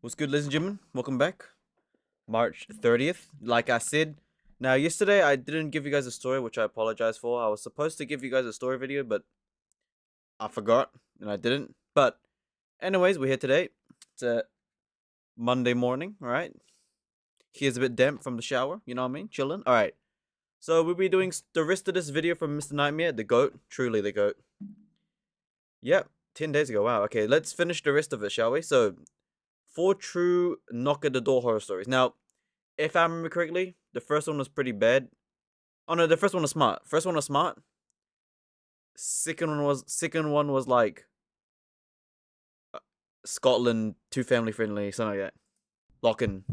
What's good, ladies and gentlemen? Welcome back. March 30th. Like I said, now yesterday I didn't give you guys a story, which I apologize for. I was supposed to give you guys a story video, but I forgot and I didn't. But anyways, we're here today. It's a Monday morning, alright? Here's a bit damp from the shower, you know what I mean? Chilling. Alright. So we'll be doing the rest of this video from Mr. Nightmare, the GOAT. Truly the GOAT. Yep, 10 days ago. Wow. Okay, let's finish the rest of it, shall we? So 4 true knock at the door horror stories. Now, if I remember correctly, the first one was pretty bad. Oh no, the first one was smart. First one was smart. Second one was like Scotland, too family friendly, something like that. Lock-in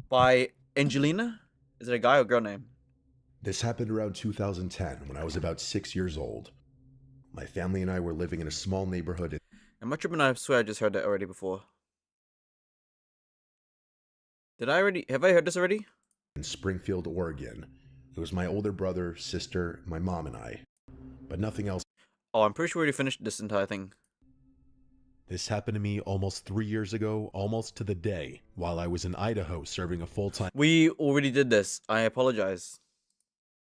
by Angelina. Is it a guy or girl name? This happened around 2010 when I was about 6 years old. My family and I were living in a small neighborhood. Am I tripping? I swear I just heard that already before. Have I heard this already? In Springfield, Oregon. It was my older brother, sister, my mom, and I. But nothing else. Oh, I'm pretty sure we already finished this entire thing. This happened to me almost 3 years ago, almost to the day, while I was in Idaho serving a full-time... We already did this. I apologize.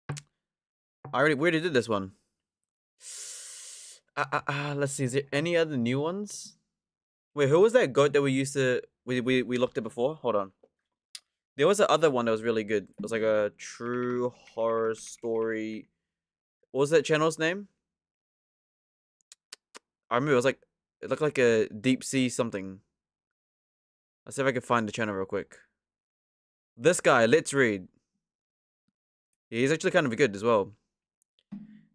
We already did this one. Let's see. Is there any other new ones? Wait, who was that goat that we looked at before? Hold on. There was another one that was really good. It was like a true horror story. What was that channel's name? I remember it looked like a deep sea something. Let's see if I can find the channel real quick. This guy, let's read. Yeah, he's actually kind of good as well.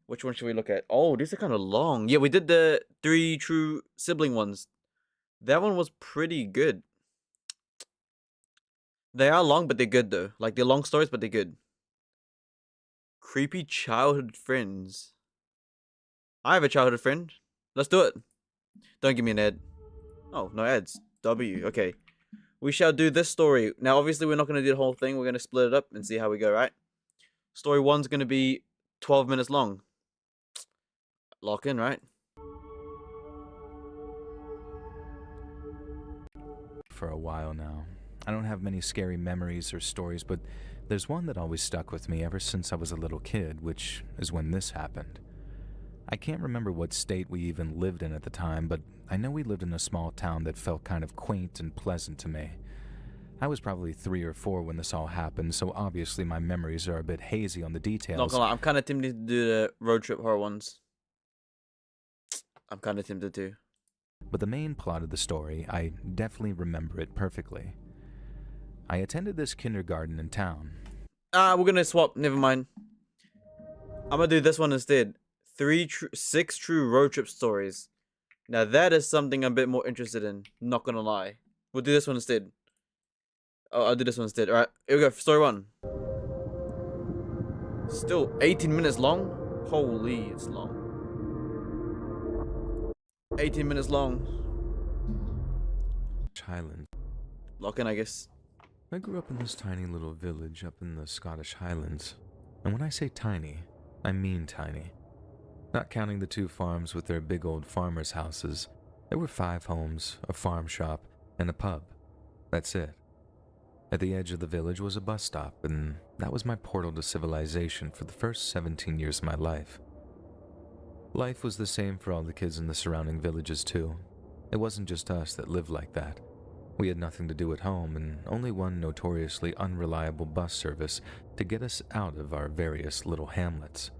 Which one should we look at? Oh, these are kind of long. Yeah, we did the 3 true sibling ones. That one was pretty good. They are long, but they're good though. Like, they're long stories, but they're good. Creepy childhood friends. I have a childhood friend. Let's do it. Don't give me an ad. Oh, no ads. W. Okay. We shall do this story. Now, obviously, we're not going to do the whole thing. We're going to split it up and see how we go, right? Story 1's going to be 12 minutes long. Lock in, right? For a while now. I don't have many scary memories or stories, but there's one that always stuck with me ever since I was a little kid, which is when this happened. I can't remember what state we even lived in at the time, but I know we lived in a small town that felt kind of quaint and pleasant to me. I was probably 3 or 4 when this all happened, so obviously my memories are a bit hazy on the details. Not gonna lie, I'm kind of tempted to do the road trip horror ones. I'm kind of tempted to. But the main plot of the story, I definitely remember it perfectly. I attended this kindergarten in town. We're gonna swap. Never mind. I'm gonna do this one instead. 6 true road trip stories. Now that is something I'm a bit more interested in. Not gonna lie. We'll do this one instead. Oh, I'll do this one instead. Alright, here we go. Story 1. Still 18 minutes long? Holy, it's long. 18 minutes long. Highlands. Lock in, I guess. I grew up in this tiny little village up in the Scottish Highlands. And when I say tiny, I mean tiny. Not counting the 2 farms with their big old farmers' houses, there were 5 homes, a farm shop, and a pub. That's it. At the edge of the village was a bus stop, and that was my portal to civilization for the first 17 years of my life. Life was the same for all the kids in the surrounding villages too. It wasn't just us that lived like that. We had nothing to do at home and only one notoriously unreliable bus service to get us out of our various little hamlets.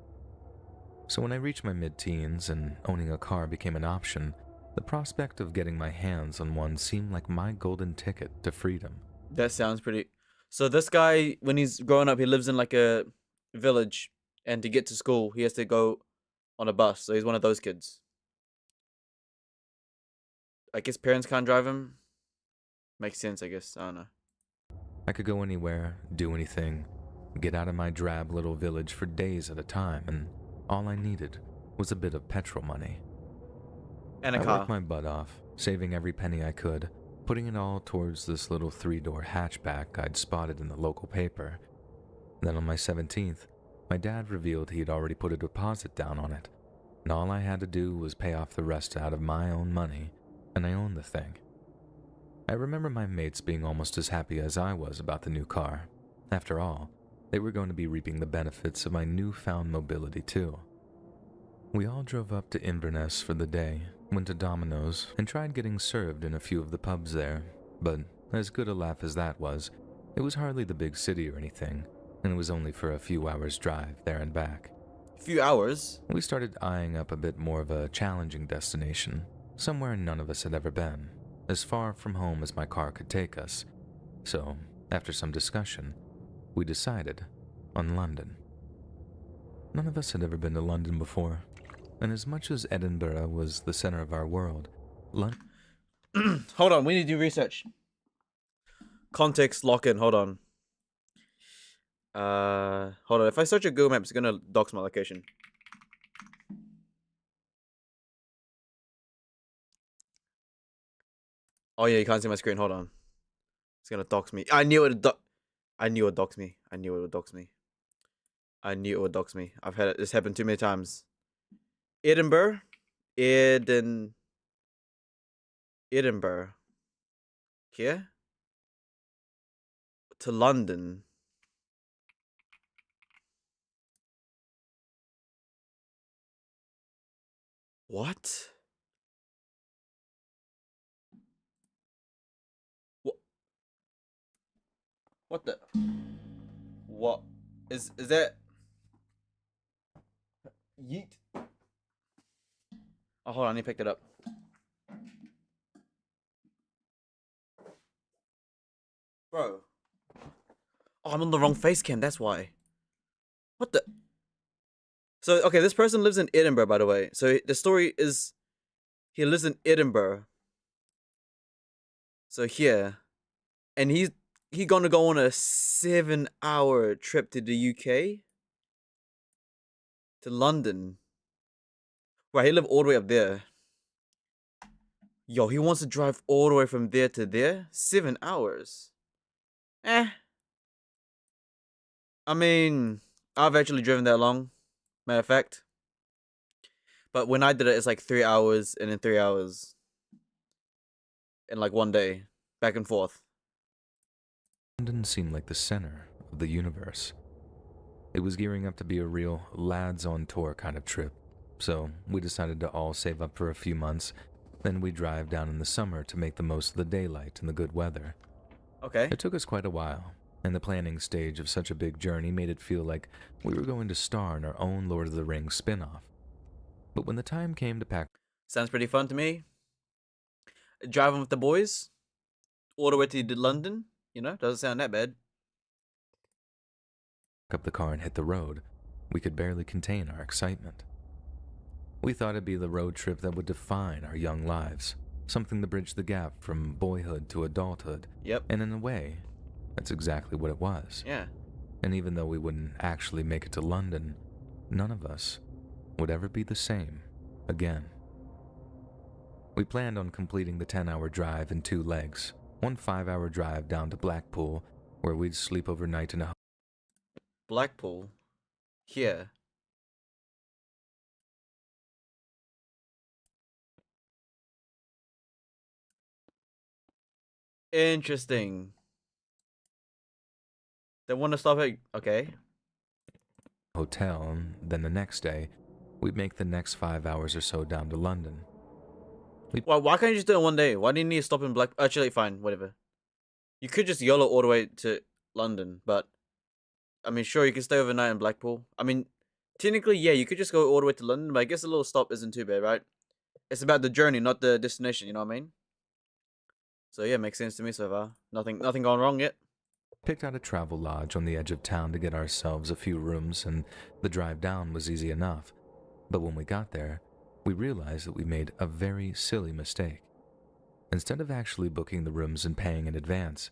So when I reached my mid-teens and owning a car became an option, the prospect of getting my hands on one seemed like my golden ticket to freedom. That sounds pretty... So this guy, when he's growing up, he lives in like a village, and to get to school, he has to go on a bus. So he's one of those kids. I guess parents can't drive him. Makes sense, I guess. I don't know. I could go anywhere, do anything, get out of my drab little village for days at a time, and all I needed was a bit of petrol money. And a I car. worked my butt off, saving every penny I could, putting it all towards this little 3-door hatchback I'd spotted in the local paper. Then on my 17th, my dad revealed he'd already put a deposit down on it, and all I had to do was pay off the rest out of my own money, and I owned the thing. I remember my mates being almost as happy as I was about the new car. After all, they were going to be reaping the benefits of my newfound mobility too. We all drove up to Inverness for the day, went to Domino's, and tried getting served in a few of the pubs there, but as good a laugh as that was, it was hardly the big city or anything, and it was only for a few hours' drive there and back. Few hours? We started eyeing up a bit more of a challenging destination, somewhere none of us had ever been, as far from home as my car could take us. So, after some discussion, we decided on London. None of us had ever been to London before, and as much as Edinburgh was the center of our world, London... Hold on, we need to do research. Context lock in, hold on. Hold on, if I search at Google Maps, it's gonna dox my location. Oh yeah, you can't see my screen, hold on. It's gonna dox me. I knew it would I knew it would dox me. I knew it would dox me. I knew it would dox me. I've had this happen too many times. Edinburgh. Edinburgh. Here? To London. What? What the? What? Is that? Yeet. Oh, hold on, I need to pick that up. Bro. Oh, I'm on the wrong face cam, that's why. What the? So, okay, this person lives in Edinburgh, by the way. So, the story is he lives in Edinburgh. So, here. And he gonna go on a 7-hour trip to the UK? To London. Right, he live all the way up there. Yo, he wants to drive all the way from there to there? 7 hours. I mean, I've actually driven that long. Matter of fact. But when I did it, it's like 3 hours and then 3 hours. In like one day. Back and forth. London seemed like the center of the universe. It was gearing up to be a real lads on tour kind of trip, so we decided to all save up for a few months, then we'd drive down in the summer to make the most of the daylight and the good weather. Okay. It took us quite a while, and the planning stage of such a big journey made it feel like we were going to star in our own Lord of the Rings spin-off. But when the time came to pack Sounds pretty fun to me. Driving with the boys. All the way to London. You know, doesn't sound that bad. up the car and hit the road, we could barely contain our excitement. We thought it'd be the road trip that would define our young lives, something to bridge the gap from boyhood to adulthood. Yep. And in a way, that's exactly what it was. Yeah. And even though we wouldn't actually make it to London, none of us would ever be the same again. We planned on completing the 10-hour drive in 2 legs, one 5-hour drive down to Blackpool, where we'd sleep overnight in a Blackpool. Here. Interesting. They want to stop at... Okay. hotel, and then the next day, we'd make the next 5 hours or so down to London. Why can't you just do it in one day? Why do you need to stop in Black... Actually, fine, whatever. You could just YOLO all the way to London, but... I mean, sure, you can stay overnight in Blackpool. I mean, technically, yeah, you could just go all the way to London, but I guess a little stop isn't too bad, right? It's about the journey, not the destination, you know what I mean? So yeah, makes sense to me so far. Nothing gone wrong yet. Picked out a travel lodge on the edge of town to get ourselves a few rooms, and the drive down was easy enough. But when we got there, we realized that we made a very silly mistake. Instead of actually booking the rooms and paying in advance,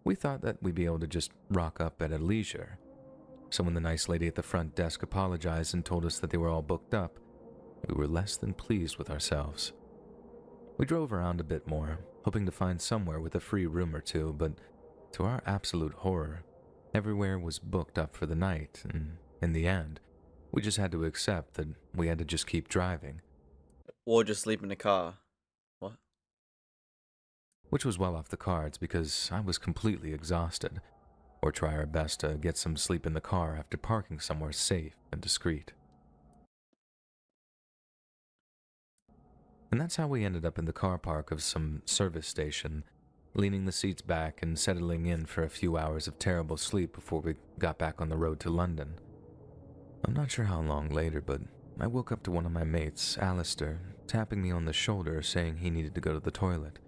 we thought that we'd be able to just rock up at our leisure. So when the nice lady at the front desk apologized and told us that they were all booked up, we were less than pleased with ourselves. We drove around a bit more, hoping to find somewhere with a free room or two, but to our absolute horror, everywhere was booked up for the night, and in the end, we just had to accept that we had to just keep driving. Or just sleep in the car. What? which was well off the cards because I was completely exhausted, or try our best to get some sleep in the car after parking somewhere safe and discreet. And that's how we ended up in the car park of some service station, leaning the seats back and settling in for a few hours of terrible sleep before we got back on the road to London. I'm not sure how long later, but I woke up to one of my mates, Alistair, tapping me on the shoulder saying he needed to go to the toilet.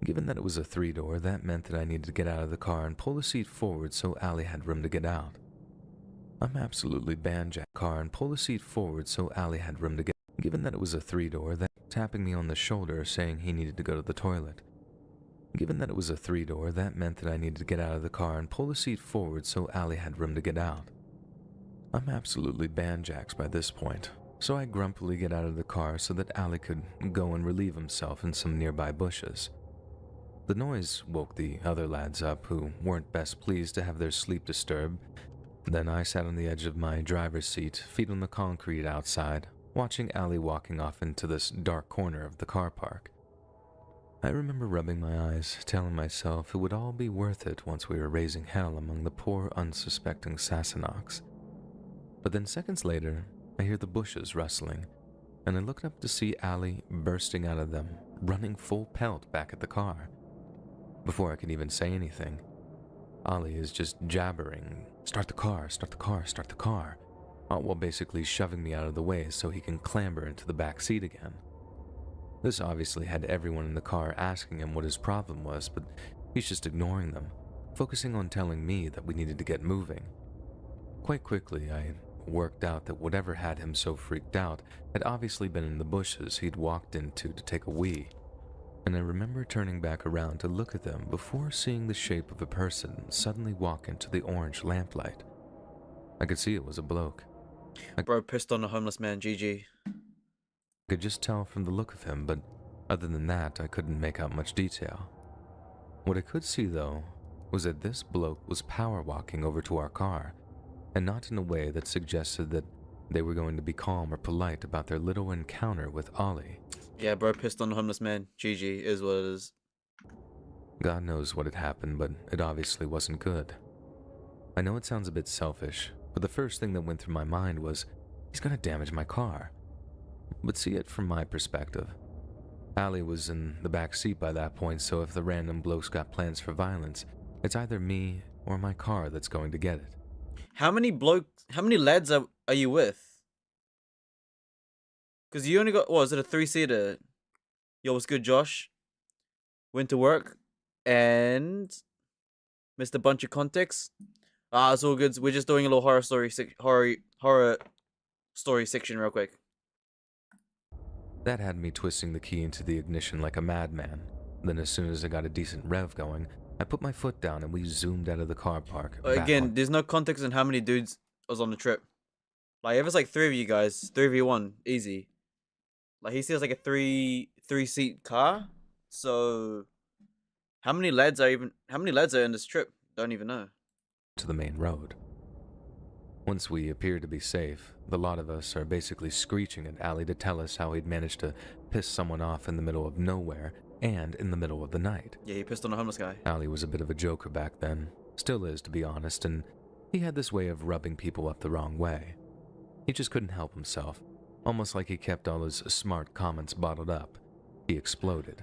Given that it was a 3-door, that meant that I needed to get out of the car and pull the seat forward so Ali had room to get out. I'm absolutely banjacked car and pull the seat forward so Ali had room to get. Given that it was a 3-door, that tapping me on the shoulder saying he needed to go to the toilet. Given that it was a 3-door, that meant that I needed to get out of the car and pull the seat forward so Ali had room to get out. I'm absolutely banjaxed by this point, so I grumpily get out of the car so that Ali could go and relieve himself in some nearby bushes. The noise woke the other lads up who weren't best pleased to have their sleep disturbed. Then I sat on the edge of my driver's seat, feet on the concrete outside, watching Ali walking off into this dark corner of the car park. I remember rubbing my eyes, telling myself it would all be worth it once we were raising hell among the poor unsuspecting Sassenachs. But then seconds later, I hear the bushes rustling, and I looked up to see Ali bursting out of them, running full pelt back at the car. Before I could even say anything, Ali is just jabbering, "Start the car, start the car, start the car," while basically shoving me out of the way so he can clamber into the back seat again. This obviously had everyone in the car asking him what his problem was, but he's just ignoring them, focusing on telling me that we needed to get moving. Quite quickly, I worked out that whatever had him so freaked out had obviously been in the bushes he'd walked into to take a wee, and I remember turning back around to look at them before seeing the shape of a person suddenly walk into the orange lamplight. I could see it was a bloke. Bro pissed on a homeless man, GG. I could just tell from the look of him, but other than that, I couldn't make out much detail. What I could see, though, was that this bloke was power walking over to our car, and not in a way that suggested that they were going to be calm or polite about their little encounter with Ollie. Yeah, bro pissed on a homeless man. GG is what it is. God knows what had happened, but it obviously wasn't good. I know it sounds a bit selfish, but the first thing that went through my mind was, he's gonna damage my car. But see it from my perspective. Ali was in the back seat by that point, so if the random bloke's got plans for violence, it's either me or my car that's going to get it. How many lads are you with? Because you only got, what, is it a 3-seater? Yo, what's good, Josh? Went to work and missed a bunch of context. It's all good. We're just doing a little horror story section real quick. That had me twisting the key into the ignition like a madman. Then as soon as I got a decent rev going, I put my foot down and we zoomed out of the car park. Again, there's no context on how many dudes was on the trip. Like, if it's like 3 of you guys, 3v1, easy. Like, he says like a three-seat car. So, how many lads are in this trip? Don't even know. To the main road. Once we appear to be safe, the lot of us are basically screeching at Ali to tell us how he'd managed to piss someone off in the middle of nowhere and in the middle of the night. Yeah, he pissed on a homeless guy. Ali was a bit of a joker back then, still is to be honest, and he had this way of rubbing people up the wrong way. He just couldn't help himself, almost like he kept all his smart comments bottled up. He exploded.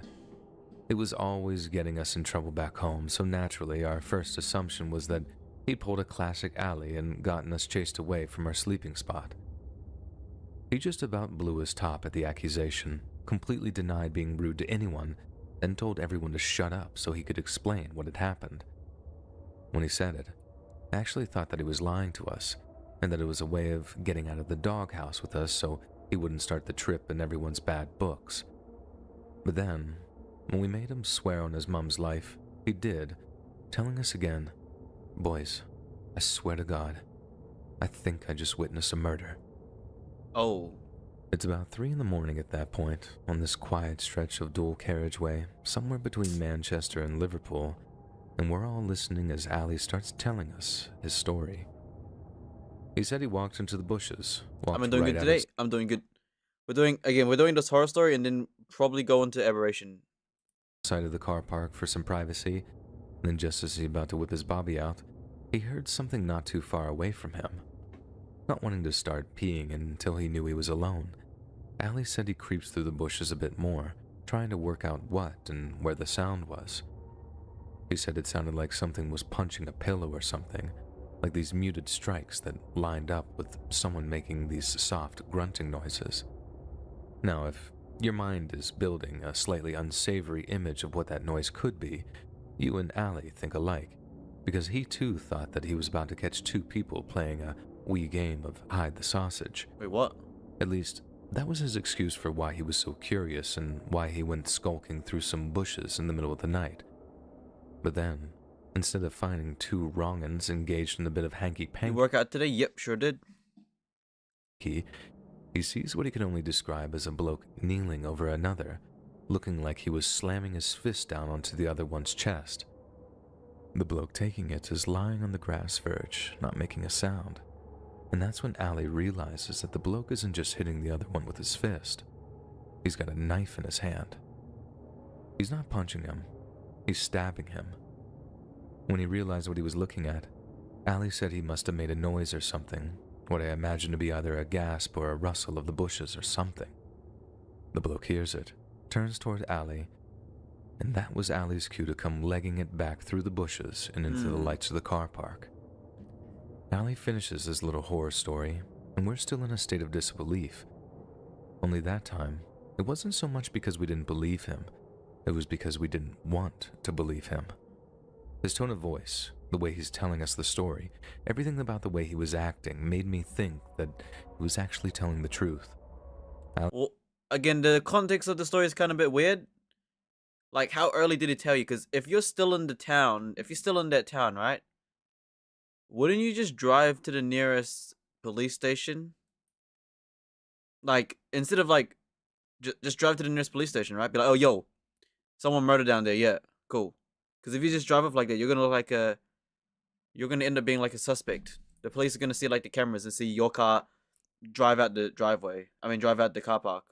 It was always getting us in trouble back home, so naturally our first assumption was that he'd pulled a classic Ali and gotten us chased away from our sleeping spot. He just about blew his top at the accusation, completely denied being rude to anyone, and told everyone to shut up so he could explain what had happened. When he said it, I actually thought that he was lying to us, and that it was a way of getting out of the doghouse with us so he wouldn't start the trip in everyone's bad books. But then, when we made him swear on his mum's life, he did, telling us again, "Boys, I swear to God, I think I just witnessed a murder." Oh. It's about 3 in the morning at that point, on this quiet stretch of dual carriageway, somewhere between Manchester and Liverpool, and we're all listening as Ali starts telling us his story. He said he walked into the bushes. I'm doing good today. I'm doing good. We're doing this horror story and then probably go into Aberation. side of the car park for some privacy, and then just as he's about to whip his bobby out, he heard something not too far away from him. Not wanting to start peeing until he knew he was alone, Allie said he creeps through the bushes a bit more, trying to work out what and where the sound was. He said it sounded like something was punching a pillow or something, like these muted strikes that lined up with someone making these soft grunting noises. Now, if your mind is building a slightly unsavory image of what that noise could be, you and Allie think alike, because he too thought that he was about to catch two people playing a wee game of hide the sausage. Wait, what? At least, that was his excuse for why he was so curious and why he went skulking through some bushes in the middle of the night. But then, instead of finding two wrong'uns engaged in a bit of hanky-panky, You work out today? Yep, sure did. he sees what he can only describe as a bloke kneeling over another, looking like he was slamming his fist down onto the other one's chest. The bloke taking it is lying on the grass verge, not making a sound. And that's when Allie realizes that the bloke isn't just hitting the other one with his fist. He's got a knife in his hand. He's not punching him. He's stabbing him. When he realized what he was looking at, Allie said he must have made a noise or something, what I imagine to be either a gasp or a rustle of the bushes or something. The bloke hears it, turns toward Allie, and that was Allie's cue to come legging it back through the bushes and into the lights of the car park. Allie finishes his little horror story, and we're still in a state of disbelief. Only that time, it wasn't so much because we didn't believe him, it was because we didn't want to believe him. His tone of voice, the way he's telling us the story, everything about the way he was acting made me think that he was actually telling the truth. Well, again, the context of the story is kind of a bit weird. Like, how early did he tell you? Because if you're still in the town, if you're still in that town, right? Wouldn't you just drive to the nearest police station? Like, instead of like, just drive to the nearest police station, right? Be like, oh, yo, someone murdered down there. Yeah, cool. Because if you just drive off like that, you're gonna look like you're gonna end up being like a suspect. The police are gonna see like the cameras and see your car drive out the driveway. I mean, drive out the car park.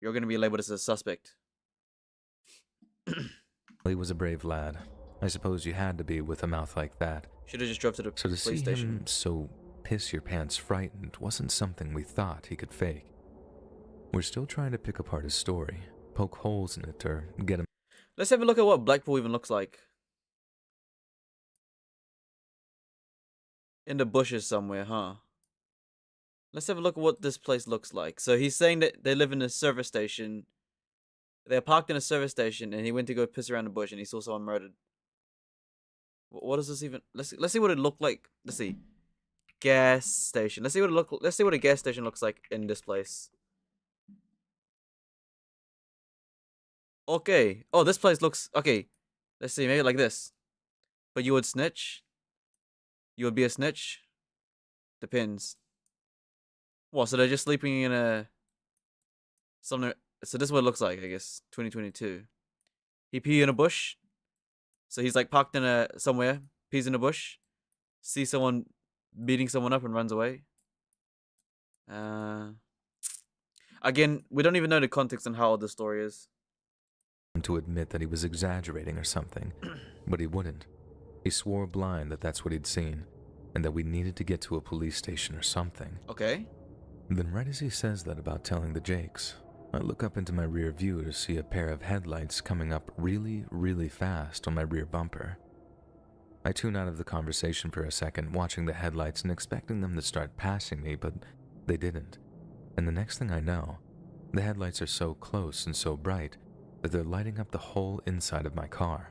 You're gonna be labeled as a suspect. He was a brave lad. I suppose you had to be with a mouth like that. Should have just drove to the So to police see station. him so piss-your-pants frightened wasn't something we thought he could fake. We're still trying to pick apart his story, poke holes in it, or get him. Let's have a look at what Blackpool even looks like. In the bushes somewhere, huh? Let's have a look at what this place looks like. So he's saying that they live in a service station. They're parked in a service station, and he went to go piss around the bush, and he saw someone murdered. What is this even? Let's see what it looked like. Let's see. Gas station. Let's see what a gas station looks like in this place. Okay. Oh, this place looks okay. Let's see, maybe like this. But you would snitch? You would be a snitch? Depends. What, so they're just sleeping in a something. So this is what it looks like, I guess. 2022. He pee in a bush. So he's like parked in a somewhere, pees in a bush, sees someone beating someone up and runs away. Again, we don't even know the context on how old the story is. To admit that he was exaggerating or something, but he wouldn't. He swore blind that that's what he'd seen, and that we needed to get to a police station or something. Okay. Then right as he says that about telling the Jakes, I look up into my rear view to see a pair of headlights coming up really, really fast on my rear bumper. I tune out of the conversation for a second, watching the headlights and expecting them to start passing me, but they didn't. And the next thing I know, the headlights are so close and so bright that they're lighting up the whole inside of my car.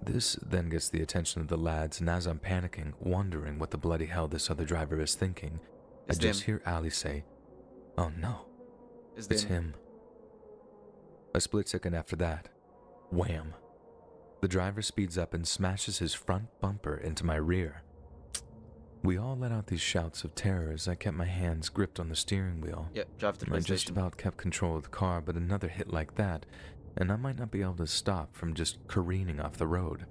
This then gets the attention of the lads, and as I'm panicking, wondering what the bloody hell this other driver is thinking, I just hear Allie say, "Oh no, it's him." A split second after that, wham! The driver speeds up and smashes his front bumper into my rear. We all let out these shouts of terror as I kept my hands gripped on the steering wheel. Yep, drive to the I police just station. about kept control of the car, but another hit like that, and I might not be able to stop from just careening off the road.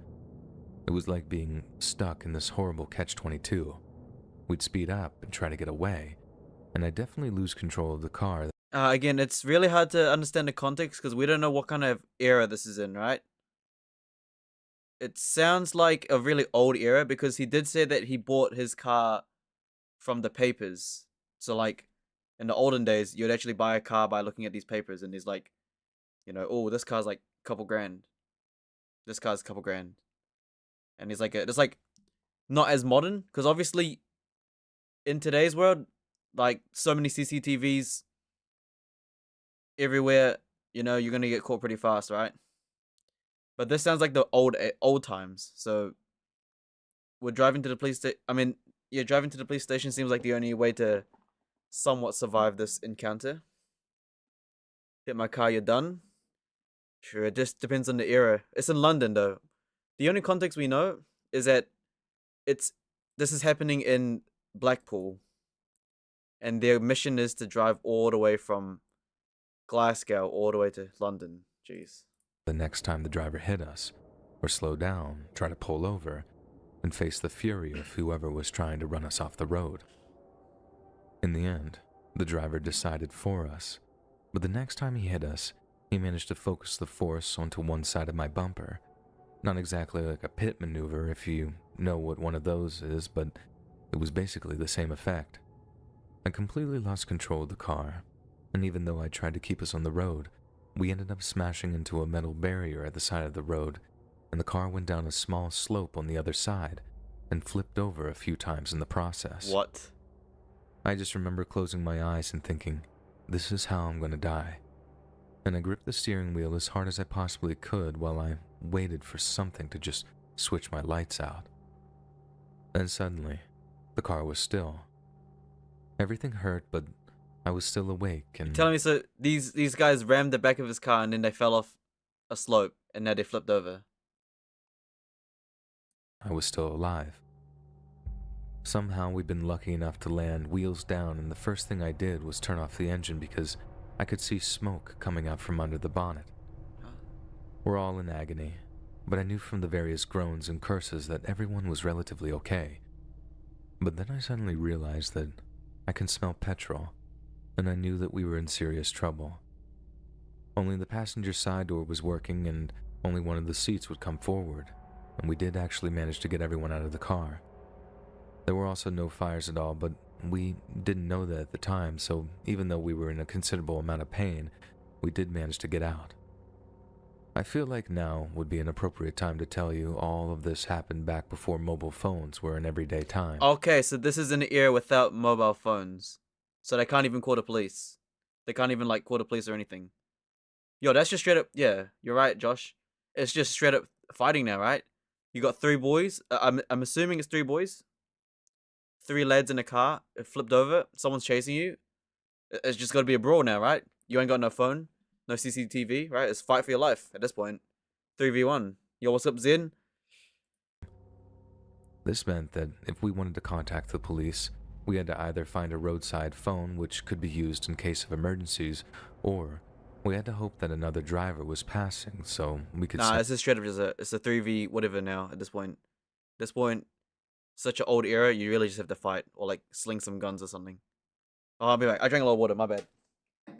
It was like being stuck in this horrible catch-22. We'd speed up and try to get away, and I'd definitely lose control of the car. Again, it's really hard to understand the context because we don't know what kind of era this is in, right? It sounds like a really old era because he did say that he bought his car from the papers. So like in the olden days, you'd actually buy a car by looking at these papers, and he's like, oh, this car's like a couple grand. This car's a couple grand, and he's like, it's like not as modern because obviously in today's world, like so many CCTVs everywhere, you're gonna get caught pretty fast, right? But this sounds like the old times. So we're driving to the police station. I mean, yeah, driving to the police station seems like the only way to somewhat survive this encounter. Hit my car, you're done. Sure, it just depends on the era. It's in London though. The only context we know is that it's this is happening in Blackpool, and their mission is to drive all the way from Glasgow all the way to London. Jeez. The next time the driver hit us, or slowed down, try to pull over, and face the fury of whoever was trying to run us off the road. In the end, the driver decided for us, but the next time he hit us, he managed to focus the force onto one side of my bumper. Not exactly like a pit maneuver if you know what one of those is, but it was basically the same effect. I completely lost control of the car, and even though I tried to keep us on the road, we ended up smashing into a metal barrier at the side of the road, and the car went down a small slope on the other side and flipped over a few times in the process. What? I just remember closing my eyes and thinking, this is how I'm gonna die. And I gripped the steering wheel as hard as I possibly could while I waited for something to just switch my lights out. Then suddenly, the car was still. Everything hurt, but I was still awake and... You're telling me so these guys rammed the back of his car and then they fell off a slope and now they flipped over. I was still alive. Somehow we'd been lucky enough to land wheels down, and the first thing I did was turn off the engine because I could see smoke coming out from under the bonnet. We're all in agony, but I knew from the various groans and curses that everyone was relatively okay. But then I suddenly realized that I can smell petrol, and I knew that we were in serious trouble. Only the passenger side door was working and only one of the seats would come forward, and we did actually manage to get everyone out of the car. There were also no fires at all, but we didn't know that at the time, so even though we were in a considerable amount of pain, we did manage to get out. I feel like now would be an appropriate time to tell you all of this happened back before mobile phones were an everyday time. Okay, so this is an era without mobile phones. So they can't even call the police. They can't even like call the police or anything. Yo, that's just straight up. Yeah, you're right, Josh. It's just straight up fighting now, right? You got three boys. I'm assuming it's three boys. Three lads in a car. It flipped over. Someone's chasing you. It's just got to be a brawl now, right? You ain't got no phone, no CCTV, right? It's fight for your life at this point. 3v1. Yo, what's up, Zin? This meant that if we wanted to contact the police, we had to either find a roadside phone which could be used in case of emergencies, or we had to hope that another driver was passing so we could... Nah, it's just straight up just it's a 3v whatever now at this point. This point, such an old era, you really just have to fight or like sling some guns or something. Oh, I'll be back. I drank a lot of water. My bad.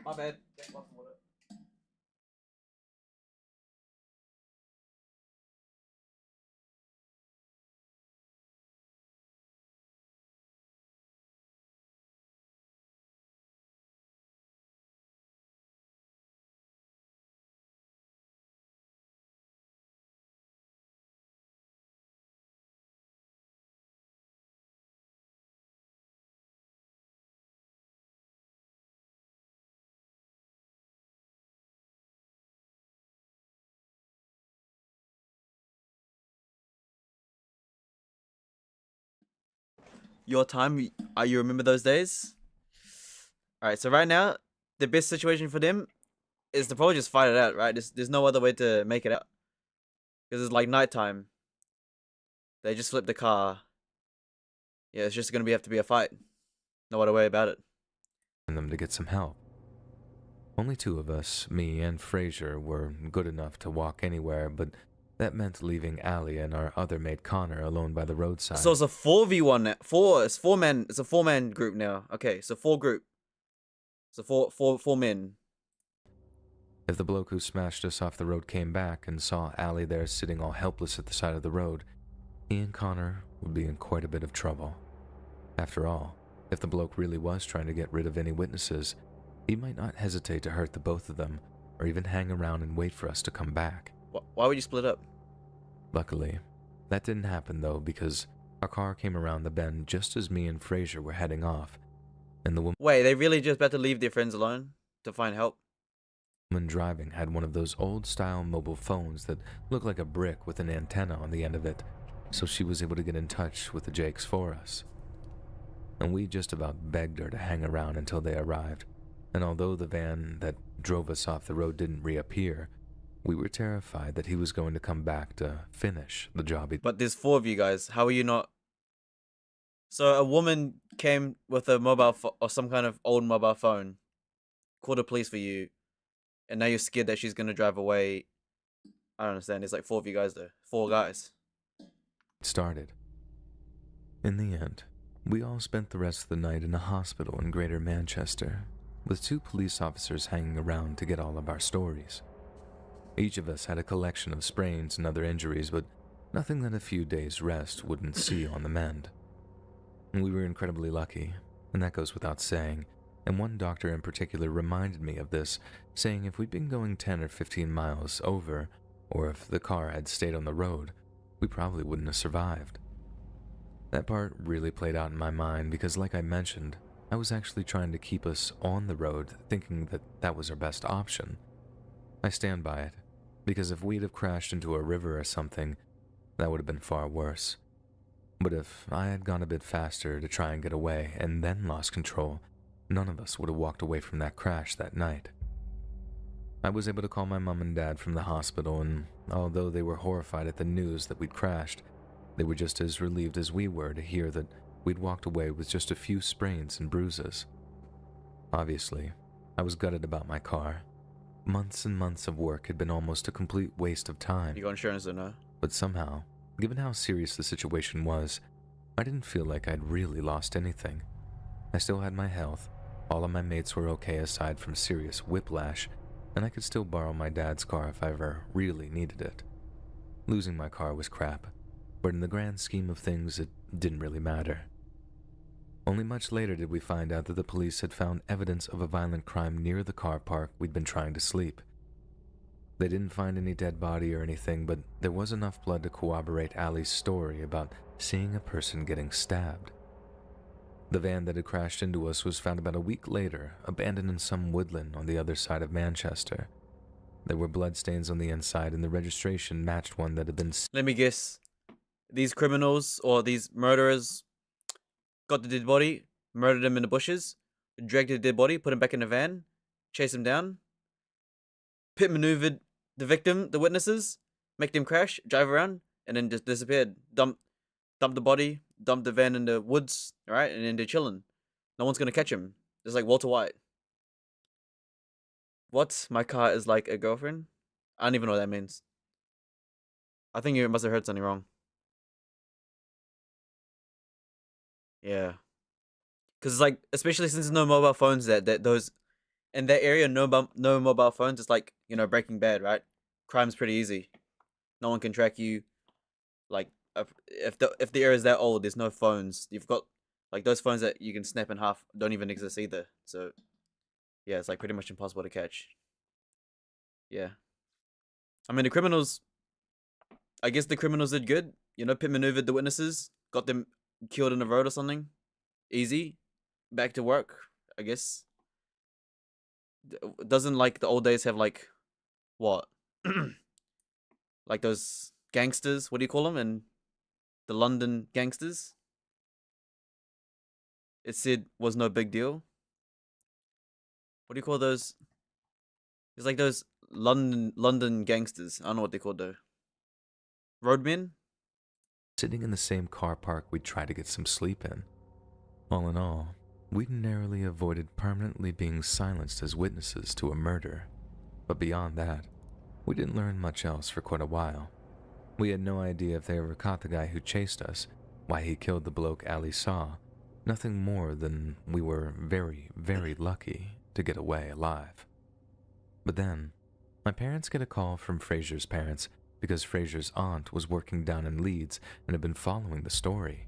My bad. Drank lots of water. Your time, you remember those days? Alright, so right now, the best situation for them is to probably just fight it out, right? There's no other way to make it out. Because it's like nighttime. They just flipped the car. Yeah, it's just gonna have to be a fight. No other way about it. them to get some help. Only two of us, me and Fraser, were good enough to walk anywhere, but that meant leaving Allie and our other mate Connor alone by the roadside. So it's a 4v1 now. It's a 4-man group now. Okay, so 4 group. So four men. If the bloke who smashed us off the road came back and saw Allie there sitting all helpless at the side of the road, he and Connor would be in quite a bit of trouble. After all, if the bloke really was trying to get rid of any witnesses, he might not hesitate to hurt the both of them, or even hang around and wait for us to come back. Why would you split up? Luckily, that didn't happen though, because our car came around the bend just as me and Fraser were heading off, and the Wait, they really just about to leave their friends alone to find help? woman driving had one of those old-style mobile phones that looked like a brick with an antenna on the end of it, so she was able to get in touch with the Jakes for us. And we just about begged her to hang around until they arrived, and although the van that drove us off the road didn't reappear, we were terrified that he was going to come back to finish the job But there's 4 of you guys. How are you not? So a woman came with a mobile or some kind of old mobile phone, called the police for you, and now you're scared that she's gonna drive away. I don't understand. There's like 4 of you guys though. 4 guys. started. In the end, we all spent the rest of the night in a hospital in Greater Manchester, with 2 police officers hanging around to get all of our stories. Each of us had a collection of sprains and other injuries, but nothing that a few days' rest wouldn't see on the mend. We were incredibly lucky, and that goes without saying, and one doctor in particular reminded me of this, saying if we'd been going 10 or 15 miles over, or if the car had stayed on the road, we probably wouldn't have survived. That part really played out in my mind because, like I mentioned, I was actually trying to keep us on the road, thinking that that was our best option. I stand by it, because if we'd have crashed into a river or something, that would have been far worse. But if I had gone a bit faster to try and get away and then lost control, none of us would have walked away from that crash that night. I was able to call my mom and dad from the hospital, and although they were horrified at the news that we'd crashed, they were just as relieved as we were to hear that we'd walked away with just a few sprains and bruises. Obviously, I was gutted about my car. Months and months of work had been almost a complete waste of time. You got insurance or no? But somehow, given how serious the situation was, I didn't feel like I'd really lost anything. I still had my health, all of my mates were okay aside from serious whiplash, and I could still borrow my dad's car if I ever really needed it. Losing my car was crap, but in the grand scheme of things, it didn't really matter. Only much later did we find out that the police had found evidence of a violent crime near the car park we'd been trying to sleep. They didn't find any dead body or anything, but there was enough blood to corroborate Allie's story about seeing a person getting stabbed. The van that had crashed into us was found about a week later, abandoned in some woodland on the other side of Manchester. There were bloodstains on the inside, and the registration matched one that had been... Let me guess. These criminals or these murderers got the dead body, murdered him in the bushes, dragged the dead body, put him back in the van, chased him down, pit maneuvered the victim, the witnesses, make them crash, drive around, and then just disappeared. Dump the body, dump the van in the woods, right? And then they're chilling. No one's gonna catch him. Just like Walter White. What? My car is like a girlfriend? I don't even know what that means. I think you must have heard something wrong. Yeah. Because it's like, especially since there's no mobile phones that those in that area, no mobile phones. It's like, you know, Breaking Bad, right? Crime's pretty easy. No one can track you. Like, if the area is that old, there's no phones. You've got like those phones that you can snap in half don't even exist either. So yeah, it's like pretty much impossible to catch. Yeah. I mean, the criminals. I guess the criminals did good. You know, pit maneuvered the witnesses, got them killed in the road or something. Easy. Back to work, I guess. Doesn't like the old days have like what? Like those gangsters, what do you call them? And the London gangsters? It said was no big deal. What do you call those? It's like those London gangsters. I don't know what they called though. Roadmen? sitting in the same car park we'd try to get some sleep in. All in all, we'd narrowly avoided permanently being silenced as witnesses to a murder. But beyond that, we didn't learn much else for quite a while. We had no idea if they ever caught the guy who chased us, why he killed the bloke Allie saw. Nothing more than we were very, very lucky to get away alive. But then, my parents get a call from Fraser's parents because Fraser's aunt was working down in Leeds and had been following the story.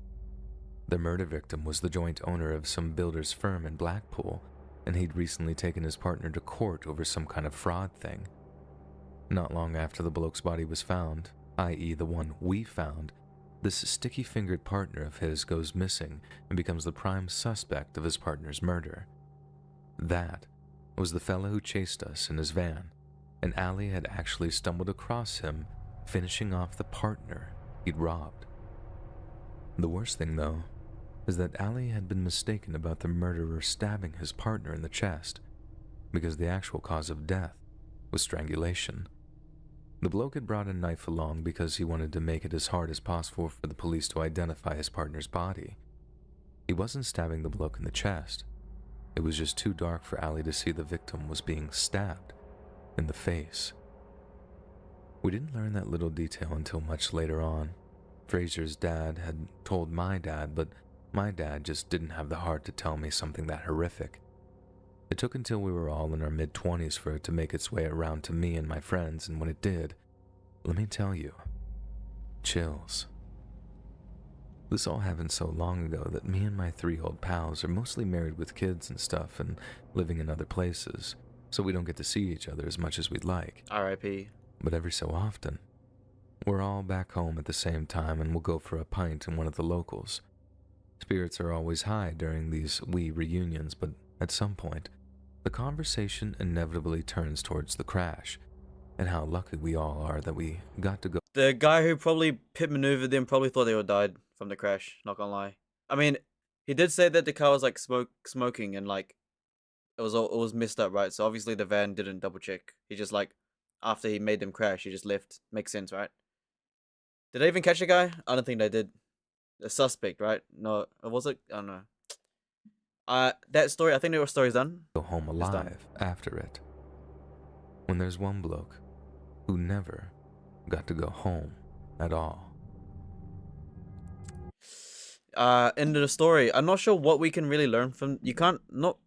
The murder victim was the joint owner of some builder's firm in Blackpool, and he'd recently taken his partner to court over some kind of fraud thing. Not long after the bloke's body was found, i.e. the one we found, this sticky-fingered partner of his goes missing and becomes the prime suspect of his partner's murder. That was the fellow who chased us in his van, and Ali had actually stumbled across him, finishing off the partner he'd robbed. The worst thing, though, is that Ali had been mistaken about the murderer stabbing his partner in the chest, because the actual cause of death was strangulation. The bloke had brought a knife along because he wanted to make it as hard as possible for the police to identify his partner's body. He wasn't stabbing the bloke in the chest. It was just too dark for Ali to see the victim was being stabbed in the face. We didn't learn that little detail until much later on. Fraser's dad had told my dad, but my dad just didn't have the heart to tell me something that horrific. It took until we were all in our mid-20s for it to make its way around to me and my friends, and when it did, let me tell you, chills. This all happened so long ago that me and my 3 old pals are mostly married with kids and stuff and living in other places, so we don't get to see each other as much as we'd like. R.I.P. But every so often, we're all back home at the same time and we'll go for a pint in one of the locals. Spirits are always high during these wee reunions, but at some point, the conversation inevitably turns towards the crash, and how lucky we all are that we got to go. The guy who probably pit maneuvered them probably thought they all died from the crash, not gonna lie. I mean, he did say that the car was like smoking and like it was messed up, right? So obviously the van didn't double check. He just like after he made them crash, he just left. Makes sense, right? Did they even catch the guy? I don't think they did. A suspect, right? No, was it? I don't know. That story, I think their story's done. Go home alive after it. When there's one bloke who never got to go home at all. End of the story. I'm not sure what we can really learn from. You can't not.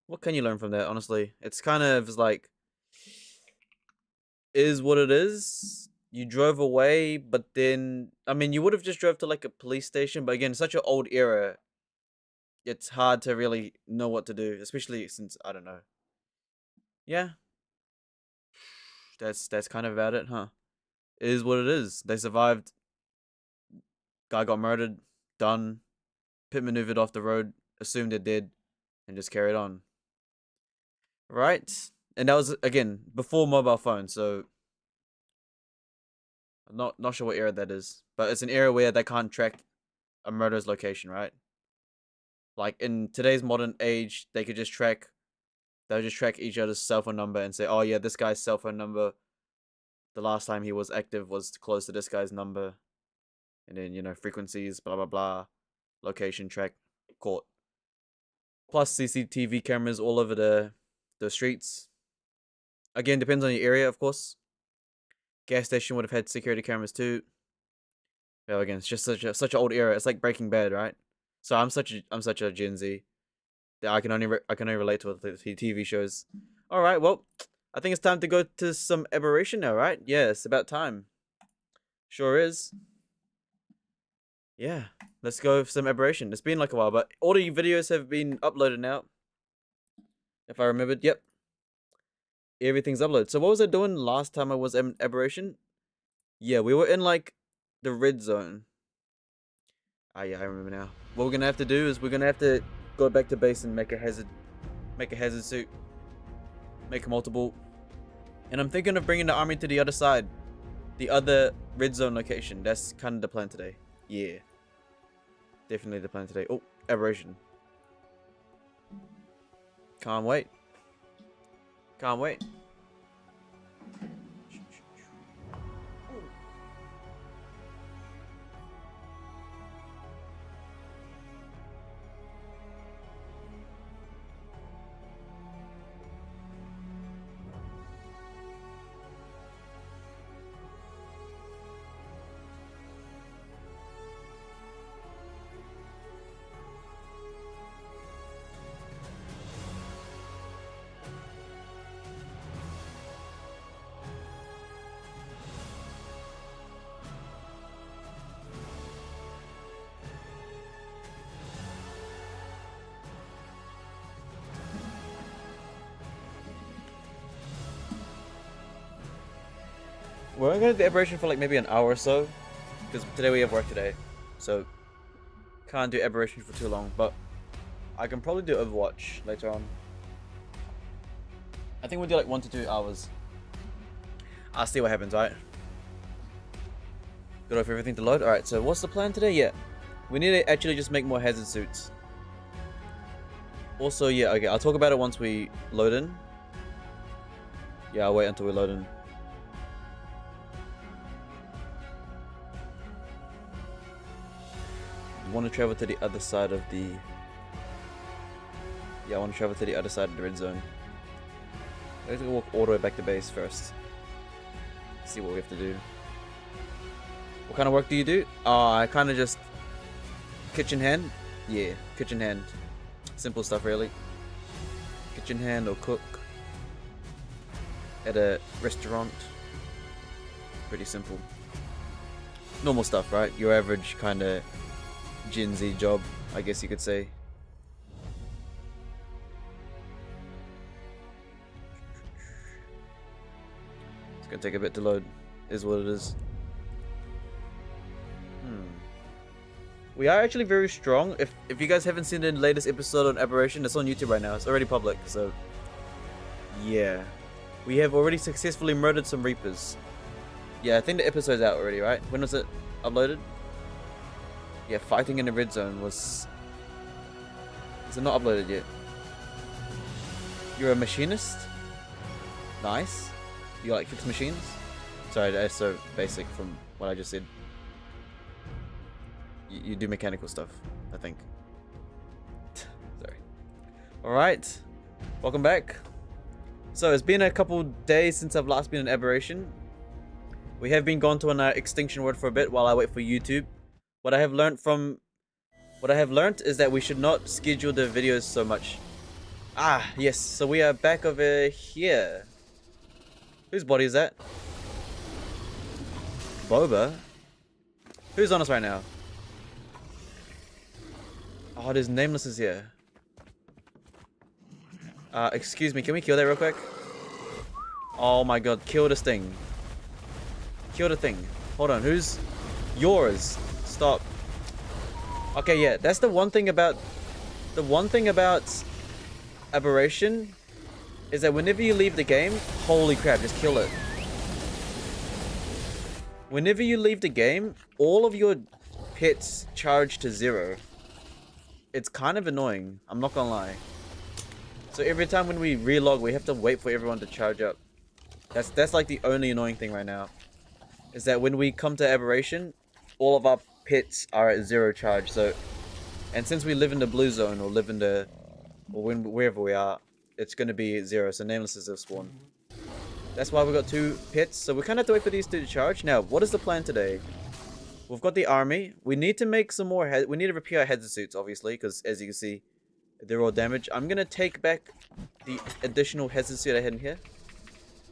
What can you learn from that? Honestly, it's kind of like is what it is. You drove away, but then I mean, you would have just drove to like a police station. But again, such an old era. It's hard to really know what to do, especially since I don't know. Yeah, that's kind of about it, huh? It is what it is. They survived. Guy got murdered. Done. Pit maneuvered off the road. Assumed they're dead, and just carried on. Right, and that was again before mobile phones, so I'm not sure what era that is, but it's an era where they can't track a murderer's location, right? Like in today's modern age, they'll just track each other's cell phone number and say, oh yeah, this guy's cell phone number, the last time he was active was close to this guy's number. And then, you know, frequencies, blah, blah, blah, location track, caught. Plus CCTV cameras all over the streets. Again, depends on your area, of course. Gas station would have had security cameras too. Well, again, it's just such an old era. It's like Breaking Bad, right? So I'm such a Gen Z. That I can only relate to the TV shows. All right, well, I think it's time to go to some Aberation now, right? Yeah, it's about time. Sure is. Yeah, let's go for some Aberation. It's been like a while, but all the videos have been uploaded now. If I remembered, yep. Everything's uploaded. So what was I doing last time I was in Aberation? Yeah, we were in like the red zone. Ah, yeah, I remember now. What we're gonna have to do is we're gonna have to go back to base and make a hazard suit, make a multiple. And I'm thinking of bringing the army to the other side, the other red zone location. That's kind of the plan today. Yeah, definitely the plan today. Oh, Aberation. Can't wait. Can't wait. We're only gonna do the Aberation for like maybe an hour or so, because today we have work today, so can't do Aberation for too long. But I can probably do Overwatch later on. I think we'll do like 1 to 2 hours. I'll see what happens, right? Good for everything to load. Alright, so what's the plan today? Yeah, we need to actually just make more hazard suits. Also, yeah, okay, I'll talk about it once we load in. Yeah, I'll wait until we load in. I want to travel to the other side of the... Yeah, I want to travel to the other side of the red zone. I have to walk all the way back to base first. See what we have to do. What kind of work do you do? I kind of just... Kitchen hand? Yeah, kitchen hand. Simple stuff, really. Kitchen hand or cook. At a restaurant. Pretty simple. Normal stuff, right? Your average kind of Gen Z job, I guess you could say. It's gonna take a bit to load, is what it is. We are actually very strong. If you guys haven't seen the latest episode on Aberation, it's on YouTube right now. It's already public, so yeah. We have already successfully murdered some Reapers. Yeah, I think the episode's out already, right? When was it uploaded? Yeah, fighting in the red zone was... Is it not uploaded yet? You're a machinist? Nice. You like fix machines? Sorry, that's so basic from what I just said. You do mechanical stuff, I think. Sorry. Alright. Welcome back. So, it's been a couple days since I've last been in Aberation. We have been gone to an extinction ward for a bit while I wait for YouTube. What I have learned is that we should not schedule the videos so much. Ah, yes. So we are back over here. Whose body is that? Boba? Who's on us right now? Oh, there's Nameless here. Excuse me, can we kill that real quick? Oh my god, kill this thing. Kill the thing. Hold on, who's... Yours. Stop. Okay, yeah, that's the one thing about... The one thing about Aberation is that whenever you leave the game, holy crap, just kill it. Whenever you leave the game, all of your pets charge to 0. It's kind of annoying, I'm not gonna lie. So every time when we relog, we have to wait for everyone to charge up. That's like the only annoying thing right now. Is that when we come to Aberation, all of our pets are at 0 charge. So, and since we live in the blue zone or live in the, or wherever we are, it's gonna be 0. So Namelesses have spawned. That's why we got 2 pets. So we kind of have to wait for these 2 to charge. Now, what is the plan today? We've got the army. We need to make some more we need to repair our hazard suits, obviously, because as you can see, they're all damaged. I'm gonna take back the additional hazard suit I had in here.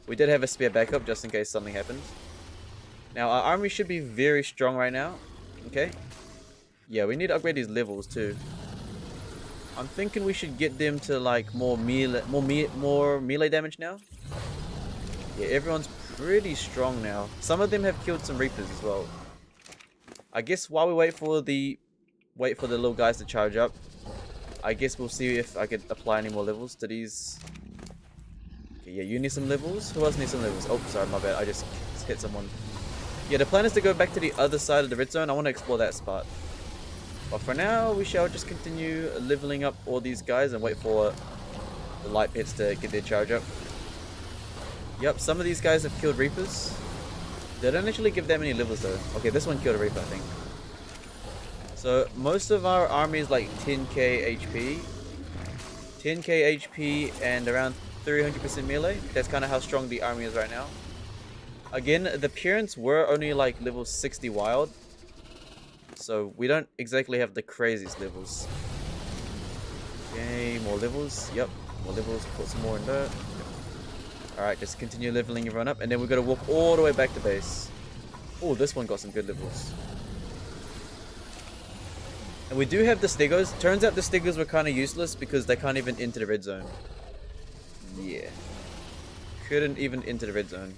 We did have a spare backup just in case something happens. Now our army should be very strong right now. Okay. Yeah, we need to upgrade these levels too. I'm thinking we should get them to like more melee damage now. Yeah, everyone's pretty strong now. Some of them have killed some Reapers as well. I guess while we wait for the little guys to charge up, I guess we'll see if I could apply any more levels to these. Okay, yeah, you need some levels. Who else needs some levels? Oh, sorry, my bad. I just hit someone. Yeah, the plan is to go back to the other side of the red zone. I want to explore that spot. But for now, we shall just continue leveling up all these guys and wait for the light pets to get their charge up. Yep, some of these guys have killed Reapers. They don't actually give that many levels though. Okay, this one killed a Reaper, I think. So most of our army is like 10k HP. 10k HP and around 300% melee. That's kind of how strong the army is right now. Again, the parents were only like level 60 wild. So we don't exactly have the craziest levels. Okay, more levels. Yep, more levels. Put some more in there. Alright, just continue leveling everyone up. And then we're going to walk all the way back to base. Oh, this one got some good levels. And we do have the Stegos. Turns out the Stegos were kind of useless because they can't even enter the red zone. Yeah. Couldn't even enter the red zone.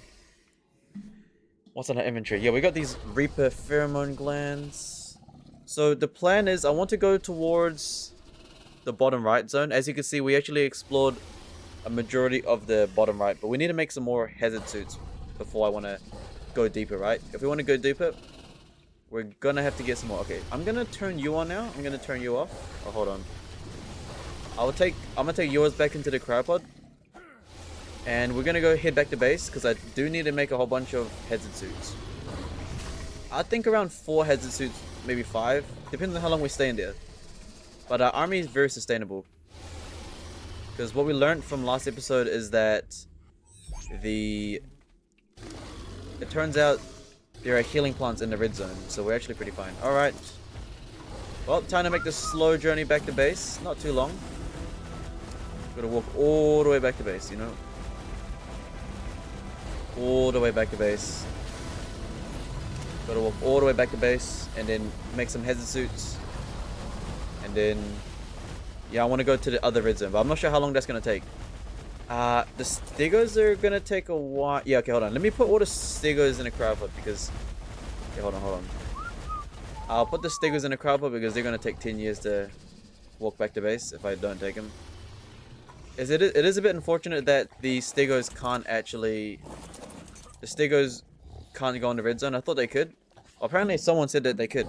What's on our inventory? Yeah, we got these Reaper pheromone glands. So the plan is I want to go towards the bottom right zone. As you can see, we actually explored a majority of the bottom right, but we need to make some more hazard suits before I want to go deeper, right? If we want to go deeper, we're gonna have to get some more. Okay, I'm gonna turn you on now. I'm gonna turn you off. Oh, hold on. I'm gonna take yours back into the cryopod. And we're gonna go head back to base because I do need to make a whole bunch of hazard suits. I think around 4 hazard suits, maybe 5, depending on how long we stay in there. But our army is very sustainable. Because what we learned from last episode is that it turns out there are healing plants in the red zone, so we're actually pretty fine. Alright. Well, time to make this slow journey back to base. Not too long. Gotta walk all the way back to base, you know? All the way back to base. Gotta walk all the way back to base and then make some hazard suits. And then, yeah, I want to go to the other red zone, but I'm not sure how long that's gonna take. The stegos are gonna take a while. Yeah, okay, hold on. Let me put all the stegos in a cryopod because. Okay, hold on. I'll put the stegos in a cryopod because they're gonna take 10 years to walk back to base if I don't take them. It is a bit unfortunate that the stegos can't actually. The stegos can't go in the red zone. I thought they could. Apparently, someone said that they could.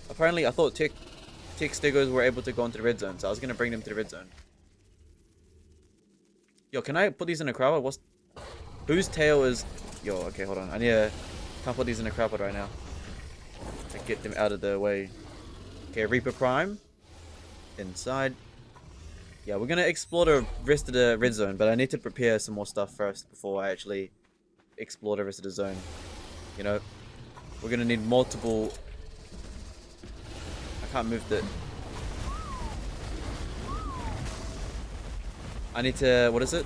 Apparently, I thought tech stegos were able to go into the red zone, so I was gonna bring them to the red zone. Yo, can I put these in a cryopod? Whose tail is? Yo, okay, hold on. Can't put these in a cryopod right now. To get them out of the way. Okay, Reaper Prime. Inside. Yeah, we're gonna explore the rest of the red zone, but I need to prepare some more stuff first before I actually explore the rest of the zone. You know, we're gonna need multiple. I can't move the. I need to. What is it?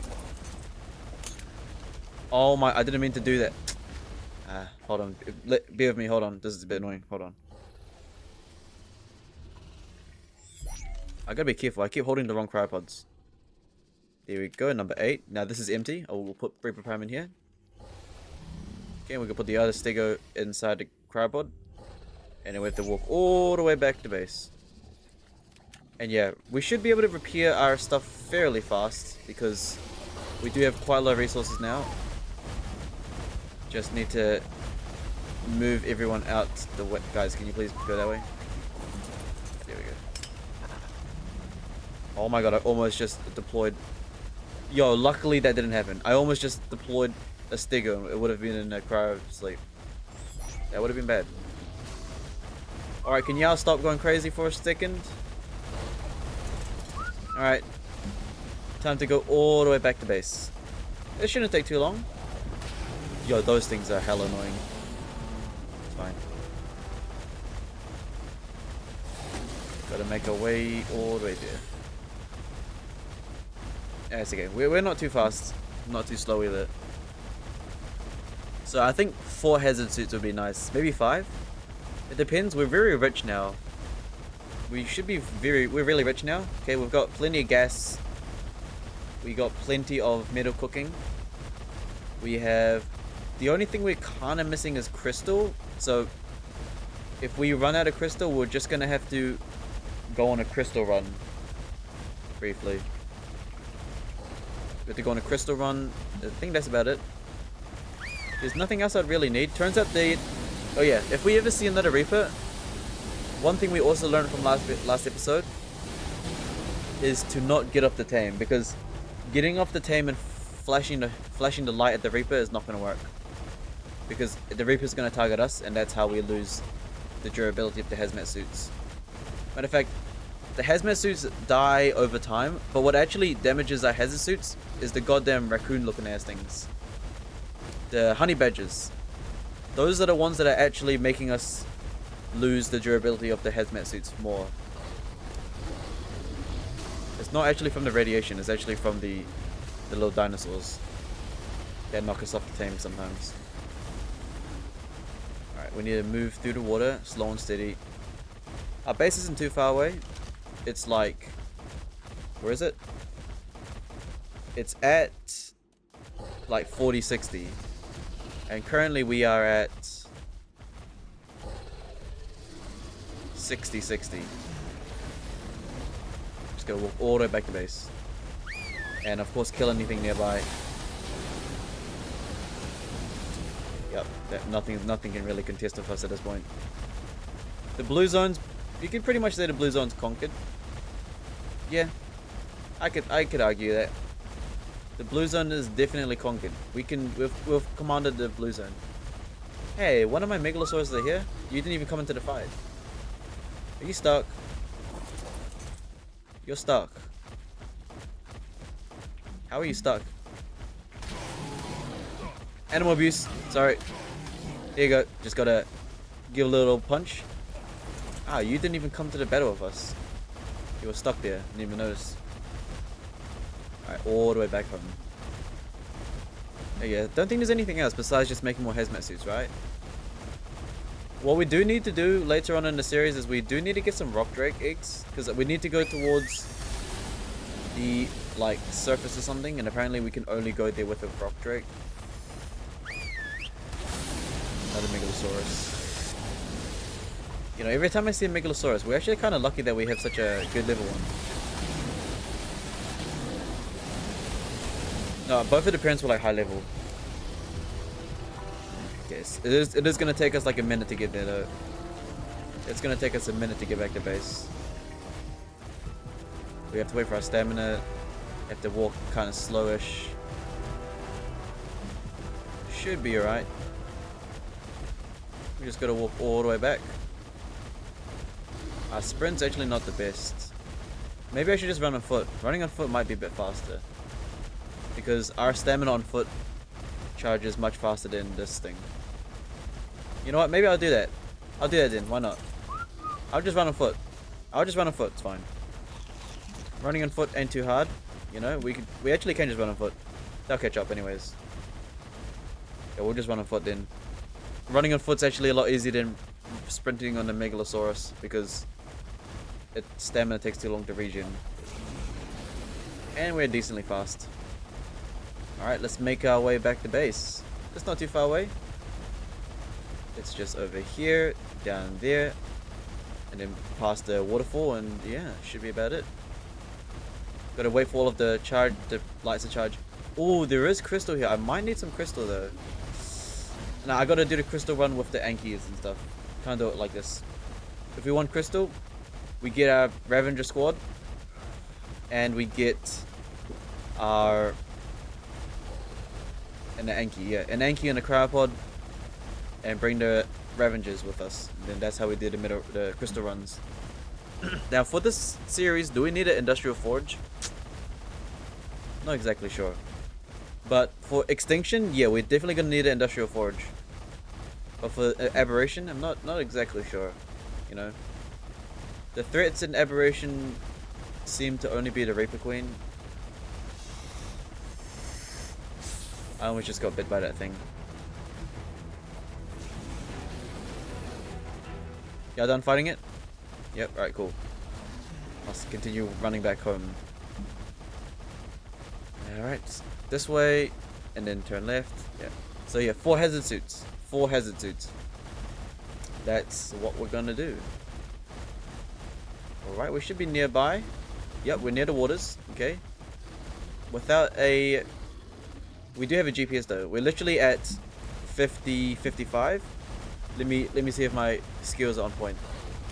Oh my! I didn't mean to do that. Hold on. Be with me. Hold on. This is a bit annoying. Hold on. I gotta be careful. I keep holding the wrong cryopods. There we go. Number 8. Now this is empty. We'll put Reaper Prime in here. Okay, we can put the other stego inside the cryopod. And then we have to walk all the way back to base. And yeah, we should be able to repair our stuff fairly fast because we do have quite a lot of resources now. Just need to move everyone out the way. Guys, can you please go that way? There we go. Oh my god, I almost just deployed. Yo, luckily that didn't happen. I almost just deployed a stego. It would have been in a cryo sleep. That would have been bad. Alright, can y'all stop going crazy for a second? Alright. Time to go all the way back to base. It shouldn't take too long. Yo, those things are hella annoying. It's fine. Gotta make our way all the way there. Yeah, it's okay. We're not too fast. Not too slow either. So I think 4 hazard suits would be nice. Maybe 5? It depends. We're very rich now. We should be we're really rich now. Okay, we've got plenty of gas. We got plenty of metal cooking. We have... The only thing we're kind of missing is crystal. So if we run out of crystal, we're just going to have to go on a crystal run. Briefly. We have to go on a crystal run. I think that's about it. There's nothing else I'd really need. Turns out they... Oh yeah, if we ever see another Reaper, one thing we also learned from last episode is to not get off the tame, because getting off the tame and flashing the light at the Reaper is not going to work. Because the Reaper's going to target us, and that's how we lose the durability of the hazmat suits. Matter of fact, the hazmat suits die over time, but what actually damages our hazard suits is the goddamn raccoon looking ass things. The honey badgers. Those are the ones that are actually making us lose the durability of the hazmat suits more. It's not actually from the radiation, it's actually from the little dinosaurs that knock us off the tame sometimes. Alright, we need to move through the water, slow and steady. Our base isn't too far away. It's like... Where is it? It's at... like 40-60. And currently we are at 60. Just gotta walk all the way back to base. And of course kill anything nearby. Yep, nothing can really contest with us at this point. The blue zones, you can pretty much say the blue zone's conquered. Yeah, I could argue that. The blue zone is definitely conquered. We've commanded the blue zone. Hey, one of my megalosaurs are here. You didn't even come into the fight. Are you stuck? You're stuck. How are you stuck? Animal abuse. Sorry. Here you go. Just gotta give a little punch. Ah, you didn't even come to the battle with us. You were stuck there. Didn't even notice. Alright, all the way back home. Yeah, don't think there's anything else besides just making more hazmat suits, right? What we do need to do later on in the series is we do need to get some rock drake eggs, because we need to go towards the like surface or something, and apparently we can only go there with a rock drake. Another megalosaurus. You know, every time I see a megalosaurus, we're actually kind of lucky that we have such a good level one. No, both of the parents were like high level. Yes, it is gonna take us like a minute to get there though. It's gonna take us a minute to get back to base. We have to wait for our stamina. Have to walk kind of slowish. Should be alright. We just gotta walk all the way back. Our sprint's actually not the best. Maybe I should just run on foot. Running on foot might be a bit faster. Because our stamina on foot charges much faster than this thing. You know what? Maybe I'll do that. I'll do that then. Why not? I'll just run on foot. It's fine. Running on foot ain't too hard. You know, we actually can just run on foot. They'll catch up anyways. Yeah, we'll just run on foot then. Running on foot's actually a lot easier than sprinting on the megalosaurus because its stamina takes too long to regen. And we're decently fast. Alright, let's make our way back to base. It's not too far away. It's just over here, down there, and then past the waterfall, and yeah, should be about it. Gotta wait for all of the lights to charge. Oh, there is crystal here. I might need some crystal though. Now I gotta do the crystal run with the Ankies and stuff. Kinda do it like this. If we want crystal, we get our Ravager squad, and we get our an Anki, yeah, an Anki and a cryopod, and bring the Ravengers with us. And then that's how we did the crystal runs. Now for this series, do we need an industrial forge? Not exactly sure. But for extinction, yeah, we're definitely gonna need an industrial forge. But for aberration, I'm not exactly sure. You know, the threats in aberration seem to only be the Reaper Queen. I almost just got bit by that thing. Y'all done fighting it? Yep, alright, cool. Must continue running back home. Alright, this way, and then turn left. Yeah. So yeah, 4 hazard suits. 4 hazard suits. That's what we're gonna do. Alright, we should be nearby. Yep, we're near the waters. Okay. Without a... We do have a GPS though. We're literally at 50-55. Let me see if my skills are on point.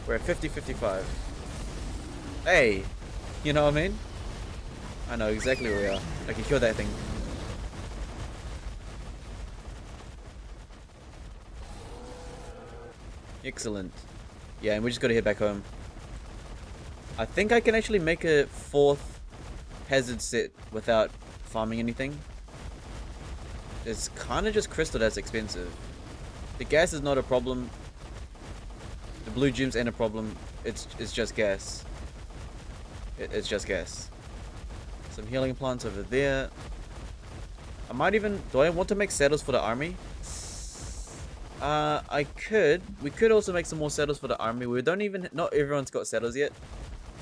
We're at 50-55. Hey! You know what I mean? I know exactly where we are. I can kill that thing. Excellent. Yeah, and we just gotta head back home. I think I can actually make a 4th hazard set without farming anything. It's kind of just crystal that's expensive. The gas is not a problem. The blue gems ain't a problem. It's just gas. It's just gas. Some healing plants over there. I might even... Do I want to make saddles for the army? I could. We could also make some more saddles for the army. We don't even... Not everyone's got saddles yet.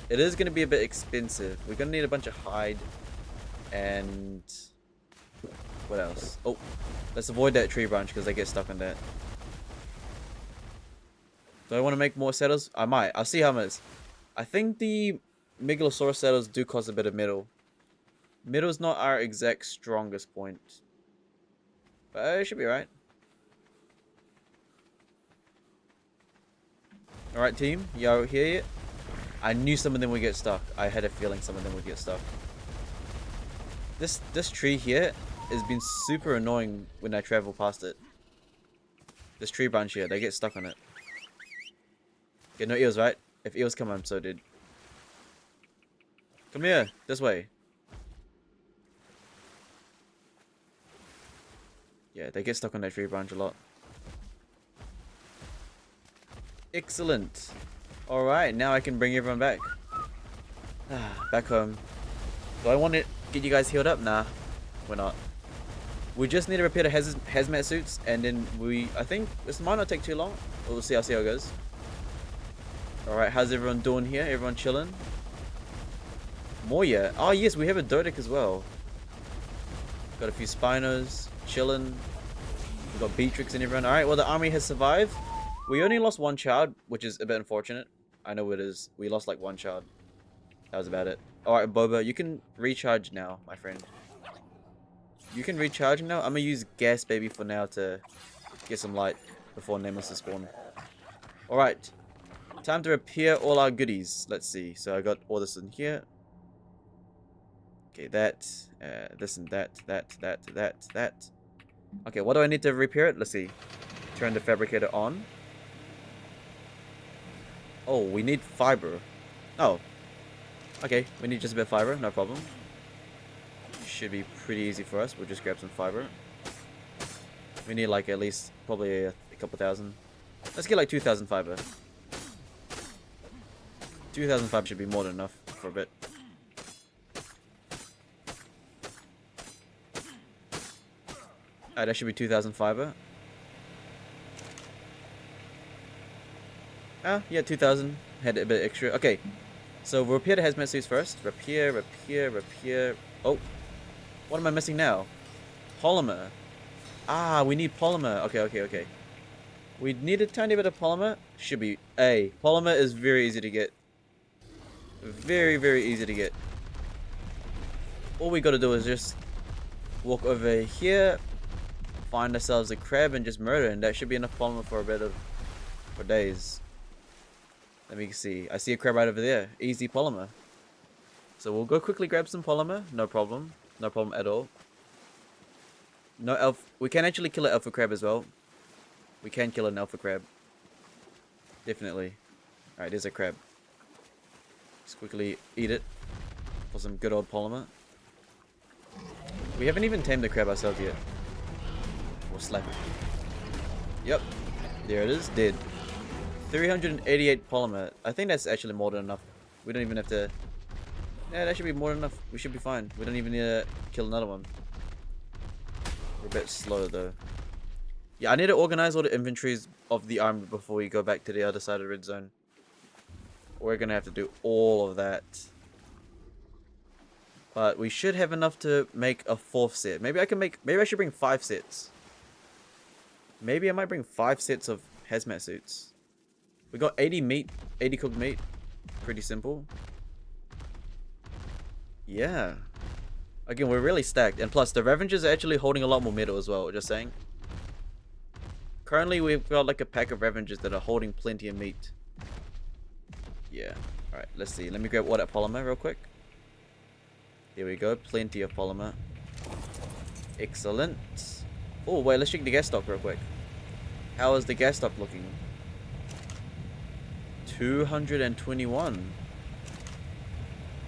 It is going to be a bit expensive. We're going to need a bunch of hide. And... What else? Oh, let's avoid that tree branch because they get stuck on that. Do I want to make more settles? I might. I'll see how much. I think the Megalosaurus settles do cost a bit of metal. Metal's not our exact strongest point. But it should be right. Alright, team. Y'all hear it? I knew some of them would get stuck. I had a feeling some of them would get stuck. This tree here has been super annoying when I travel past it. This tree branch here, they get stuck on it. Okay, no eels, right? If eels come, I'm so dead. Come here, this way. Yeah, they get stuck on that tree branch a lot. Excellent. Alright, now I can bring everyone back. Back home. Do I want to get you guys healed up? Nah, we're not. We just need to repair the hazmat suits, and then I think this might not take too long. We'll see. I'll see how it goes. Alright, how's everyone doing here? Everyone chilling? More yet? Oh yes, we have a Dodic as well. Got a few Spinos, chilling. We've got Beatrix and everyone. Alright, well the army has survived. We only lost one child, which is a bit unfortunate. I know it is. We lost like one child. That was about it. Alright, Boba, you can recharge now, my friend. You can recharge now. I'm gonna use gas baby for now to get some light before Nemesis spawn. Alright. Time to repair all our goodies. Let's see. So I got all this in here. Okay, that, this and that. Okay, what do I need to repair it? Let's see. Turn the fabricator on. Oh, we need fiber. Oh. Okay, we need just a bit of fiber, no problem. Should be pretty easy for us. We'll just grab some fiber. We need like at least probably a couple thousand. Let's get like 2,000 fiber. 2,000 fiber should be more than enough for a bit. Alright, that should be 2,000 fiber. Yeah, 2,000. Had a bit extra. Okay, so we'll repair the hazmat suits first. Repair. Oh, what am I missing now? Polymer. Ah, we need polymer. Okay. We need a tiny bit of polymer. Should be. Polymer is very easy to get. Very easy to get. All we gotta do is just walk over here, find ourselves a crab, and just murder, and that should be enough polymer for for days. Let me see. I see a crab right over there. Easy polymer. So we'll go quickly grab some polymer. No problem. No problem at all. No elf. We can actually kill an alpha crab as well. We can kill an alpha crab. Definitely. Alright, there's a crab. Just quickly eat it for some good old polymer. We haven't even tamed the crab ourselves yet. We'll slap it. Yep. There it is. Dead. 388 polymer. I think that's actually more than enough. We don't even have to... Yeah, that should be more than enough. We should be fine. We don't even need to kill another one. We're a bit slow though. Yeah, I need to organize all the inventories of the army before we go back to the other side of the red zone. We're gonna have to do all of that. But we should have enough to make a 4th set. Maybe I should bring 5 sets. Maybe I might bring 5 sets of hazmat suits. We got 80 meat, 80 cooked meat. Pretty simple. Yeah. Again, we're really stacked. And plus, the Ravengers are actually holding a lot more metal as well, just saying. Currently, we've got like a pack of Ravengers that are holding plenty of meat. Yeah. Alright, let's see. Let me grab all that polymer real quick. There we go. Plenty of polymer. Excellent. Oh, wait. Let's check the gas stock real quick. How is the gas stock looking? 221.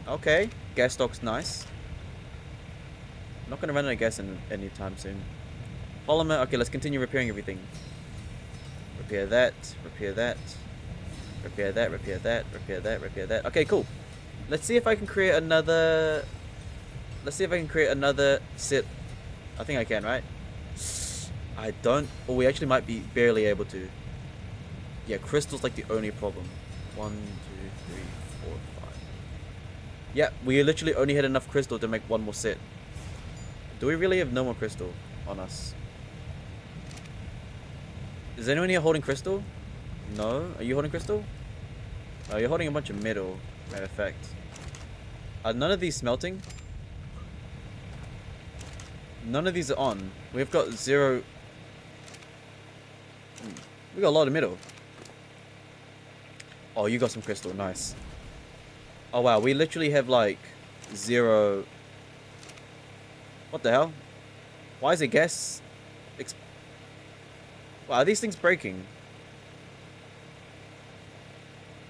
Okay. Gas stock's nice. I'm not going to run out of gas anytime soon. Polymer. Okay, let's continue repairing everything. Repair that. Repair that. Repair that. Repair that. Repair that. Repair that. Okay, cool. Let's see if I can create another... Let's see if I can create another set. I think I can, right? I don't... Or we actually might be barely able to. Yeah, crystal's like the only problem. 1, 2, 3, 4, 5. Yeah, we literally only had enough crystal to make one more set. Do we really have no more crystal on us? Is anyone here holding crystal? No? Are you holding crystal? Oh, you're holding a bunch of metal, matter of fact. Are none of these smelting? None of these are on. We've got 0... We got a lot of metal. Oh, you got some crystal. Nice. Oh, wow. We literally have, like, 0... What the hell? Why is it gas... Wow, are these things breaking?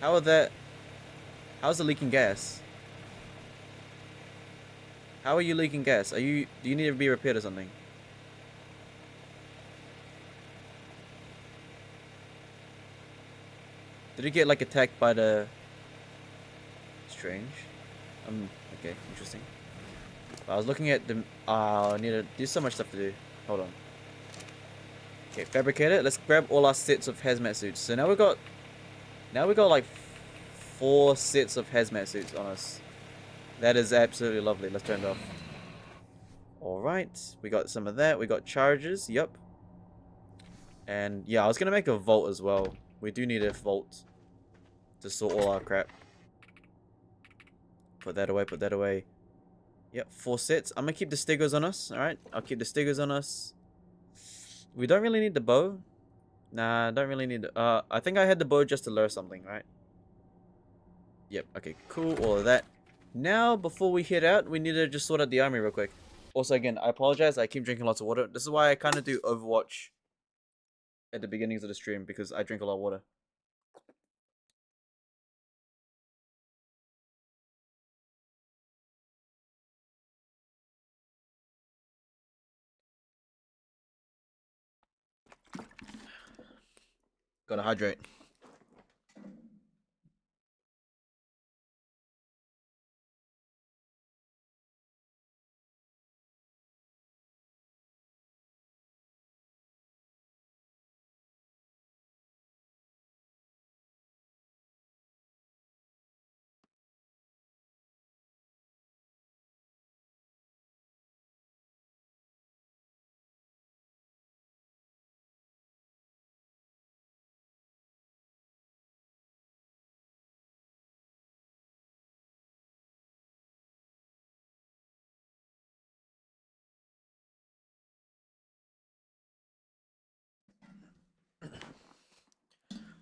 How are that... How's it leaking gas? How are you leaking gas? Are you... Do you need to be repaired or something? Did it get, like, attacked by the... Strange. Okay, interesting. I was looking at the... I need to... There's so much stuff to do. Hold on. Okay, fabricate it. Let's grab all our sets of hazmat suits. So now we got... Now we got, like, 4 sets of hazmat suits on us. That is absolutely lovely. Let's turn it off. Alright. We got some of that. We got charges. Yep. And, yeah, I was going to make a vault as well. We do need a vault to store all our crap. Put that away, put that away. Yep, 4 sets. I'm gonna keep the stigos on us, alright? I'll keep the stigos on us. We don't really need the bow. Nah, don't really need the... I think I had the bow just to lure something, right? Yep, okay, cool, all of that. Now, before we head out, we need to just sort out the army real quick. Also, again, I apologize, I keep drinking lots of water. This is why I kind of do Overwatch at the beginnings of the stream, because I drink a lot of water. Gotta hydrate.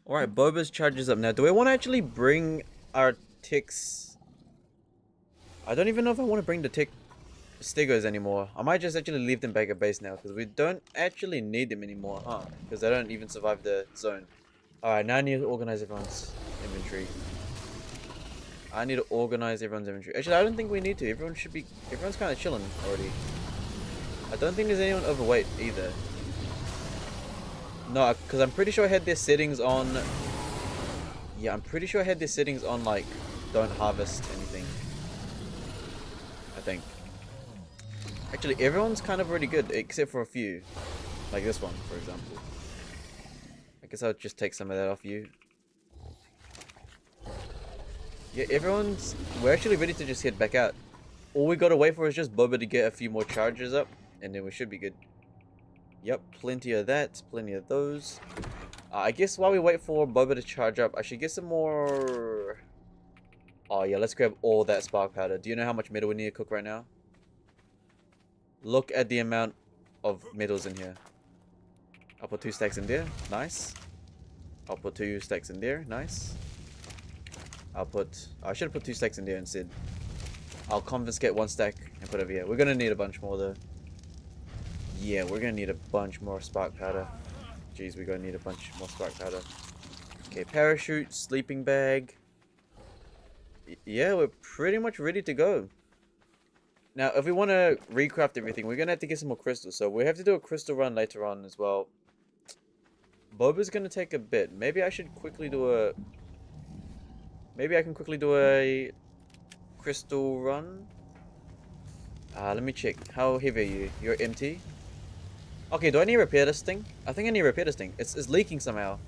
Alright, Boba's charges up now. Do we want to actually bring our ticks? I don't even know if I want to bring the tick stigos anymore. I might just actually leave them back at base now, because we don't actually need them anymore, huh? Because they don't even survive the zone. Alright, now I need to organize everyone's inventory. I need to organize everyone's inventory. Actually, I don't think we need to. Everyone's kind of chilling already. I don't think there's anyone overweight either. No, because I'm pretty sure I had their settings on... Yeah, I'm pretty sure I had their settings on, like, don't harvest anything. I think. Actually, everyone's kind of already good, except for a few. Like this one, for example. I guess I'll just take some of that off you. Yeah, we're actually ready to just head back out. All we gotta wait for is just Boba to get a few more charges up, and then we should be good. Yep, plenty of that, plenty of those. I guess while we wait for Boba to charge up, I should get some more... Oh yeah, let's grab all that spark powder. Do you know how much metal we need to cook right now? Look at the amount of metals in here. I'll put 2 stacks in there, nice. I'll put 2 stacks in there, nice. I should have put 2 stacks in there instead. I'll confiscate 1 stack and put it over here. We're gonna need a bunch more though. Yeah, we're gonna need a bunch more spark powder. Jeez, we're gonna need a bunch more spark powder. Okay, parachute, sleeping bag. Yeah, we're pretty much ready to go. Now, if we want to recraft everything, we're gonna have to get some more crystals. So we have to do a crystal run later on as well. Boba's gonna take a bit. Maybe I should quickly do a... Maybe I can quickly do a crystal run. Let me check. How heavy are you? You're empty. Okay, do I need to repair this thing? I think I need to repair this thing. It's leaking somehow.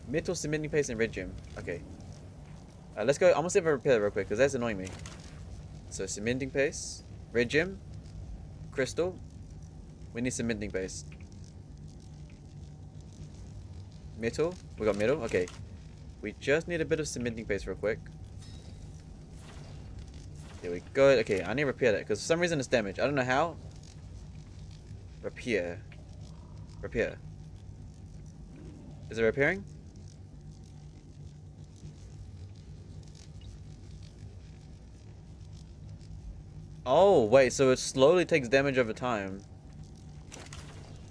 Metal, cementing paste, and red gem. Okay. Let's go. I'm gonna see if I repair it real quick, because that's annoying me. So, cementing paste, red gem, crystal. We need some minting base. Metal. We got metal. Okay. We just need a bit of cementing base real quick. There we go. Okay, I need to repair that because for some reason it's damaged. I don't know how. Repair. Repair. Is it repairing? Oh, wait, so it slowly takes damage over time.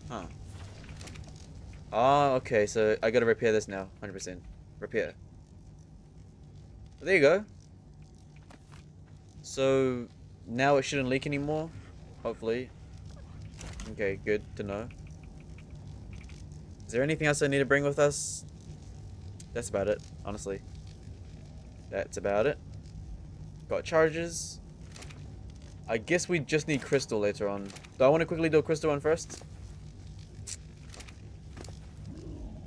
Huh. Oh, okay, so I gotta repair this now. 100%. Repair. There you go. So, now it shouldn't leak anymore. Hopefully. Okay, good to know. Is there anything else I need to bring with us? That's about it, honestly. That's about it. Got charges. I guess we just need crystal later on. Do I want to quickly do a crystal run first?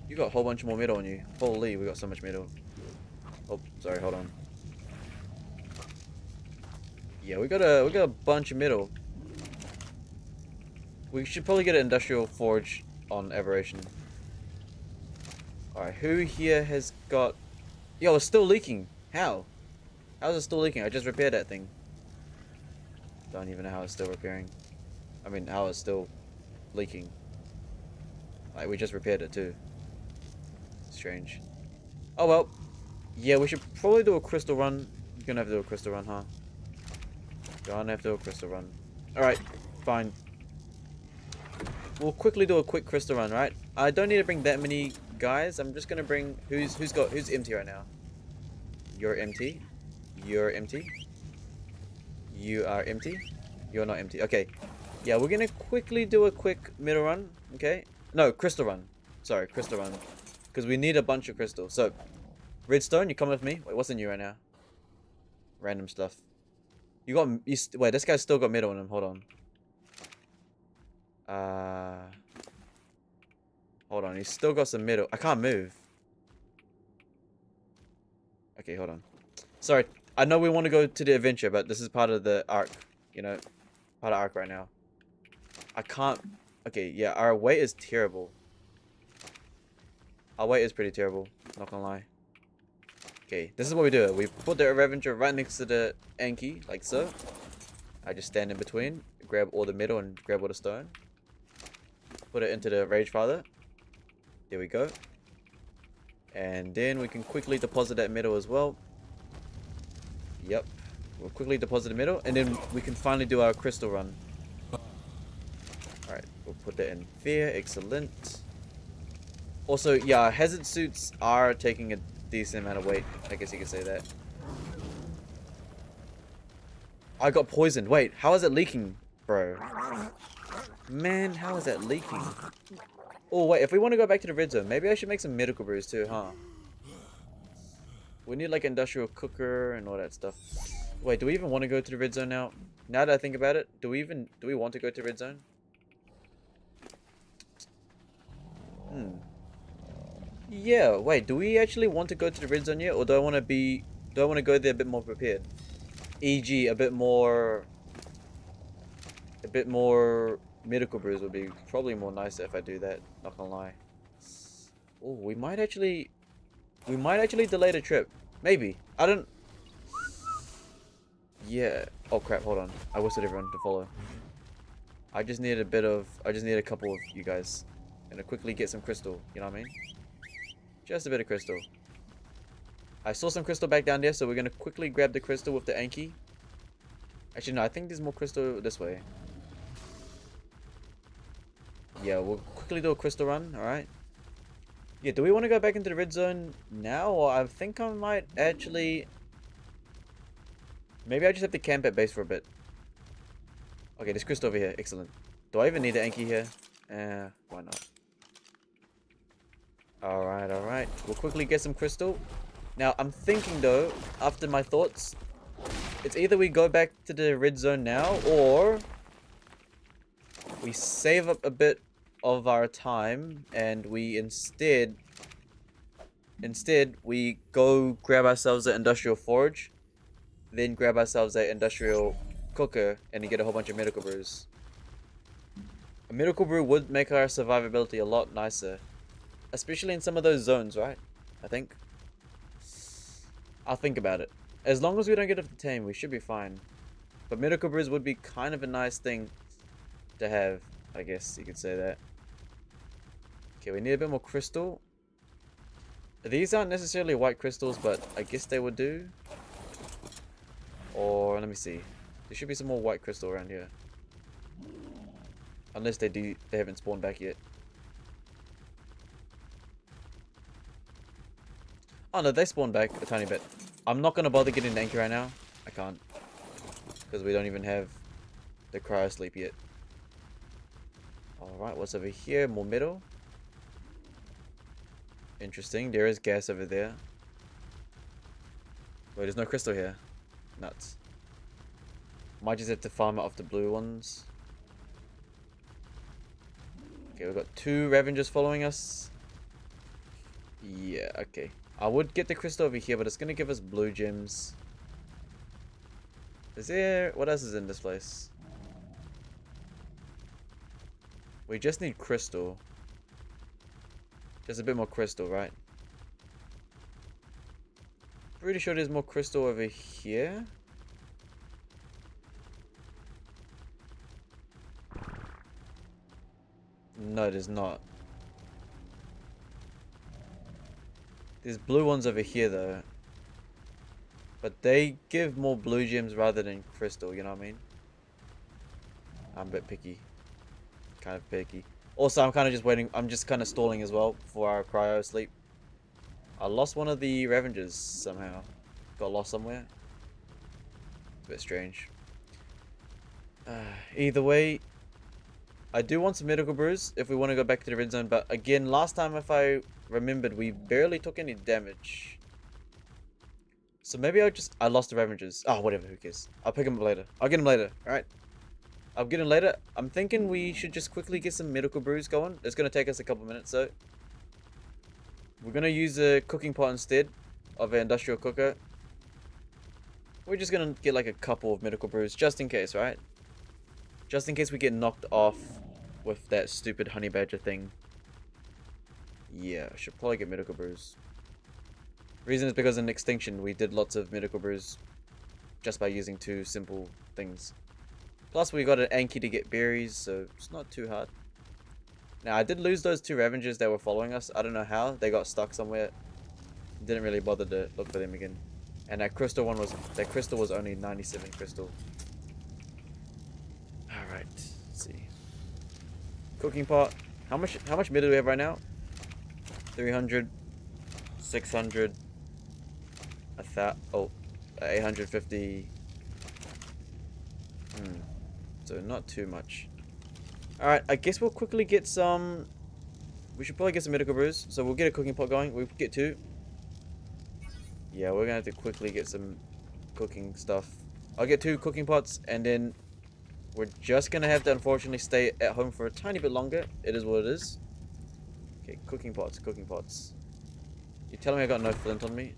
You got a whole bunch more metal on you. Holy, we got so much metal. Oh, sorry, hold on. Yeah, we got a bunch of metal. We should probably get an industrial forge on Aberation. Alright, who here has got... Yo, it's still leaking. How? How is it still leaking? I just repaired that thing. Don't even know how it's still repairing. I mean, how it's still leaking. Like, we just repaired it too. Strange. Oh well. Yeah, we should probably do a crystal run. You're gonna have to do a crystal run, huh? Gonna have to do a crystal run. Alright, fine. We'll quickly do a quick crystal run, right? I don't need to bring that many guys. I'm just gonna bring who's empty right now? You're empty. You're empty. You are empty. You're not empty. Okay. Yeah, we're gonna quickly do a quick middle run. Okay. No, crystal run. Sorry, crystal run. Because we need a bunch of crystal. So, redstone, you come with me. Wait, what's in you right now? Random stuff. You got... wait, this guy's still got metal in him. Hold on. Hold on. He's still got some metal. I can't move. Okay, hold on. Sorry. I know we want to go to the adventure, but this is part of the arc. You know? Part of arc right now. I can't... Okay, yeah. Our weight is terrible. Our weight is pretty terrible. Not gonna lie. Okay, this is what we do. We put the Avenger right next to the Anki, like so. I just stand in between, grab all the metal and grab all the stone. Put it into the Rage Father. There we go. And then we can quickly deposit that metal as well. Yep. We'll quickly deposit the metal, and then we can finally do our crystal run. Alright, we'll put that in there. Excellent. Also, yeah, hazard suits are taking a decent amount of weight. I guess you could say that. I got poisoned. Wait, how is it leaking, bro? Man, how is that leaking? Oh, wait, if we want to go back to the red zone, maybe I should make some medical brews too, huh? We need like industrial cooker and all that stuff. Wait, do we even want to go to the red zone now? Now that I think about it, do we want to go to red zone? Yeah, wait, do we actually want to go to the red zone yet, or do I want to go there a bit more prepared? E.g., a bit more medical brews would be probably more nicer if I do that, not gonna lie. Oh, we might actually delay the trip. Maybe. I don't... Yeah. Oh crap, hold on. I whistled everyone to follow. I just need a couple of you guys. Gonna quickly get some crystal, you know what I mean? Just a bit of crystal. I saw some crystal back down there, so we're gonna quickly grab the crystal with the Anki. Actually, no, I think there's more crystal this way. Yeah, we'll quickly do a crystal run, alright? Yeah, do we want to go back into the red zone now? Or I think I might actually... Maybe I just have to camp at base for a bit. Okay, there's crystal over here. Excellent. Do I even need the Anki here? Why not? Alright, alright. We'll quickly get some crystal. Now, I'm thinking though, after my thoughts, it's either we go back to the red zone now, or we save up a bit of our time and we instead we go grab ourselves an industrial forge, then grab ourselves an industrial cooker and get a whole bunch of medical brews. A Miracle Brew would make our survivability a lot nicer. Especially in some of those zones, right? I think. I'll think about it. As long as we don't get off the tame, we should be fine. But Miracle Brews would be kind of a nice thing to have. I guess you could say that. Okay, we need a bit more crystal. These aren't necessarily white crystals, but I guess they would do. Or, let me see. There should be some more white crystal around here. Unless they haven't spawned back yet. Oh no, they spawned back a tiny bit. I'm not going to bother getting an anchor right now. I can't. Because we don't even have the cryo sleep yet. Alright, what's over here? More metal. Interesting. There is gas over there. Wait, there's no crystal here. Nuts. Might just have to farm it off the blue ones. Okay, we've got 2 Ravengers following us. Yeah, okay. I would get the crystal over here, but it's going to give us blue gems. Is there... What else is in this place? We just need crystal. Just a bit more crystal, right? Pretty sure there's more crystal over here. No, there's not. There's blue ones over here, though. But they give more blue gems rather than crystal, you know what I mean? I'm a bit picky. Kind of picky. Also, I'm kind of just waiting. I'm just kind of stalling as well for our cryo sleep. I lost one of the Ravengers somehow. Got lost somewhere. It's a bit strange. Either way, I do want some medical brews if we want to go back to the red zone. But again, last time, if I remembered, we barely took any damage. So maybe I lost the Ravengers. Oh, whatever. Who cares? I'll pick them up later. I'll get them later. All right. I'll get them later. I'm thinking we should just quickly get some medical brews going. It's going to take us a couple minutes, so we're going to use a cooking pot instead of an industrial cooker. We're just going to get like a couple of medical brews just in case, right? Just in case we get knocked off with that stupid honey badger thing. Yeah, I should probably get medical brews. Reason is because in Extinction we did lots of medical brews just by using 2 simple things. Plus we got an Anki to get berries, so it's not too hard. Now I did lose those 2 Ravengers that were following us. I don't know how. They got stuck somewhere. Didn't really bother to look for them again. And that crystal was only 97 crystal. Alright, let's see. Cooking pot. How much metal do we have right now? 300, 600, 850. So not too much. Alright, I guess we'll quickly get some... We should probably get some medical brews. So we'll get a cooking pot going. We'll get 2. Yeah, we're gonna have to quickly get some cooking stuff. I'll get 2 cooking pots, and then we're just gonna have to unfortunately stay at home for a tiny bit longer. It is what it is. Okay, cooking pots, cooking pots. You telling me I got no flint on me?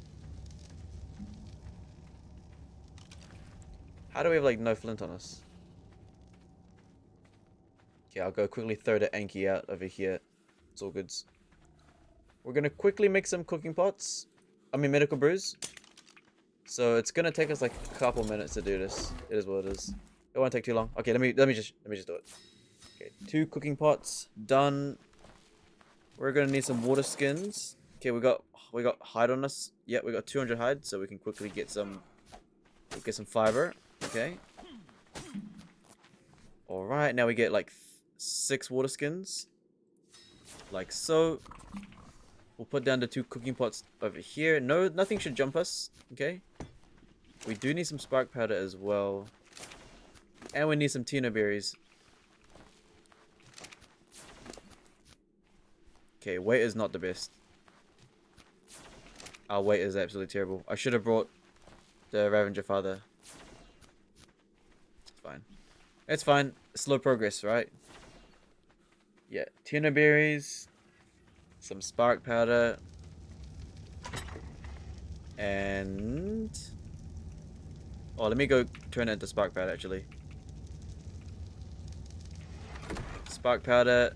How do we have like no flint on us? Okay, I'll go quickly throw the Anki out over here. It's all goods. We're gonna quickly make some cooking pots. I mean medical brews. So it's gonna take us like a couple minutes to do this. It is what it is. It won't take too long. Okay, let me just do it. Okay, 2 cooking pots done. We're gonna need some water skins. Okay, we got hide on us. Yeah, we got 200 hide, so we can quickly get some fiber. Okay. All right, now we get like 6 water skins, like so. We'll put down the 2 cooking pots over here. No, nothing should jump us. Okay. We do need some spark powder as well, and we need some tino berries. Okay, weight is not the best. Our weight is absolutely terrible. I should have brought the Ravenger father. It's fine. It's fine. Slow progress, right? Yeah, tuna berries, some spark powder, and... Oh, let me go turn it into spark powder, actually. spark powder.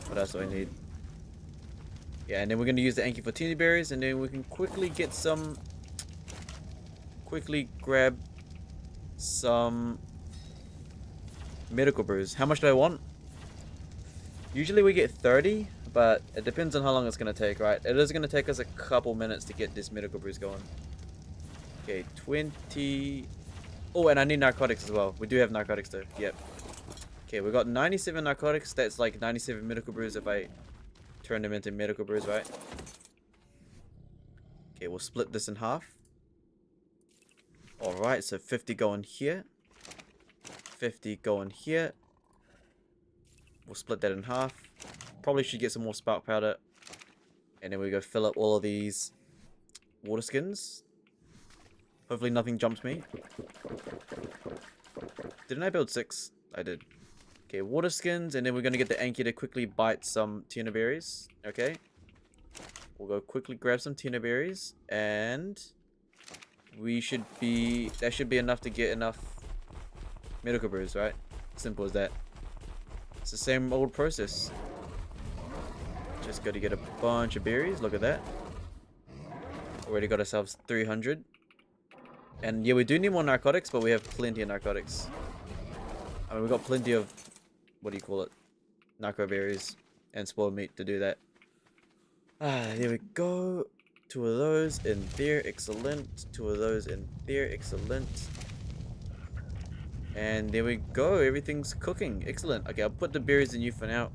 What else do I need? Yeah, and then we're gonna use the Anki for teeny berries, and then we can quickly get some. Quickly grab some medical brews. How much do I want? Usually we get 30, but it depends on how long it's gonna take, right? It is gonna take us a couple minutes to get this medical brews going. Okay, 20. Oh, and I need narcotics as well. We do have narcotics though. Yep. Okay, we got 97 narcotics. That's like 97 medical brews if I turn them into medical brews, right? Okay, we'll split this in half. Alright, so 50 go in here. 50 go in here. We'll split that in half. Probably should get some more spark powder. And then we go fill up all of these water skins. Hopefully nothing jumps me. Didn't I build 6? I did. Okay, water skins, and then we're going to get the Anki to quickly bite some tuna berries. Okay. We'll go quickly grab some tuna berries, and we should be... that should be enough to get enough medical brews, right? Simple as that. It's the same old process. Just got to get a bunch of berries. Look at that. Already got ourselves 300. And yeah, we do need more narcotics, but we have plenty of narcotics. I mean, we got plenty of... what do you call it? Narco berries and spoiled meat to do that. Ah, there we go. 2 of those in there. Excellent. 2 of those in there. Excellent. And there we go. Everything's cooking. Excellent. Okay, I'll put the berries in you for now.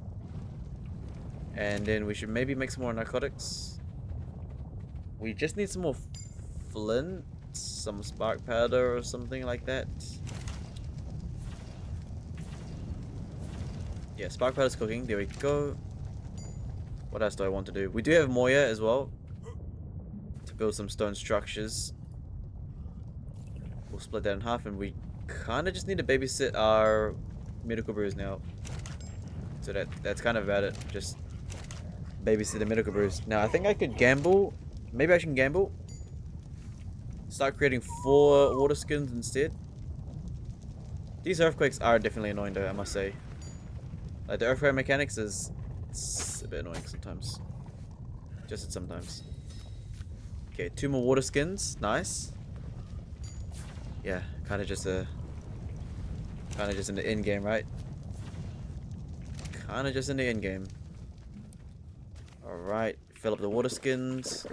And then we should maybe make some more narcotics. We just need some more flint. Some spark powder or something like that. Yeah, spark powder's cooking. There we go. What else do I want to do? We do have Moya as well. To build some stone structures. We'll split that in half, and we kind of just need to babysit our medical brews now. So that's kind of about it. Just babysit the medical brews. Now, I think I could gamble. Maybe I should gamble. Start creating 4 water skins instead. These earthquakes are definitely annoying though, I must say. Like, the earthquake mechanics is... it's a bit annoying sometimes. Just sometimes. Okay, 2 more water skins. Nice. Yeah, kind of just in the end game, right? Kind of just in the end game. Alright, fill up the water skins.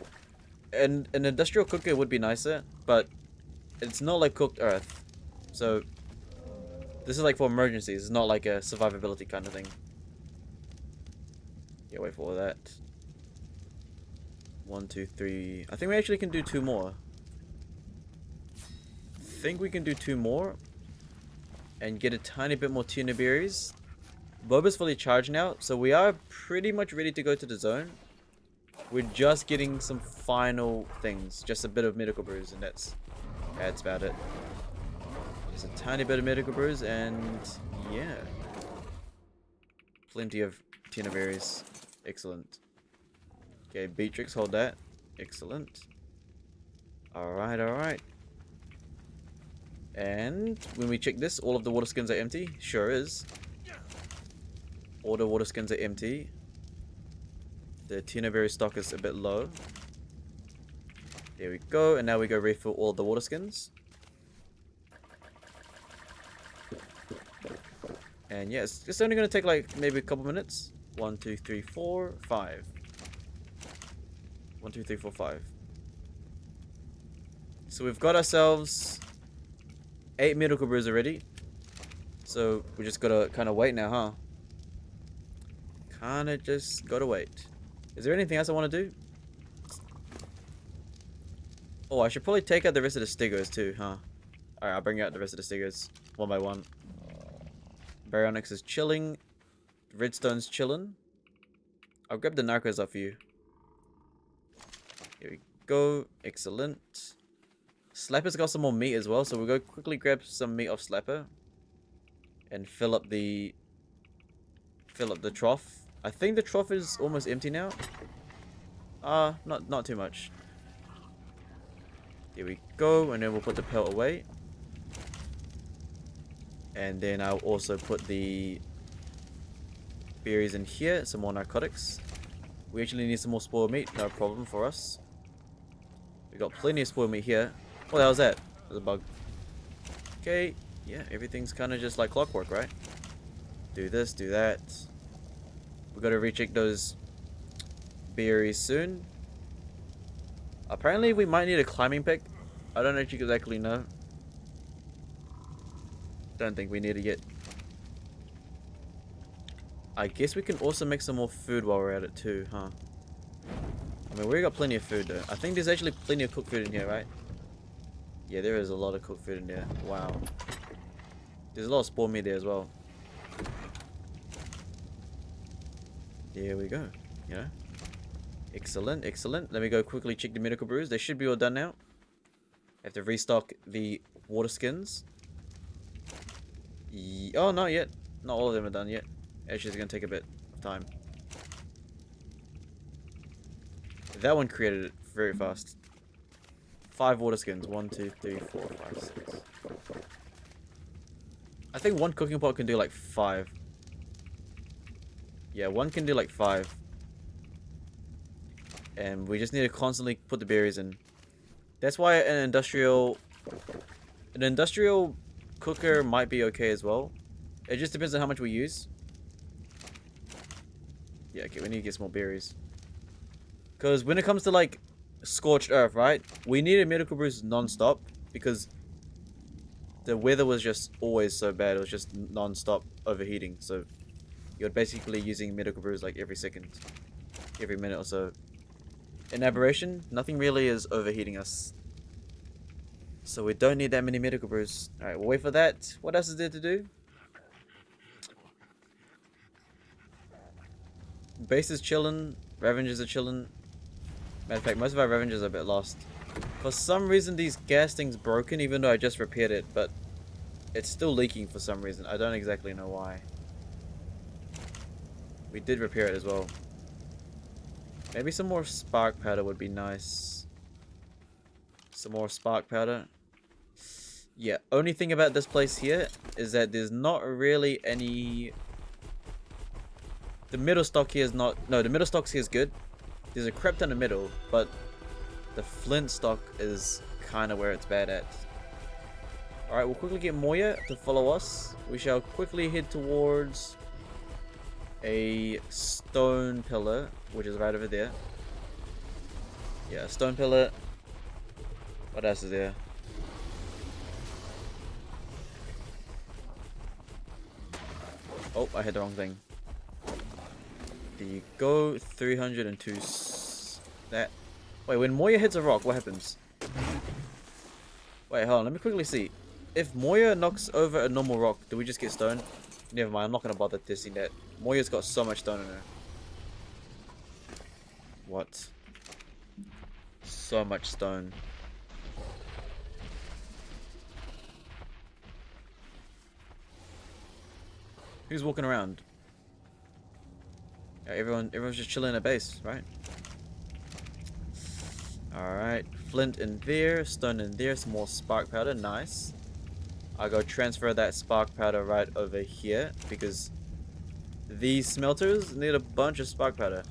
And an industrial cooker would be nicer, but it's not like cooked earth. So this is like for emergencies. It's not like a survivability kind of thing. Yeah, wait for all that. 1, 2, 3. I think we actually can do 2 more. I think we can do 2 more and get a tiny bit more tuna berries. Boba's fully charged now, so we are pretty much ready to go to the zone. We're just getting some final things. Just a bit of medical brews, and that's about it. Just a tiny bit of medical brews, and yeah. Plenty of tuna berries. Excellent. Okay, Beatrix, hold that. Excellent. Alright, alright. And when we check this, all of the water skins are empty. Sure is. All the water skins are empty. The tuna berry stock is a bit low. There we go. And now we go refill all the water skins. And yeah, it's only going to take like maybe a couple minutes. 1, 2, 3, 4, 5. 1, 2, 3, 4, 5. So we've got ourselves 8 medical brews already. So we just gotta kind of wait now, huh? Kinda just gotta wait. Is there anything else I want to do? Oh, I should probably take out the rest of the stigos too, huh? Alright, I'll bring out the rest of the stigos one by one. Baryonyx is chilling. Redstone's chilling. I'll grab the narcos off you. Here we go. Excellent. Slapper's got some more meat as well, so we'll go quickly grab some meat off Slapper. And fill up the trough. I think the trough is almost empty now. Not too much. There we go, and then we'll put the pelt away. And then I'll also put the berries in here, some more narcotics. We actually need some more spoiled meat, no problem for us. We got plenty of spoiled meat here. What the hell was that? There's a bug. Okay, yeah, everything's kind of just like clockwork, right? Do this, do that. We gotta recheck those berries soon. Apparently we might need a climbing pick. I don't actually exactly know. Don't think we need it yet. I guess we can also make some more food while we're at it too, huh? I mean, we got plenty of food though. I think there's actually plenty of cooked food in here, right? Yeah, there is a lot of cooked food in there. Wow. There's a lot of spoiled meat there as well. There we go. You know? Excellent, excellent. Let me go quickly check the medical brews. They should be all done now. Have to restock the water skins. Oh, not yet. Not all of them are done yet. Actually, it's going to take a bit of time. That one created it very fast. 5 water skins. 1, 2, 3, 4, 5, 6. I think one cooking pot can do like 5. Yeah, one can do like 5. And we just need to constantly put the berries in. That's why an industrial cooker might be okay as well. It just depends on how much we use. Yeah, okay, we need to get some more berries. Because when it comes to like scorched earth, right? We needed medical brews non-stop because the weather was just always so bad. It was just non-stop overheating. So you're basically using medical brews like every second, every minute or so. In Aberation, nothing really is overheating us. So we don't need that many medical brews. Alright, we'll wait for that. What else is there to do? Base is chilling. Revengers are chilling. Matter of fact, most of our Revengers are a bit lost. For some reason, these gas thing's broken, even though I just repaired it. But it's still leaking for some reason. I don't exactly know why. We did repair it as well. Maybe some more spark powder would be nice. Some more spark powder. Yeah, only thing about this place here is that there's not really any... The middle stock here is not... No, the middle stock here is good. There's a crap ton in the middle, but the flint stock is kind of where it's bad at. Alright, we'll quickly get Moya to follow us. We shall quickly head towards a stone pillar, which is right over there. Yeah, a stone pillar. What else is there? Oh, I hit the wrong thing. There you go. 302. That. Wait, when Moya hits a rock, what happens? Wait, hold on. Let me quickly see. If Moya knocks over a normal rock, do we just get stone? Never mind. I'm not going to bother testing that. Moya's got so much stone in her. What? So much stone. Who's walking around? Yeah, everyone's just chilling at base, right? Alright, flint in there, stone in there, some more spark powder, nice. I'll go transfer that spark powder right over here because these smelters need a bunch of spark powder.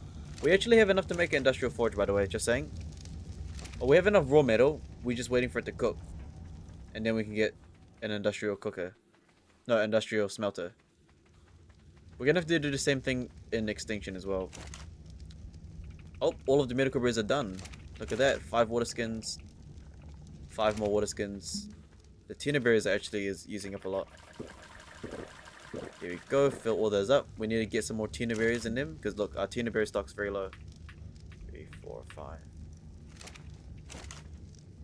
We actually have enough to make an industrial forge, by the way, just saying. Oh, we have enough raw metal, we're just waiting for it to cook. And then we can get an industrial cooker. No, industrial smelter. We're gonna have to do the same thing in Extinction as well. Oh, all of the medical brews are done. Look at that. 5 water skins. 5 more water skins. The tuna berries actually is using up a lot. Here we go. Fill all those up. We need to get some more tuna berries in them. Because look, our tuna berry stock's very low. 3, 4, 5.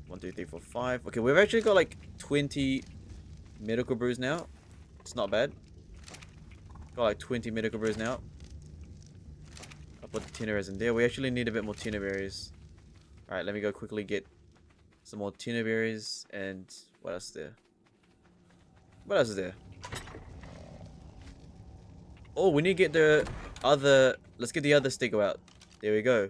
1, 2, 3, 4, 5. Okay, we've actually got like 20 medical brews now. It's not bad. Got like 20 medical brews now. I'll put the tuna berries in there. We actually need a bit more tuna berries. Alright, let me go quickly get some more tuna berries. And what else is there? What else is there? Oh, we need to get the other... Let's get the other stego out. There we go.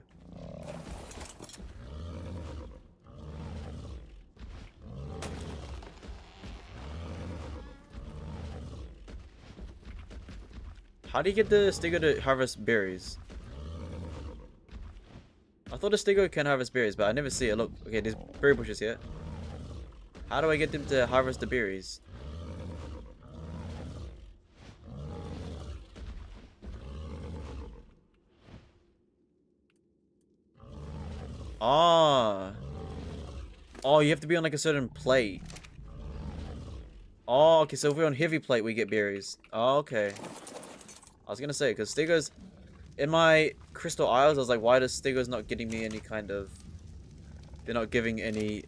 How do you get the Stego to harvest berries? I thought the Stego can harvest berries, but I never see it. Look, okay, there's berry bushes here. How do I get them to harvest the berries? Ah. Oh, you have to be on like a certain plate. Oh, okay, so if we're on heavy plate, we get berries. Oh, okay. I was gonna say, because Stego's... In my Crystal Isles, I was like, why does Stego's not getting me any kind of... They're not giving any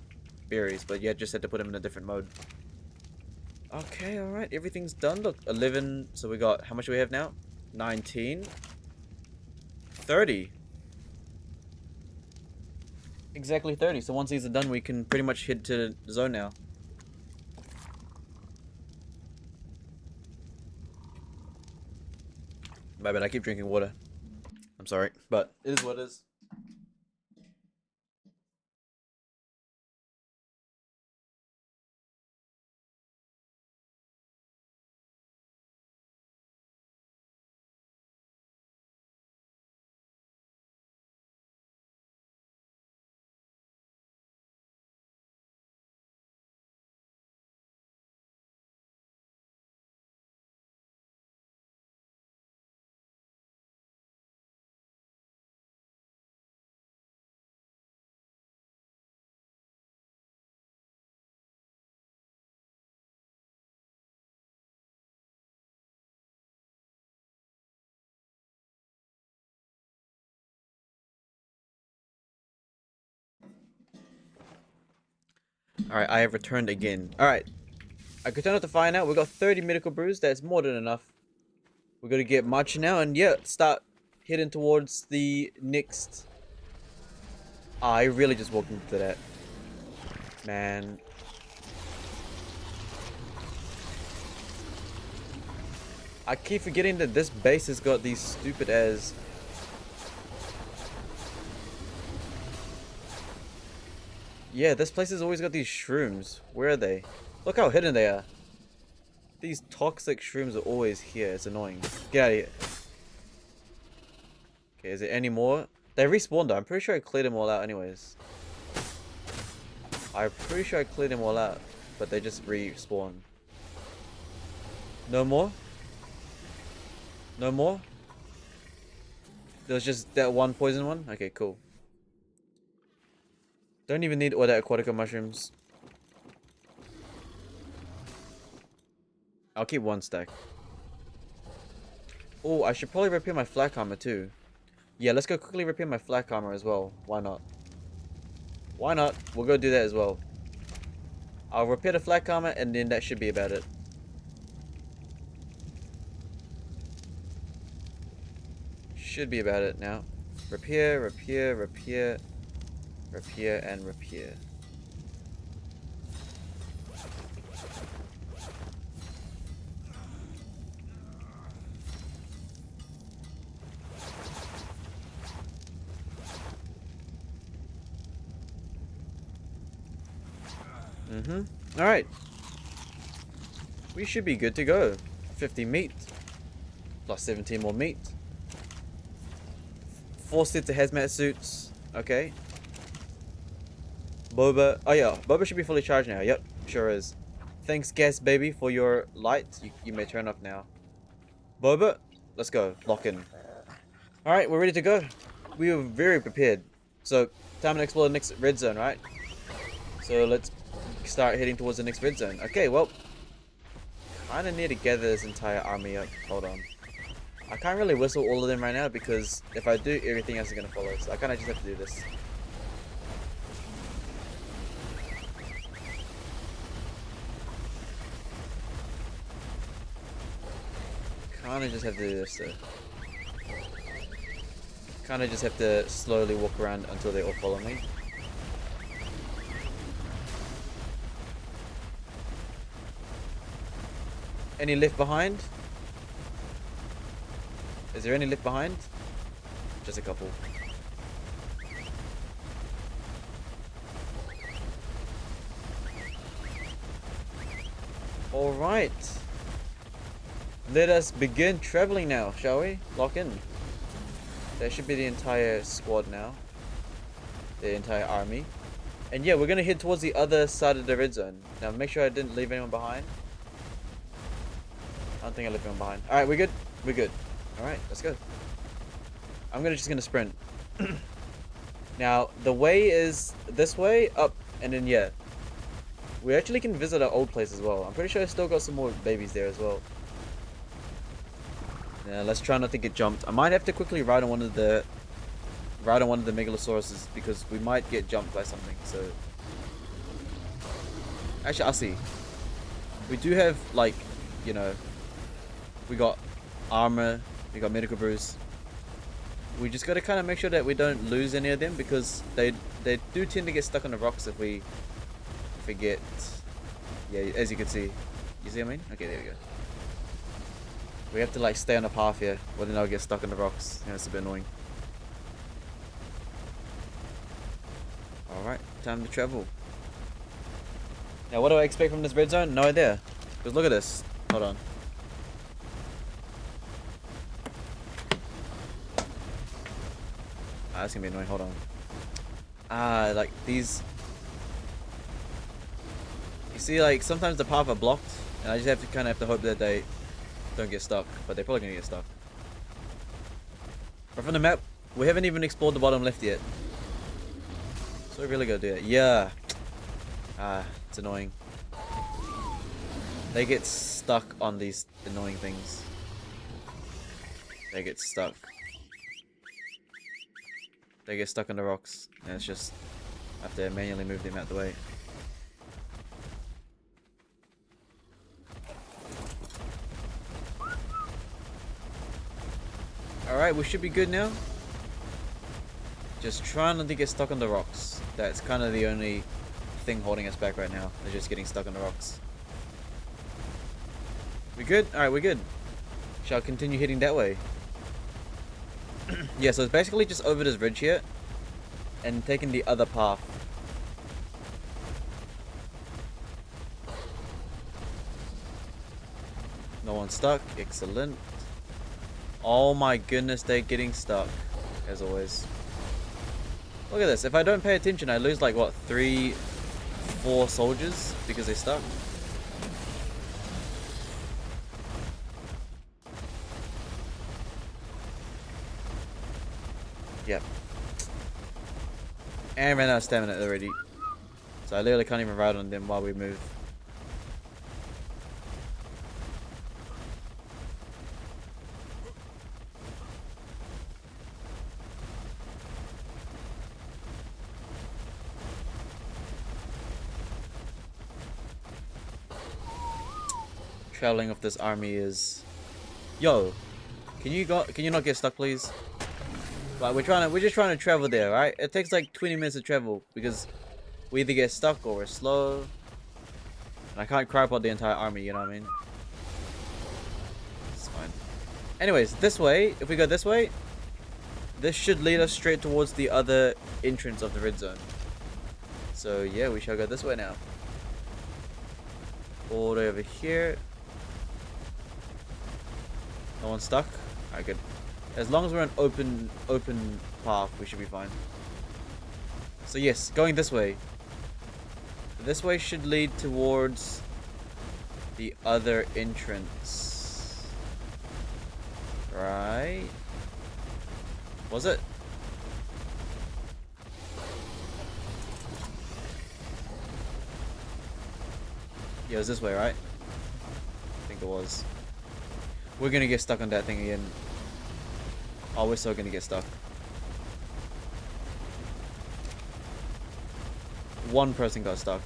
berries, but yeah, just had to put them in a different mode. Okay, alright, everything's done. Look, 11, so we got... How much do we have now? 19. 30. Exactly 30. So once these are done, we can pretty much head to the zone now. My bad, I keep drinking water. I'm sorry, but it is what it is. Alright, I have returned again. Alright. I could turn off the fire now. We got 30 medical brews. That's more than enough. We're gonna get much now and yeah, start heading towards the next... I really just walked into that. Man. I keep forgetting that this base has got these stupid as... Yeah, this place has always got these shrooms. Where are they? Look how hidden they are. These toxic shrooms are always here. It's annoying. Get out of here. Okay, is there any more? They respawned though. I'm pretty sure I cleared them all out anyways. I'm pretty sure I cleared them all out. But they just respawn. No more? No more? There was just that one poison one? Okay, cool. Don't even need all that aquatica mushrooms. I'll keep one stack. Oh, I should probably repair my flak armor too. Yeah, let's go quickly repair my flak armor as well. Why not? Why not? We'll go do that as well. I'll repair the flak armor and then that should be about it. Should be about it now. Repair, repair, repair, repair, and repair. Alright. We should be good to go. 50 meat. Plus 17 more meat. 4 sets of hazmat suits. Okay. Boba. Oh yeah, Boba should be fully charged now. Yep, sure is. Thanks, gas baby, for your light. You may turn off now. Boba, let's go. Lock in. Alright, we're ready to go. We were very prepared. So, time to explore the next red zone, right? So let's start heading towards the next red zone. Okay, well, kind of need to gather this entire army up. Hold on. I can't really whistle all of them right now because if I do, everything else is going to follow. So I kind of just have to do this. Kind of just have to do this though. Kind of just have to slowly walk around until they all follow me. Any left behind? Is there any left behind? Just a couple. Alright. let us begin traveling now, shall we? Lock in. That should be the entire squad now. The entire army. And yeah, we're gonna head towards the other side of the red zone. Now make sure I didn't leave anyone behind. I don't think I left anyone behind. Alright, we're good. We're good. Alright, let's go. I'm just gonna sprint. Now, the way is this way, up, and then yeah. We actually can visit our old place as well. I'm pretty sure I still got some more babies there as well. Yeah, let's try not to get jumped. I might have to quickly ride on one of the megalosauruses because we might get jumped by something. So actually, I'll see. We do have, like, you know, we got armor, we got medical brews. We just gotta kind of make sure that we don't lose any of them because they do tend to get stuck on the rocks if we forget. Yeah, as you can see. You see what I mean? Okay, there we go. We have to like stay on the path here, or then they'll get stuck in the rocks. Yeah, it's a bit annoying. Alright, time to travel. Now, what do I expect from this red zone? No idea. Because look at this. Hold on. That's gonna be annoying. Hold on. Like these. You see, like sometimes the path are blocked, and I just have to hope that they don't get stuck. But they're probably gonna get stuck. But from the map, we haven't even explored the bottom left yet. So we really gotta do it. Yeah. It's annoying. They get stuck on these annoying things. They get stuck. They get stuck on the rocks, and it's just I have to manually move them out the way. Alright, we should be good now. Just try not to get stuck on the rocks. That's kind of the only thing holding us back right now. They're just getting stuck on the rocks. We good? Alright, we're good. Shall I continue heading that way? Yeah, so it's basically just over this ridge here and taking the other path. No one's stuck. Excellent. Oh my goodness, they're getting stuck as always. Look at this. If I don't pay attention, I lose like what, 3-4 soldiers because they're stuck. Yep. And ran out of stamina already. So I literally can't even ride on them while we move. Traveling with this army is... Yo! Can you not get stuck, please? Like, we're just trying to travel there, right? It takes like 20 minutes to travel because we either get stuck or we're slow. And I can't crop out the entire army, you know what I mean? It's fine. Anyways, this way, if we go this way, this should lead us straight towards the other entrance of the red zone. So yeah, we shall go this way now. All the way over here. No one's stuck? Alright, good. As long as we're on open path, we should be fine. So yes, going this way. This way should lead towards the other entrance. Right? Was it? Yeah, it was this way, right? I think it was. We're gonna get stuck on that thing again. Oh, we're still gonna get stuck. One person got stuck.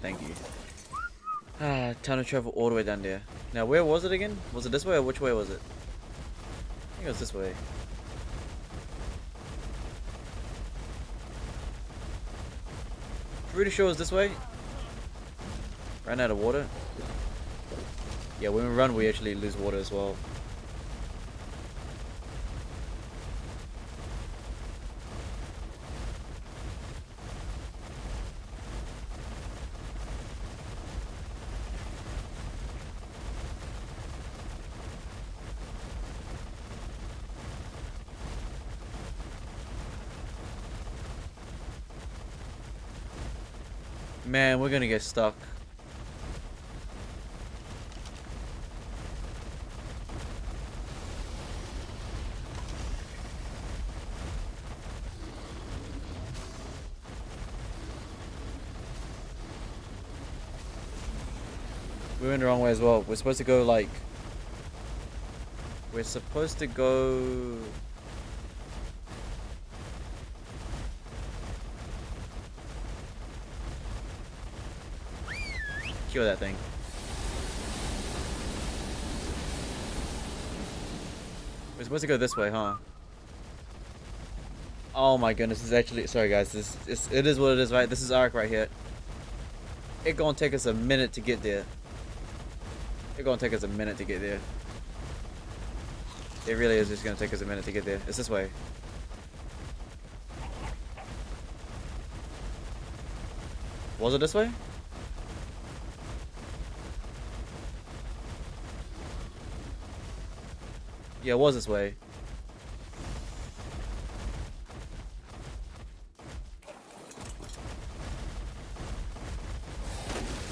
Thank you. Time to travel all the way down there. Now, where was it again? Was it this way or which way was it? I think it was this way. Pretty sure it's this way. Ran out of water. Yeah, when we run, we actually lose water as well. Man, we're gonna get stuck. We went the wrong way as well. We're supposed to go like... We're supposed to go... Kill that thing. We're supposed to go this way, huh? Oh my goodness, this is actually... Sorry guys, it is what it is, right? This is Ark right here. It gonna take us a minute to get there. It gonna take us a minute to get there. It really is just gonna take us a minute to get there. It's this way. Was it this way? Yeah, it was this way.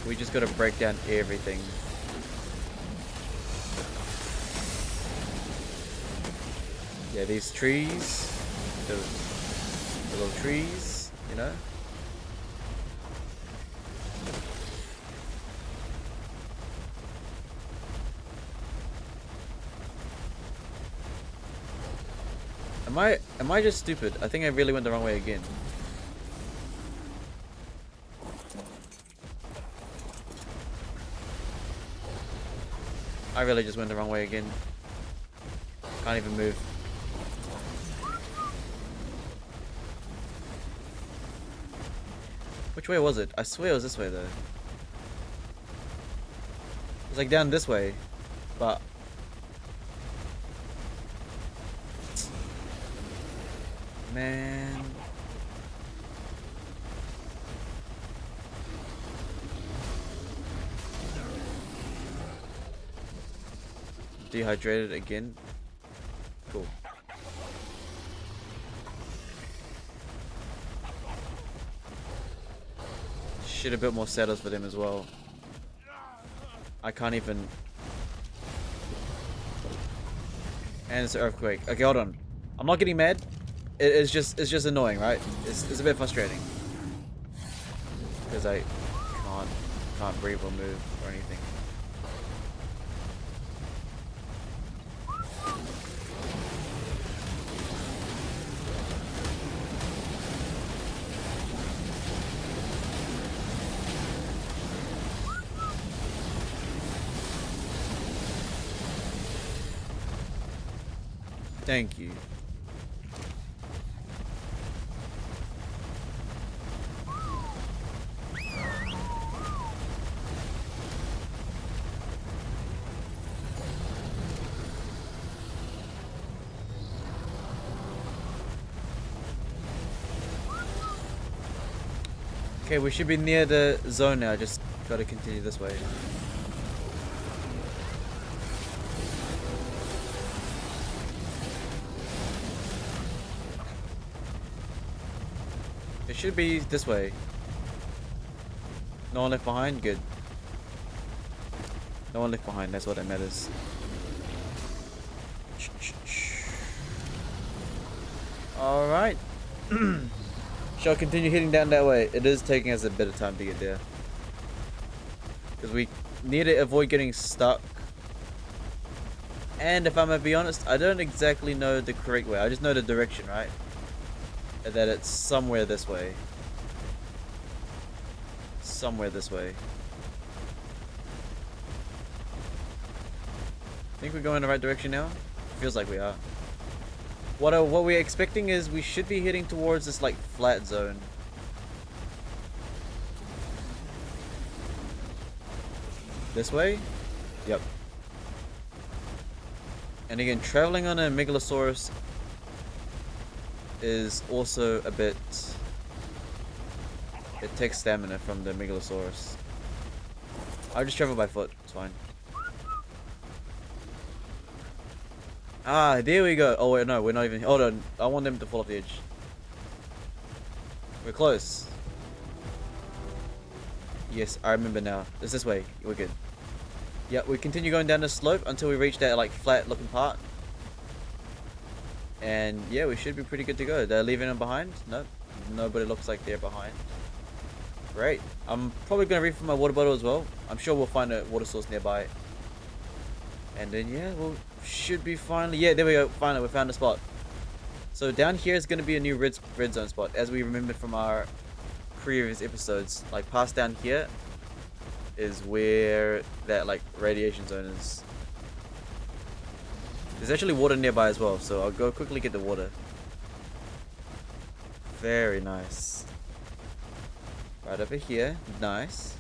We just gotta break down everything. Yeah, these trees, the little trees, you know. Am I just stupid? I think I really went the wrong way again. I really just went the wrong way again. Can't even move. Which way was it? I swear it was this way though. It was like down this way, but man. Dehydrated again. Cool. Should have built more settlers for them as well. I can't even. And it's an earthquake. Okay, hold on. I'm not getting mad. It's just annoying, right? It's a bit frustrating because I can't breathe or move or anything. Thank you. Okay, we should be near the zone now. Just gotta continue this way. It should be this way. No one left behind? Good. No one left behind, that's what that matters. Alright. Shall continue heading down that way. It is taking us a bit of time to get there. Because we need to avoid getting stuck. And if I'm gonna be honest, I don't exactly know the correct way. I just know the direction, right? And that it's somewhere this way. Somewhere this way. Think we're going the right direction now? Feels like we are. What we're expecting is we should be heading towards this like flat zone. This way? Yep. And again, traveling on a Megalosaurus is also a bit... It takes stamina from the Megalosaurus. I'll just travel by foot, it's fine. Ah, there we go. Oh wait, no, we're not even... Hold on, I want them to fall off the edge. We're close. Yes, I remember now. It's this way, we're good. Yeah, we continue going down the slope until we reach that like flat looking part. And yeah, we should be pretty good to go. They're leaving them behind? Nope. Nobody looks like they're behind. Great. I'm probably going to refill my water bottle as well. I'm sure we'll find a water source nearby. And then yeah, we should be finally... Yeah, there we go. Finally, we found a spot. So down here is going to be a new red zone spot. As we remembered from our previous episodes. Like past down here is where that like radiation zone is. There's actually water nearby as well, so I'll go quickly get the water. Very nice. Right over here, nice.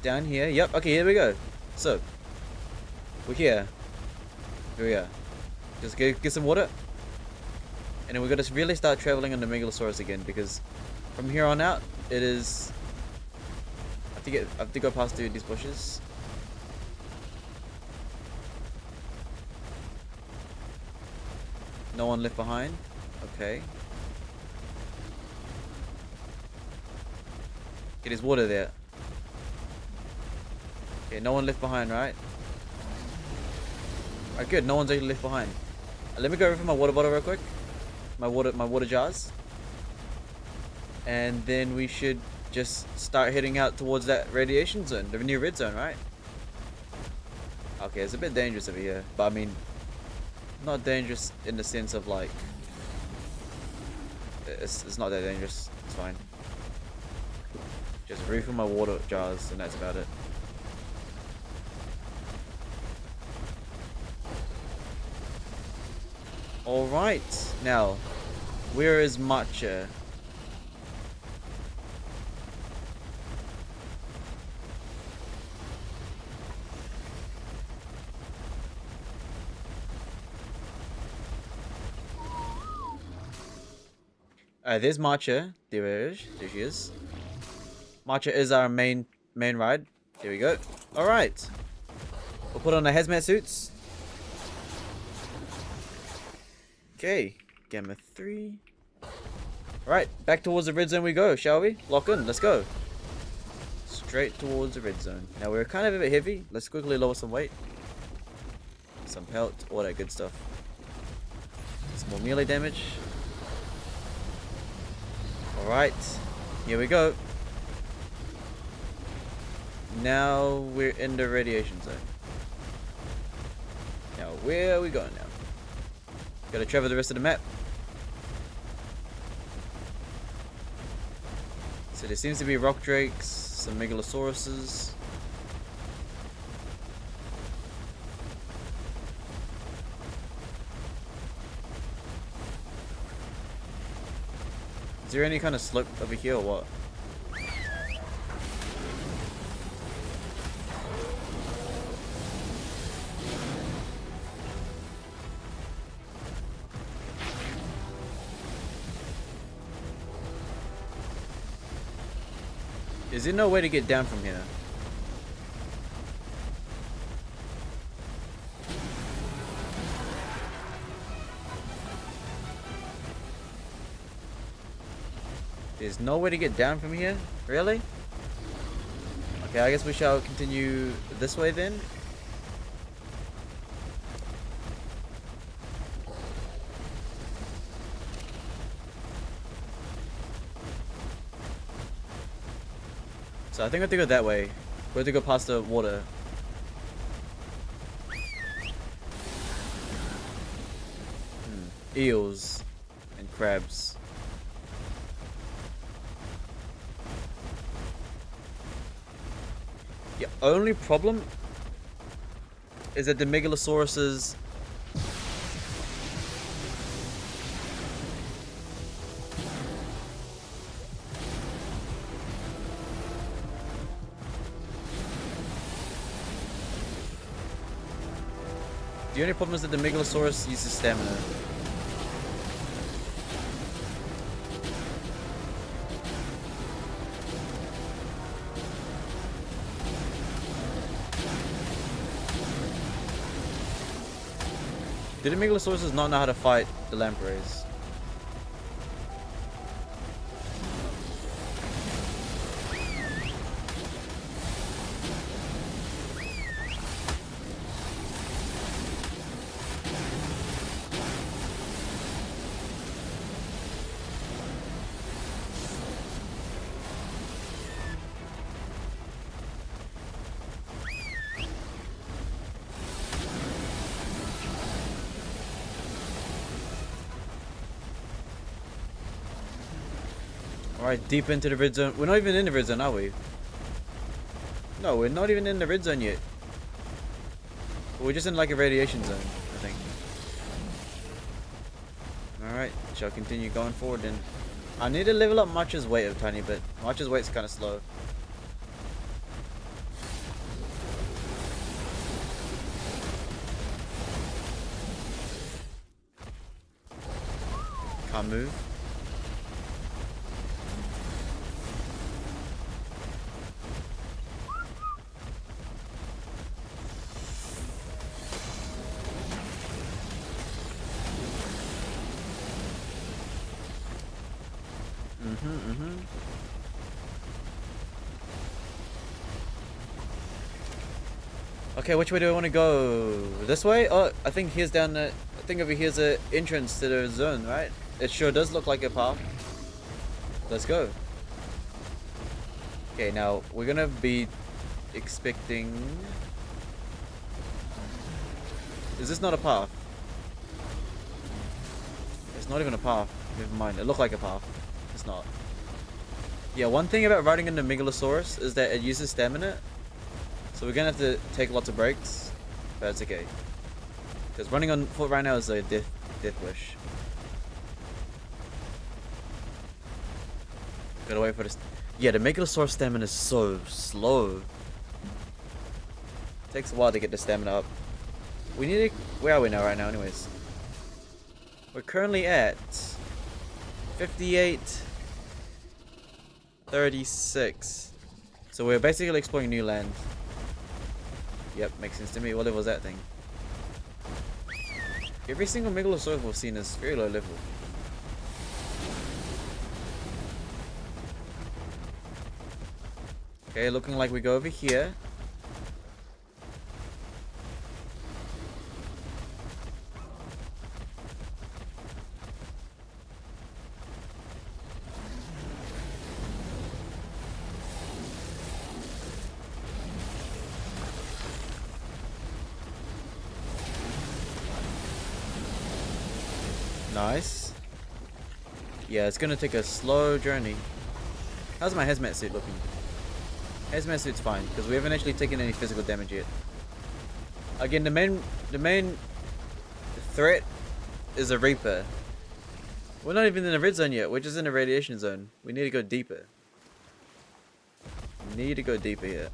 Down here, yep, okay, here we go. So, we're here. Here we are. Just get some water. And then we're gonna really start traveling on the Megalosaurus again, because from here on out, it is... I have to go past through these bushes. No one left behind. Okay. Okay, there's water there. Okay, no one left behind, right? Alright, good. No one's actually left behind. Let me go over my water bottle real quick. My water jars. And then we should just start heading out towards that radiation zone, the new red zone, right? Okay, it's a bit dangerous over here, but I mean, not dangerous in the sense of like, it's not that dangerous. It's fine. Just refill my water jars, and that's about it. All right, now, where is Matcha? There's Matcha. There she is. Matcha is our main ride. Here we go. All right. We'll put on the hazmat suits. Okay. Gamma 3. All right. Back towards the red zone we go, shall we? Lock in. Let's go. Straight towards the red zone. Now we're kind of a bit heavy. Let's quickly lower some weight. Some pelt. All that good stuff. Some more melee damage. Alright, here we go. Now we're in the radiation zone. Now where are we going now? Gotta travel the rest of the map. So there seems to be rock drakes, some megalosauruses. Is there any kind of slope over here or what? Is there no way to get down from here? There's no way to get down from here? Really? Okay, I guess we shall continue this way then. So I think we have to go that way. We have to go past the water. Eels and crabs. The only problem is that the megalosauruses The only problem is that the Megalosaurus uses stamina. Did the Megalosaurus not know how to fight the Lampreys? Alright, deep into the red zone. We're not even in the red zone, are we? No, we're not even in the red zone yet. We're just in like a radiation zone, I think. Alright, shall continue going forward then. I need to level up March's weight a tiny bit. March's weight's kind of slow. Can't move. Okay, which way do I want to go? This way? Oh, I think here's down the... I think over here's the entrance to the zone, right? It sure does look like a path. Let's go. Okay, now we're gonna be expecting... Is this not a path? It's not even a path. Never mind. It looked like a path. It's not. Yeah, one thing about riding into Megalosaurus is that it uses stamina. So we're gonna have to take lots of breaks. But it's okay. Because running on foot right now is a death wish. Gotta wait for this. Yeah, the Megalosaurus stamina is so slow. Takes a while to get the stamina up. We need to... Where are we now right now anyways? We're currently at 58:36. So we're basically exploring new land. Yep, makes sense to me. What level is that thing? Every single Megalosaurus we've seen is very low level. Okay, looking like we go over here. Nice. Yeah, it's gonna take a slow journey. How's my hazmat suit looking? Hazmat suit's fine, because we haven't actually taken any physical damage yet. Again, the main threat is a Reaper. We're not even in the red zone yet, we're just in the radiation zone. We need to go deeper. We need to go deeper here.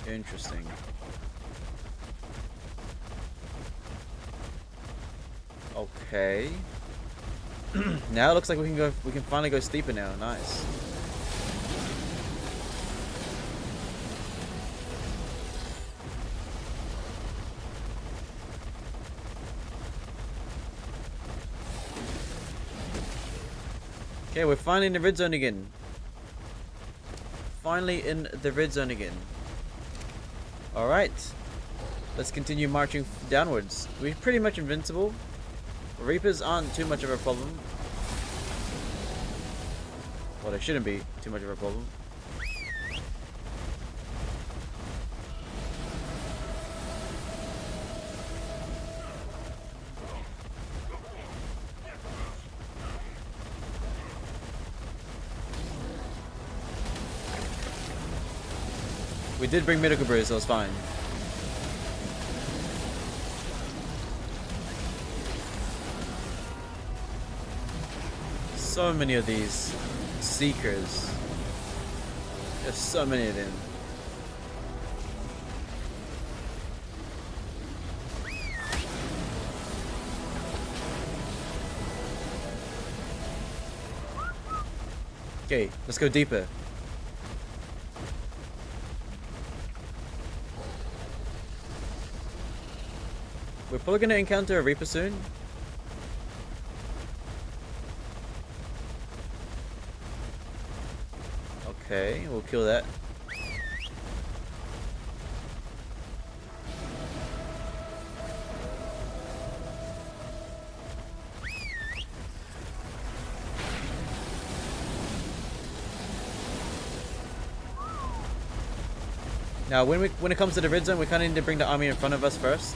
Interesting. Okay. Now it looks like we can finally go steeper now. Nice. Okay, we're finally in the red zone again. Finally in the red zone again. Alright. Let's continue marching downwards. We're pretty much invincible. Reapers aren't too much of a problem. Well, they shouldn't be too much of a problem. We did bring medical brews, so it's fine. So many of these seekers. There's so many of them. Okay, let's go deeper. We're probably gonna encounter a Reaper soon. Okay, we'll kill that. Now, when it comes to the red zone, we kind of need to bring the army in front of us first,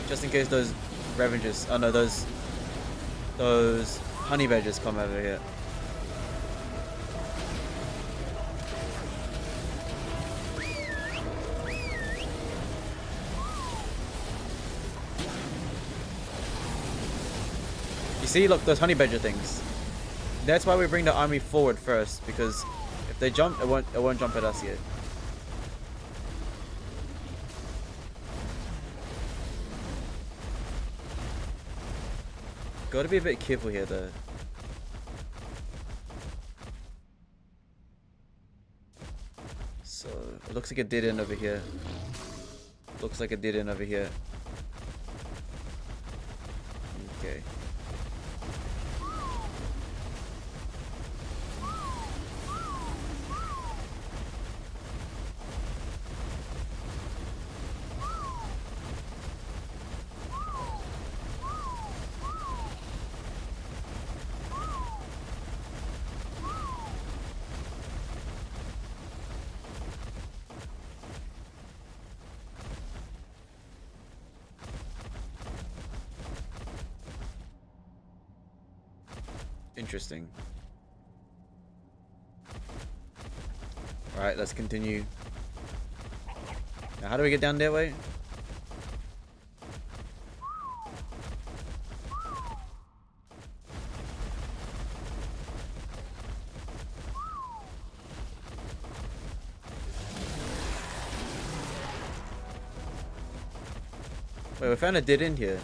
just in case those Ravengers, oh no, those honey badgers come over here. You see, look, those honey badger things. That's why we bring the army forward first, because if they jump, it won't jump at us yet. Gotta be a bit careful here though. So it looks like a dead end over here. Looks like a dead end over here. Okay. Interesting. Alright, let's continue. Now, how do we get down that way? Wait, we found a dead end here.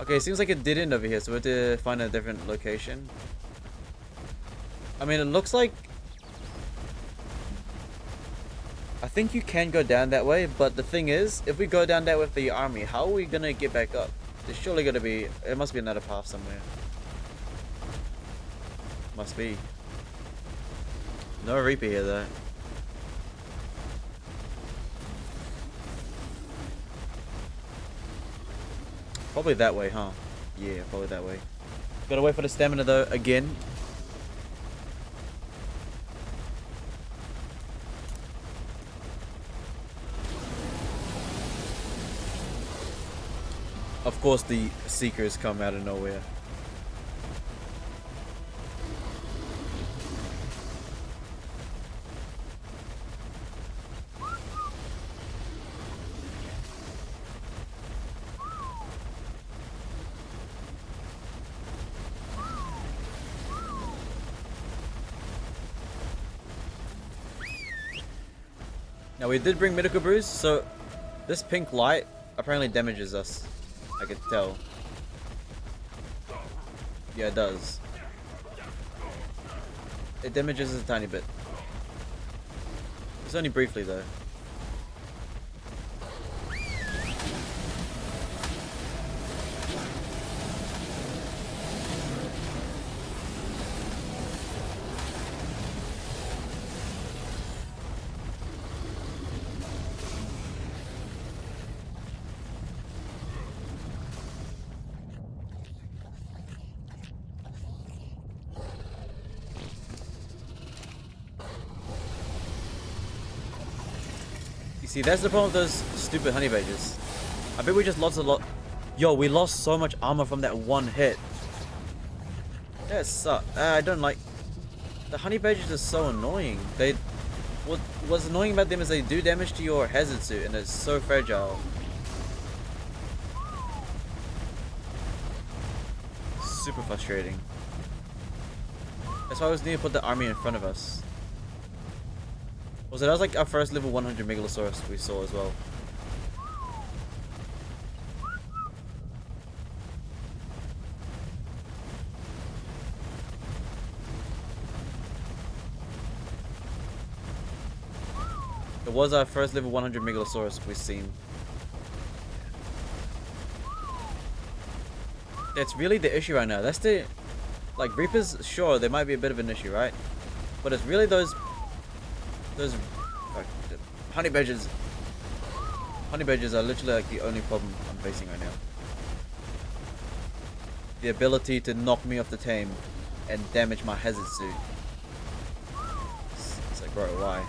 Okay, it seems like it dead end over here, so we have to find a different location. I mean, it looks like... I think you can go down that way, but the thing is, if we go down that with the army, how are we gonna get back up? There's surely gonna be... It must be another path somewhere. Must be. No Reaper here, though. Probably that way, huh? Yeah, probably that way. Gotta wait for the stamina though, again. Of course the Seekers come out of nowhere. Now we did bring medical brews, so this pink light apparently damages us. I could tell. Yeah, it does. It damages us a tiny bit. It's only briefly though. See, that's the problem with those stupid honey badgers. I bet we just lost a lot. Yo, we lost so much armor from that one hit. That sucks. I don't like... The honey badgers are so annoying. What's annoying about them is they do damage to your hazard suit and it's so fragile. super frustrating. That's why I always need to put the army in front of us. Also, that was like our first level 100 Megalosaurus we saw as well. It was our first level 100 Megalosaurus we've seen. That's really the issue right now. That's the... Like, Reapers, sure, they might be a bit of an issue, right? But it's really those... Like, honey badgers. Honey badgers are literally like the only problem I'm facing right now. The ability to knock me off the tame and damage my hazard suit. It's like, bro, why?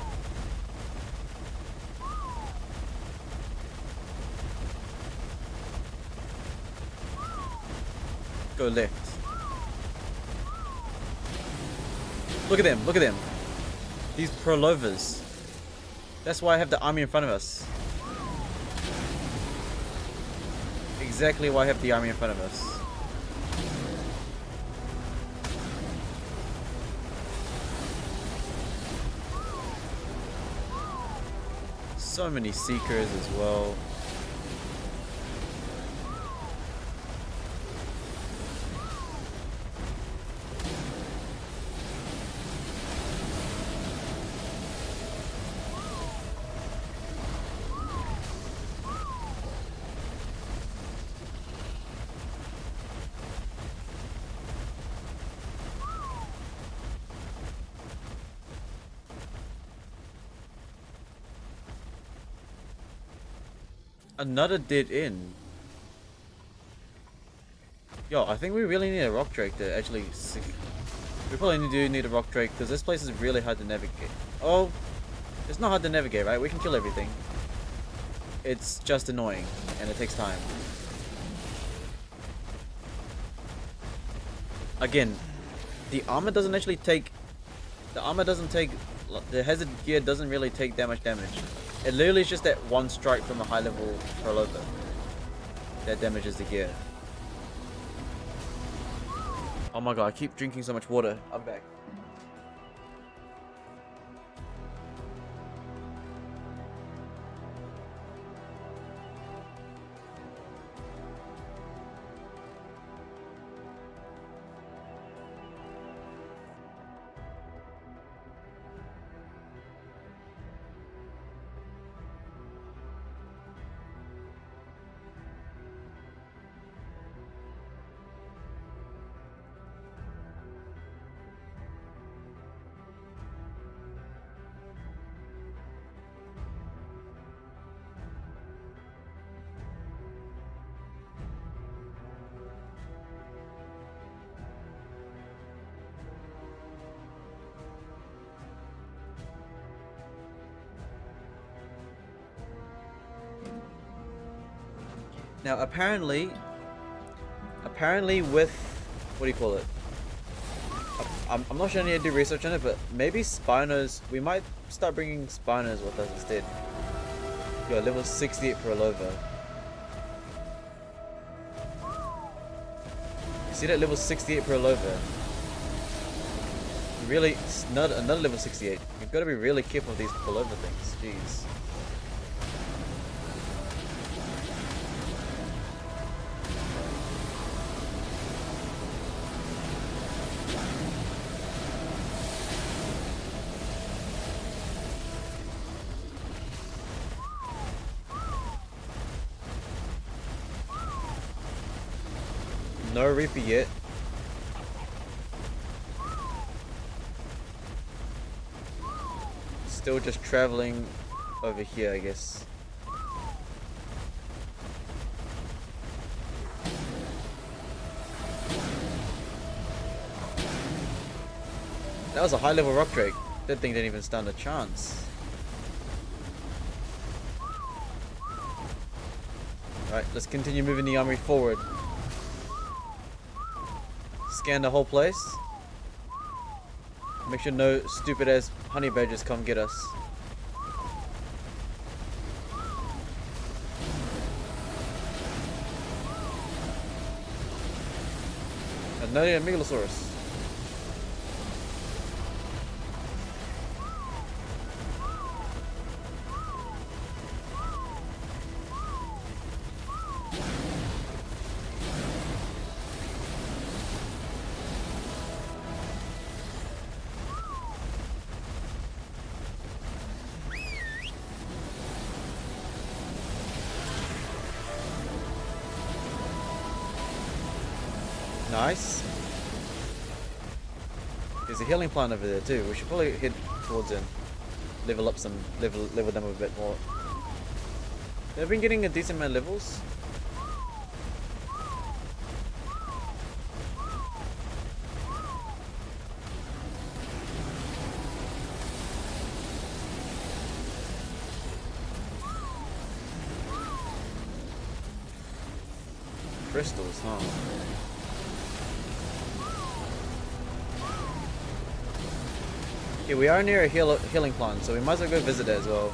Go left. Look at them, look at them. These Prolovers. That's why I have the army in front of us. Exactly why I have the army in front of us. So many Seekers as well. Another dead end. Yo, I think we really need a rock drake to actually see. We probably do need a rock drake because this place is really hard to navigate. Oh, it's not hard to navigate, right? We can kill everything. It's just annoying and it takes time. Again, the armor doesn't actually take... The hazard gear doesn't really take that much damage. It literally is just that one strike from a high level Prolover that damages the gear. Oh my god, I keep drinking so much water. I'm back. Now apparently with, what do you call it? I'm not sure I need to do research on it, but maybe Spinos, we might start bringing Spinos with us instead. Yo, level 68 Prolova. You see that level 68 Prolova? Really, it's not another level 68. You've got to be really careful with these Prolova things. Jeez. No Reaper yet. Still just traveling over here, I guess. That was a high level rock drake. That thing didn't even stand a chance. Alright, let's continue moving the army forward. Scan the whole place. Make sure no stupid ass honey badgers come get us. Another Megalosaurus. Nice. There's a healing plant over there too. We should probably head towards it. Level up some, level them a bit more. They've been getting a decent amount of levels. Crystals, huh? Yeah, we are near a healing plant, so we might as well go visit it as well.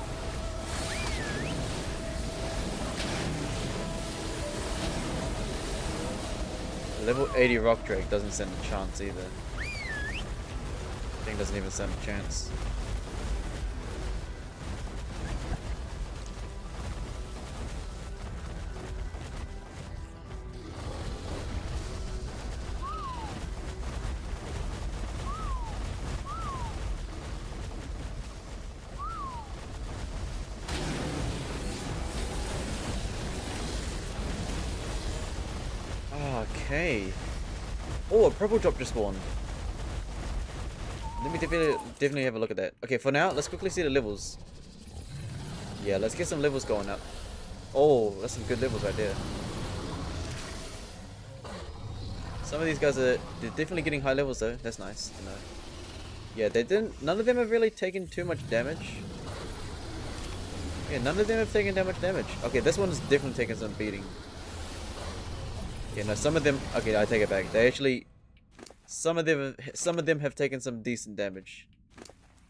Level 80 Rock Drake doesn't stand a chance either. Thing doesn't even stand a chance. Okay. Oh, a purple drop just spawned. Let me definitely have a look at that. Okay, for now, let's quickly see the levels. Yeah, let's get some levels going up. Oh, that's some good levels right there. Some of these guys they're definitely getting high levels though. That's nice to know. Yeah, none of them have really taken too much damage. Yeah, none of them have taken that much damage. Okay, this one's definitely taking some beating. Yeah, no, some of them. Okay, I take it back. They actually, some of them have taken some decent damage.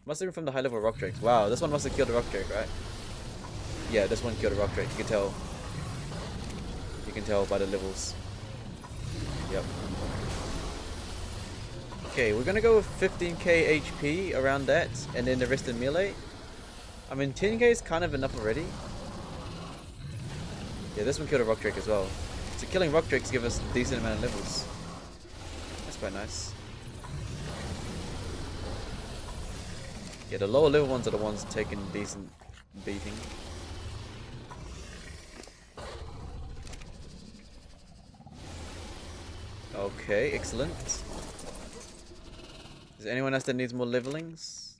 Must have been from the high level rock drakes. Wow, this one must have killed a rock drake, right? Yeah, this one killed a rock drake. You can tell. You can tell by the levels. Yep. Okay, we're gonna go with 15k HP around that, and then the rest in melee. I mean, 10k is kind of enough already. Yeah, this one killed a rock drake as well. So killing rock drakes give us a decent amount of levels. That's quite nice. Yeah, the lower level ones are the ones taking decent beating. Okay, excellent. Is there anyone else that needs more levels?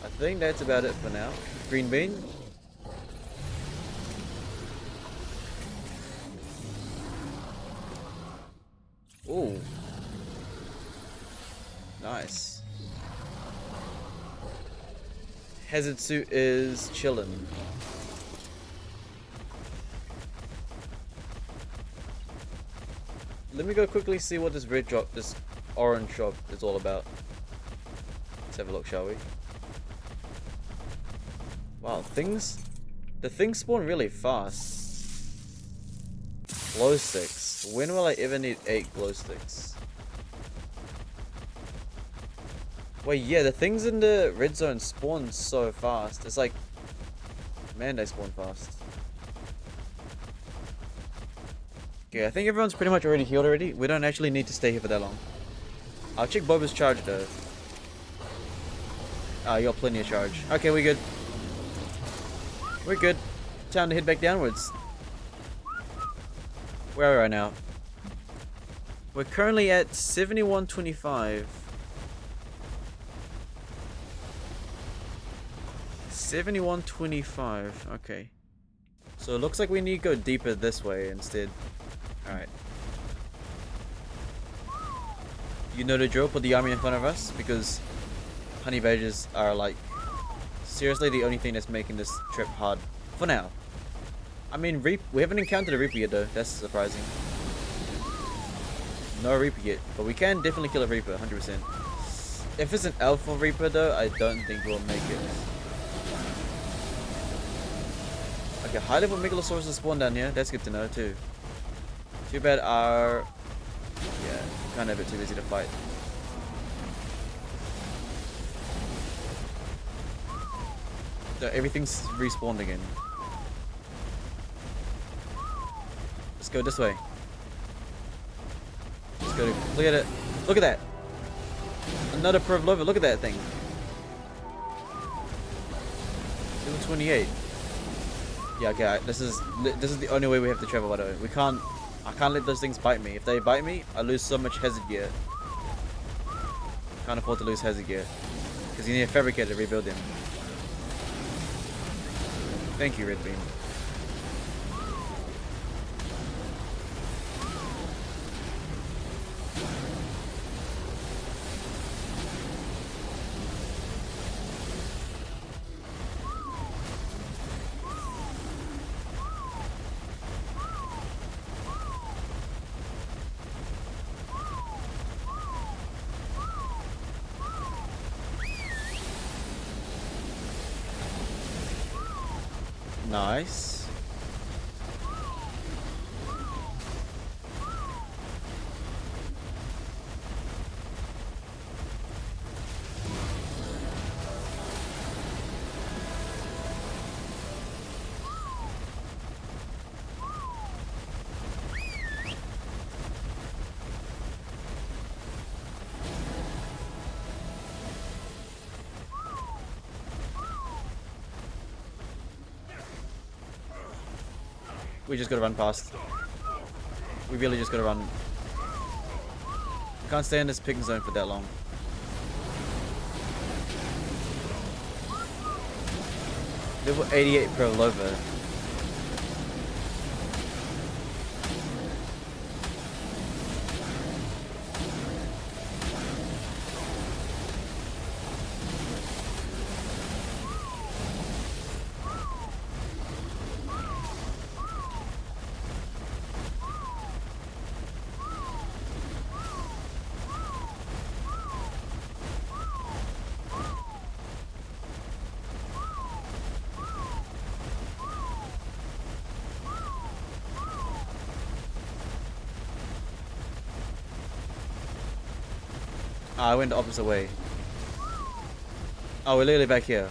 I think that's about it for now. Green bean. Ooh. Nice. Hazard suit is chillin'. Let me go quickly see what this orange drop is all about. Let's have a look, shall we? Wow, the things spawn really fast. Glow sticks. When will I ever need 8 glow sticks? Wait, yeah, the things in the red zone spawn so fast. It's like, man, they spawn fast. Okay, I think everyone's pretty much already healed already. We don't actually need to stay here for that long. I'll check Boba's charge though. Ah, you got plenty of charge. Okay, we're good. We're good. Time to head back downwards. Where are we right now? We're currently at 7125. 7125. Okay. So it looks like we need to go deeper this way instead. Alright. You know the drill, put the army in front of us because honey badgers are like seriously the only thing that's making this trip hard for now. I mean, we haven't encountered a Reaper yet though, that's surprising. No Reaper yet, but we can definitely kill a Reaper, 100%. If it's an Alpha Reaper though, I don't think we'll make it. Okay, high level Megalosaurus is spawned down here, that's good to know too. Too bad our Yeah, kind of a bit too busy to fight. So everything's respawned again. Let's go this way. Let's go. Look at it. Look at that. Another Pavlova. Look at that thing. Level 28. Yeah, okay. This is the only way we have to travel. By the way, we can't. I can't let those things bite me. If they bite me, I lose so much hazard gear. Can't afford to lose hazard gear because you need a fabricator to rebuild them. Thank you, Red Beam. Nice. We just gotta run past. We really just gotta run. Can't stay in this picking zone for that long. Level 88 Pavlova. I went the opposite way. Oh, we're literally back here.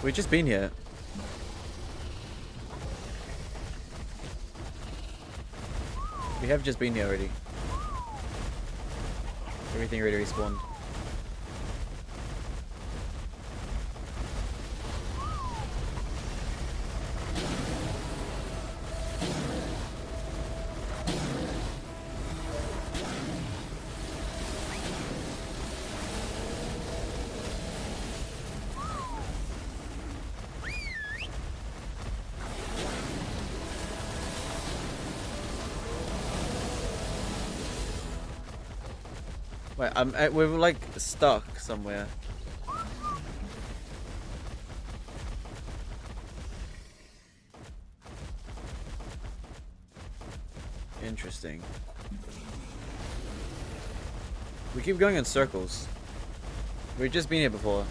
We've just been here. We have just been here already. Everything already respawned. Wait, we're like stuck somewhere. Interesting. We keep going in circles. We've just been here before.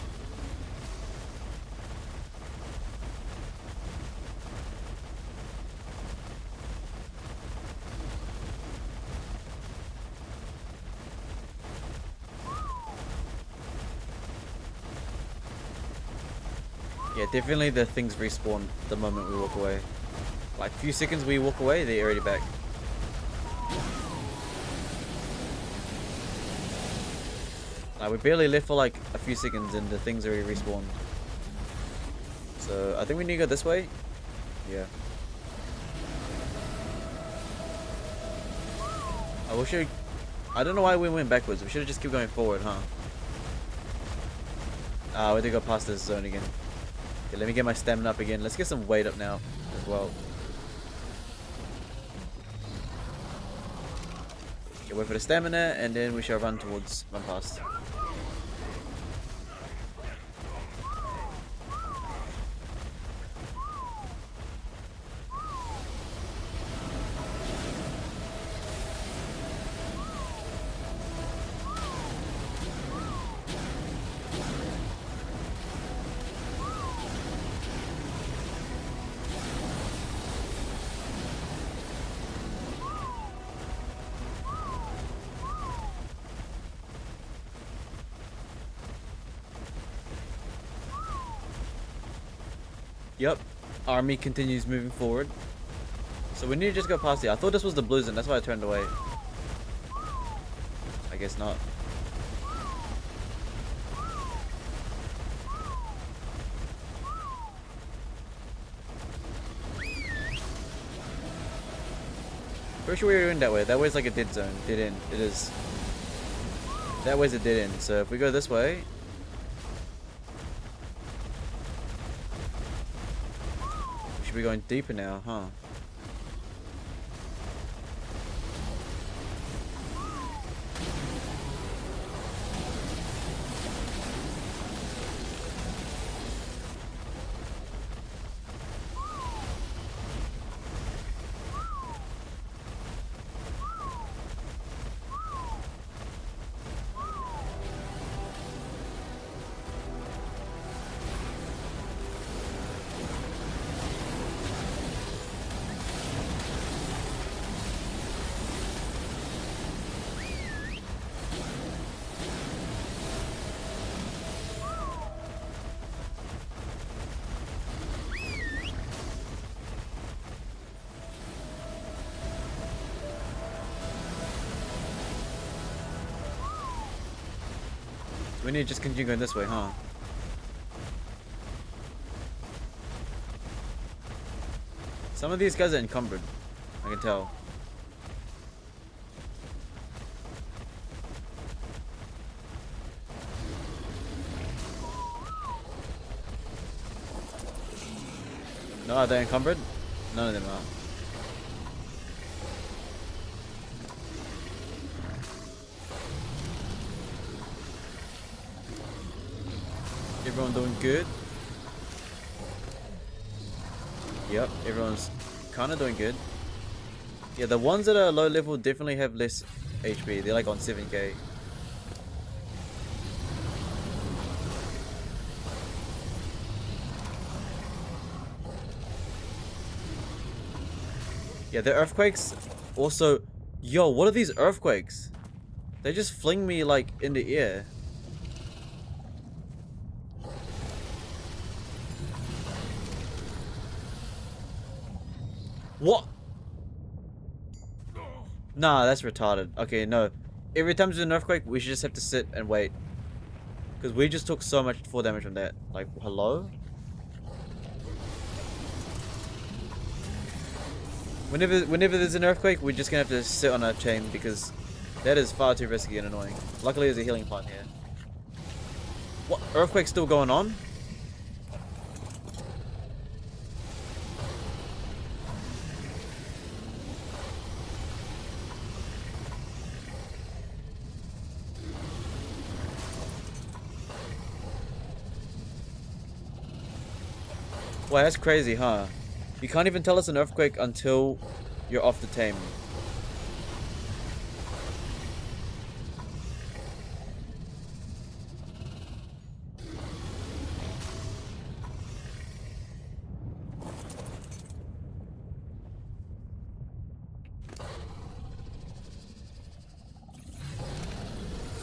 Yeah, definitely the things respawn the moment we walk away. Like, few seconds we walk away, they're already back. Like, we barely left for like a few seconds and the things already respawned. So, I think we need to go this way. Yeah. I don't know why we went backwards. We should have just kept going forward, huh? We did go past this zone again. Okay, let me get my stamina up again. Let's get some weight up now as well. Okay, wait for the stamina, and then we shall run past. Yep, army continues moving forward. So we need to just go past here. I thought this was the blue zone, that's why I turned away. I guess not. Pretty sure we were going that way. That way's like a dead zone. Dead end. It is. That way's a dead end. So if we go this way. We should be going deeper now, huh? We need to just continue going this way, huh? Some of these guys are encumbered. I can tell. No, are they encumbered? None of them are. Everyone doing good? Yep, everyone's kind of doing good. Yeah, the ones that are low level definitely have less HP. They're like on 7k. Yeah, the earthquakes also... Yo, what are these earthquakes? They just fling me like in the air. What? Nah, that's retarded. Okay, no. Every time there's an earthquake, we should just have to sit and wait. Because we just took so much fall damage from that. Like, hello? Whenever there's an earthquake, we're just gonna have to sit on our chain because that is far too risky and annoying. Luckily, there's a healing plant here. What? Earthquake's still going on? Wow, that's crazy, huh? You can't even tell it's an earthquake until you're off the tame.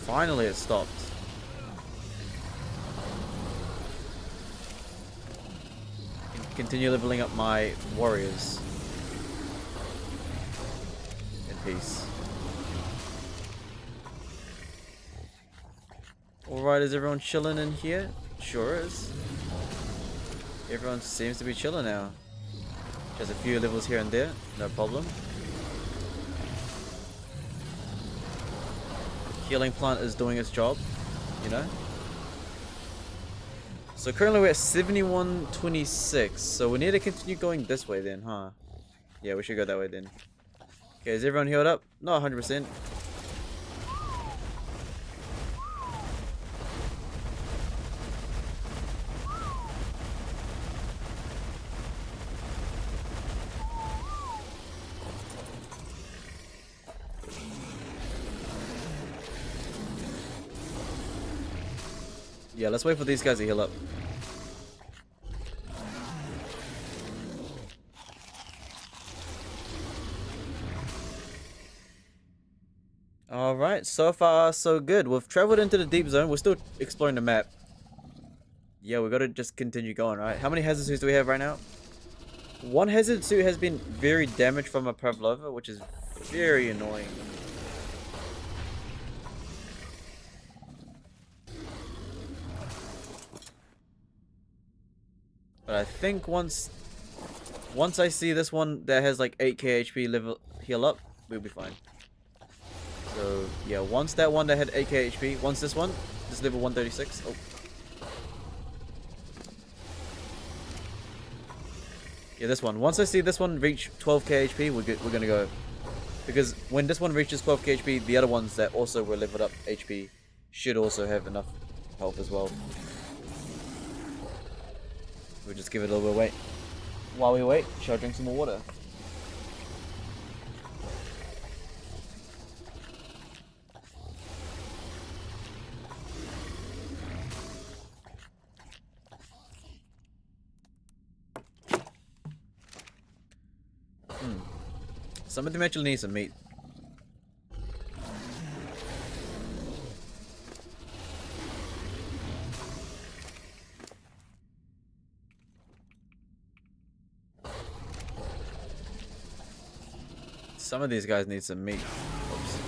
Finally, it stopped. Continue leveling up my warriors in peace. Alright, is everyone chilling in here? Sure is. Everyone seems to be chilling now. Just a few levels here and there, no problem. Healing plant is doing its job, you know? So currently we're at 7126. So we need to continue going this way then, huh? Yeah, we should go that way then. Okay, is everyone healed up? Not 100%. Yeah, let's wait for these guys to heal up. Alright, so far so good. We've traveled into the deep zone. We're still exploring the map. Yeah, we gotta just continue going, right? How many hazard suits do we have right now? One hazard suit has been very damaged from a Pavlova, which is very annoying. But I think once I see this one that has like 8k HP level heal up, we'll be fine. So yeah, once that one that had 8k HP, once this one, this level 136. Oh. Yeah, this one. Once I see this one reach 12k HP, we're gonna go. Because when this one reaches 12k HP, the other ones that also were leveled up HP should also have enough health as well. We'll just give it a little bit of wait. While we wait, shall I drink some more water? Some of them actually need some meat. Some of these guys need some meat. Oops.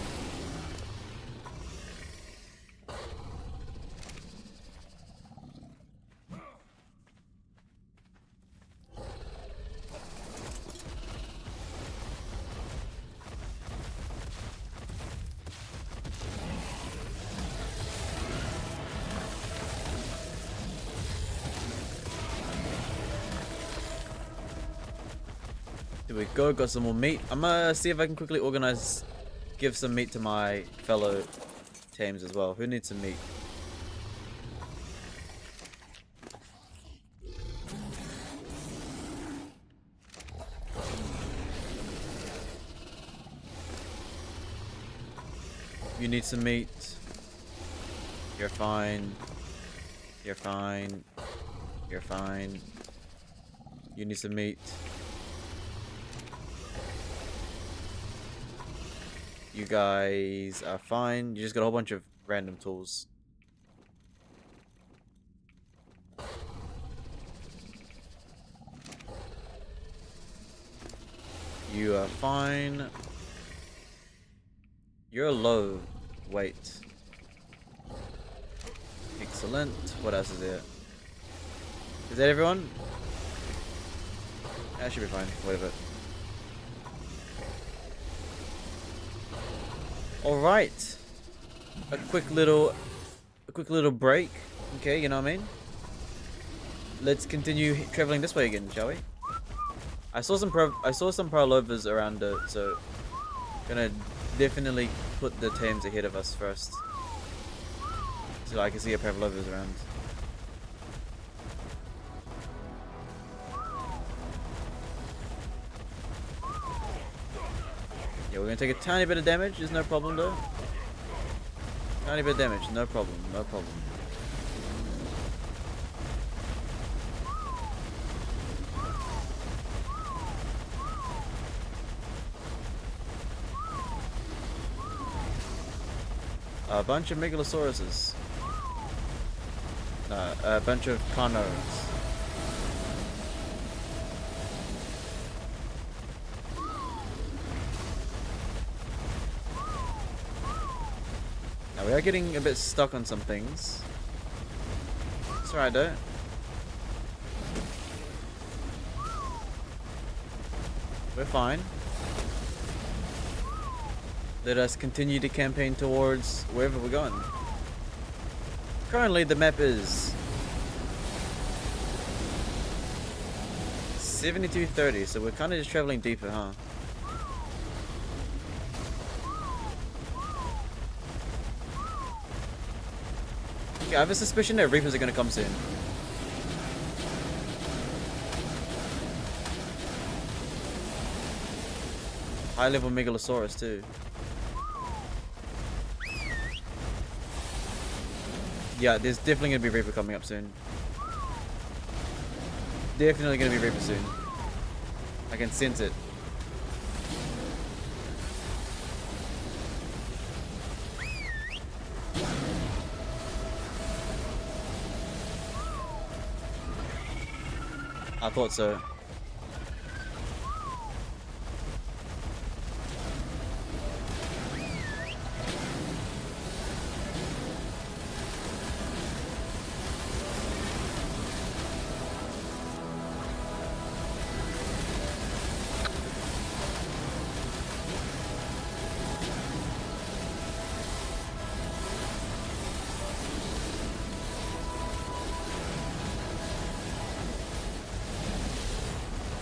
There we go, got some more meat. I'm gonna see if I can quickly organize, give some meat to my fellow teams as well. Who needs some meat? You need some meat. You're fine. You're fine. You're fine. You need some meat. You guys are fine. You just got a whole bunch of random tools. You are fine. You're low. Wait. Excellent. What else is there? Is that everyone? That should be fine. Whatever. All right. A quick little break. Okay, you know what I mean? Let's continue traveling this way again, shall we? I saw some Parlovas around it, so gonna definitely put the teams ahead of us first. So I can see a Pavlovas around. Yeah, we're gonna take a tiny bit of damage, there's no problem though. Tiny bit of damage, no problem, no problem. A bunch of Megalosauruses. No, a bunch of Carnos. Now we are getting a bit stuck on some things. It's alright though. We're fine. Let us continue to campaign towards wherever we're going. Currently the map is 7230, so we're kind of just traveling deeper, huh? Okay, I have a suspicion that Reapers are gonna come soon. High level Megalosaurus too. Yeah, there's definitely gonna be Reaper coming up soon. Definitely gonna be Reaper soon. I can sense it. I thought so.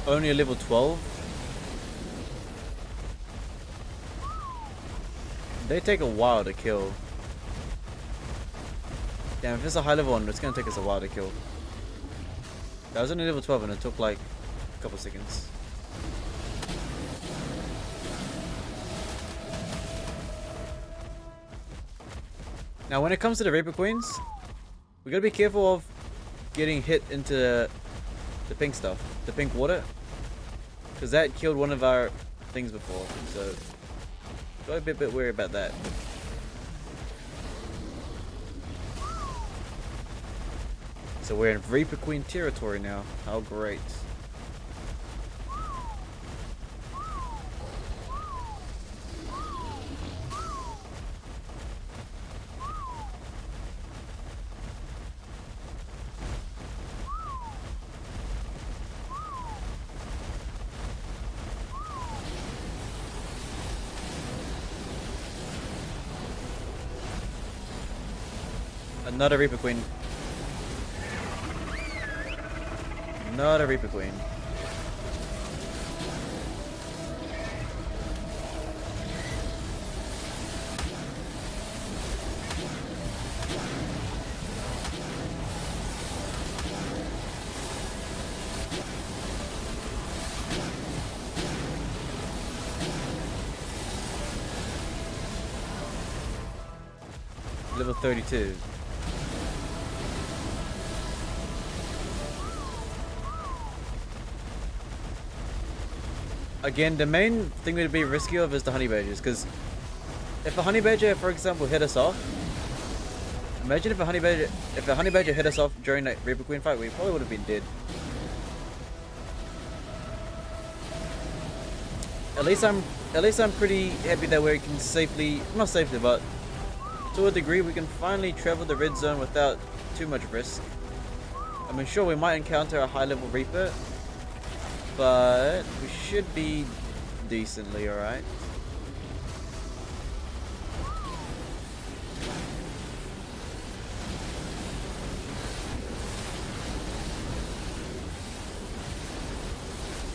Only a level 12? They take a while to kill. Damn, if it's a high level one, it's gonna take us a while to kill. That was only level 12 and it took like a couple seconds. Now when it comes to the Reaper Queens, we gotta be careful of getting hit into the pink stuff, the pink water, because that killed one of our things before, so gotta be a bit wary about that. So we're in Reaper Queen territory now. How great. Another Reaper Queen. Another Reaper Queen. Level 32. Again, the main thing we'd be risky of is the honey badgers, because if a honey badger, for example, hit us off, imagine if a honey badger hit us off during that Reaper Queen fight, we probably would have been dead. At least I'm pretty happy that we can safely, not safely, but to a degree, we can finally travel the red zone without too much risk. I mean, sure, we might encounter a high-level Reaper, but we should be decently alright.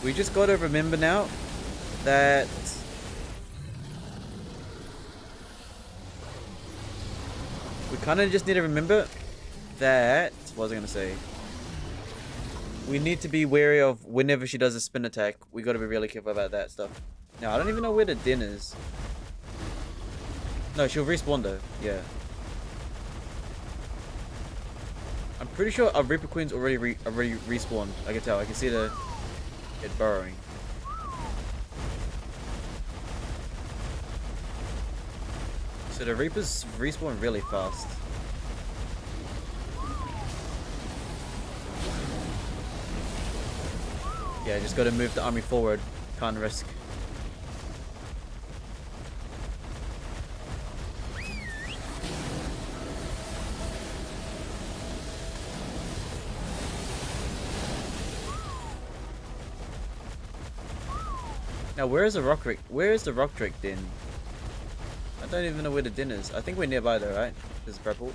We just gotta remember now that we kinda just need to remember that, what was I gonna say? We need to be wary of whenever she does a spin attack. We gotta be really careful about that stuff. Now, I don't even know where the den is. No, she'll respawn though. Yeah. I'm pretty sure our Reaper Queen's already respawned. I can tell. I can see it burrowing. So the Reapers respawn really fast. Yeah, just gotta move the army forward. Can't risk. Now, where is the rock drake? Where is the rock drake den? I don't even know where the den is. I think we're nearby though, right? This is purple.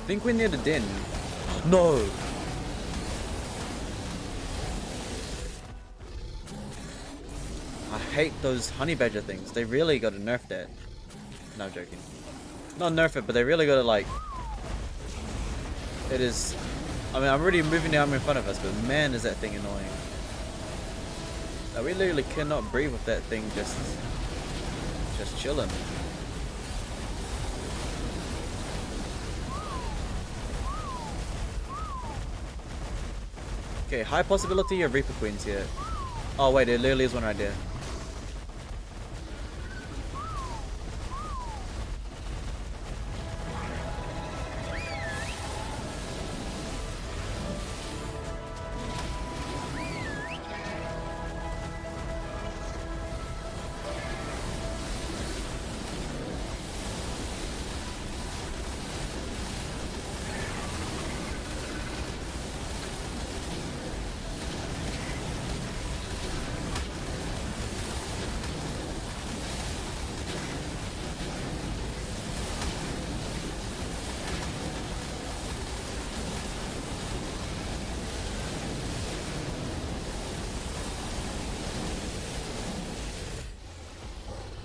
think we're near the den. No! I hate those honey badger things. They really gotta nerf that. No, I'm joking. Not nerf it, but they really gotta like... It is... I mean, I'm already moving the armor in front of us, but man is that thing annoying. Like, we literally cannot breathe with that thing just chilling. Okay, high possibility of Reaper Queens here. Oh wait, there literally is one right there.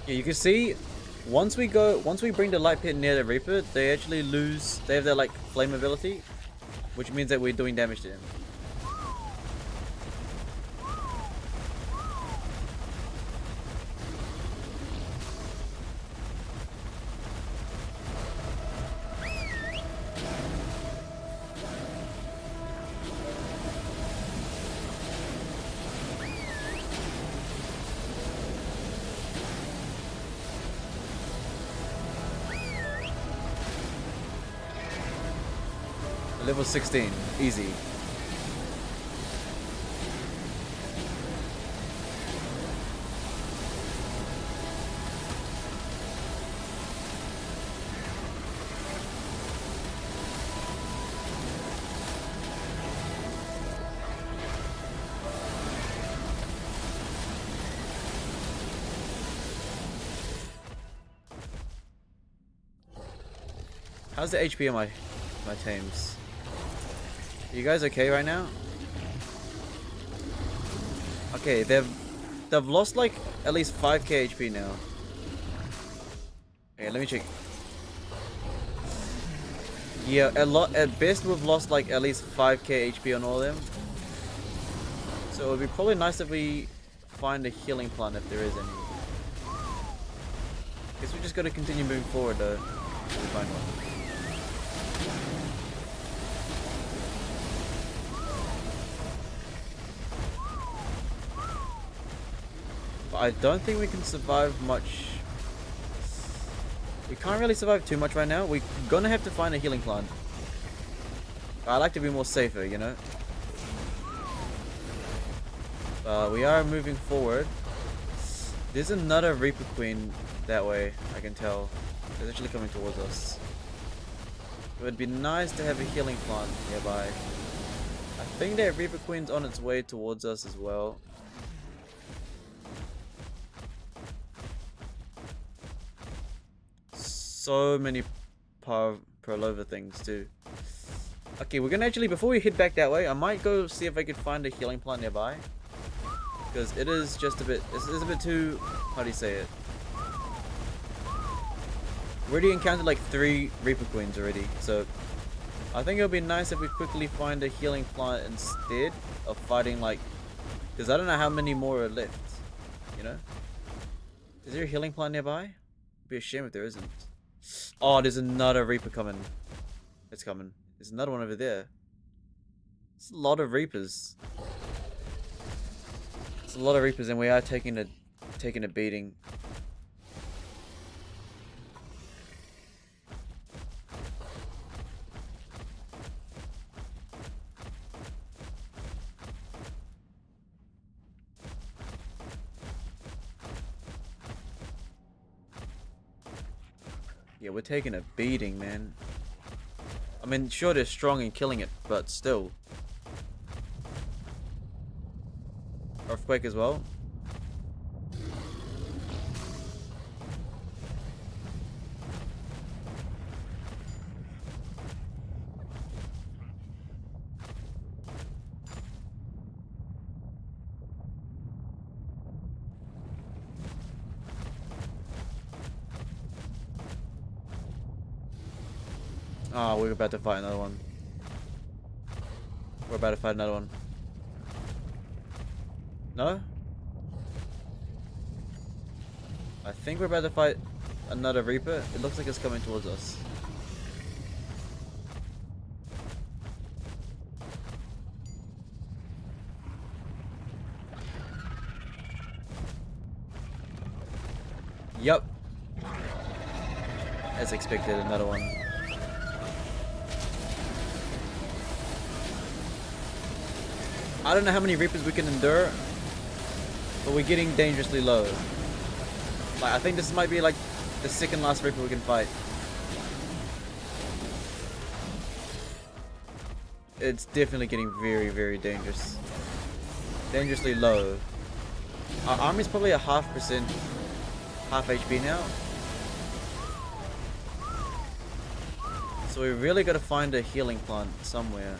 Yeah, you can see once we bring the light pit near the Reaper, they actually lose, they have their like flame ability, which means that we're doing damage to him. Level 16, easy. How's the HP on my tames? Are you guys okay right now? Okay, they've lost like at least 5k HP now. Okay, let me check. Yeah, at best we've lost like at least 5k HP on all of them. So it would be probably nice if we find a healing plant if there is any. Guess we just gotta continue moving forward though. Till we find one. I don't think we can survive much. We can't really survive too much right now. We're gonna have to find a healing plant. I like to be more safer, you know. We are moving forward. There's another Reaper Queen that way, I can tell. It's actually coming towards us. It would be nice to have a healing plant nearby. I think that Reaper Queen's on its way towards us as well. So many Prolova things too. Okay, we're gonna actually, before we head back that way, I might go see if I could find a healing plant nearby. Because it is just a bit, it's a bit too, how do you say it? We already encountered like 3 Reaper Queens already, so I think it would be nice if we quickly find a healing plant instead of fighting like, because I don't know how many more are left, you know? Is there a healing plant nearby? It'd be a shame if there isn't. Oh, there's another Reaper coming. It's coming. There's another one over there. It's a lot of Reapers. It's a lot of Reapers, and we are taking a beating. Yeah, we're taking a beating, man. I mean, sure, they're strong in killing it, but still. Earthquake as well. Oh, we're about to fight another one. We're about to fight another one. No? I think we're about to fight another Reaper. It looks like it's coming towards us. Yup. As expected, another one. I don't know how many Reapers we can endure, but we're getting dangerously low. Like, I think this might be like the second last Reaper we can fight. It's definitely getting very, very dangerous. Dangerously low. Our army's probably a half HP now. So we really gotta find a healing plant somewhere.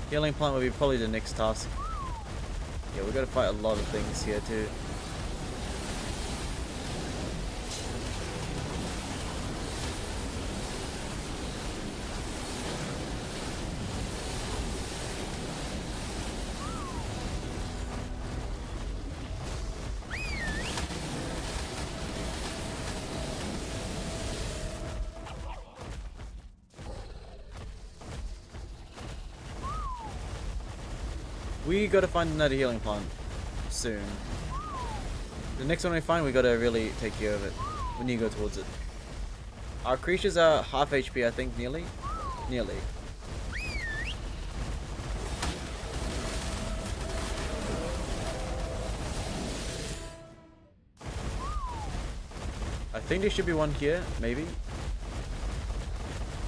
Healing plant will be probably the next task. Yeah, we gotta fight a lot of things here too. We gotta find another healing plant soon. The next one we find, we gotta really take care of it. We need to go towards it. Our creatures are half HP, I think, nearly. Nearly. I think there should be one here, maybe.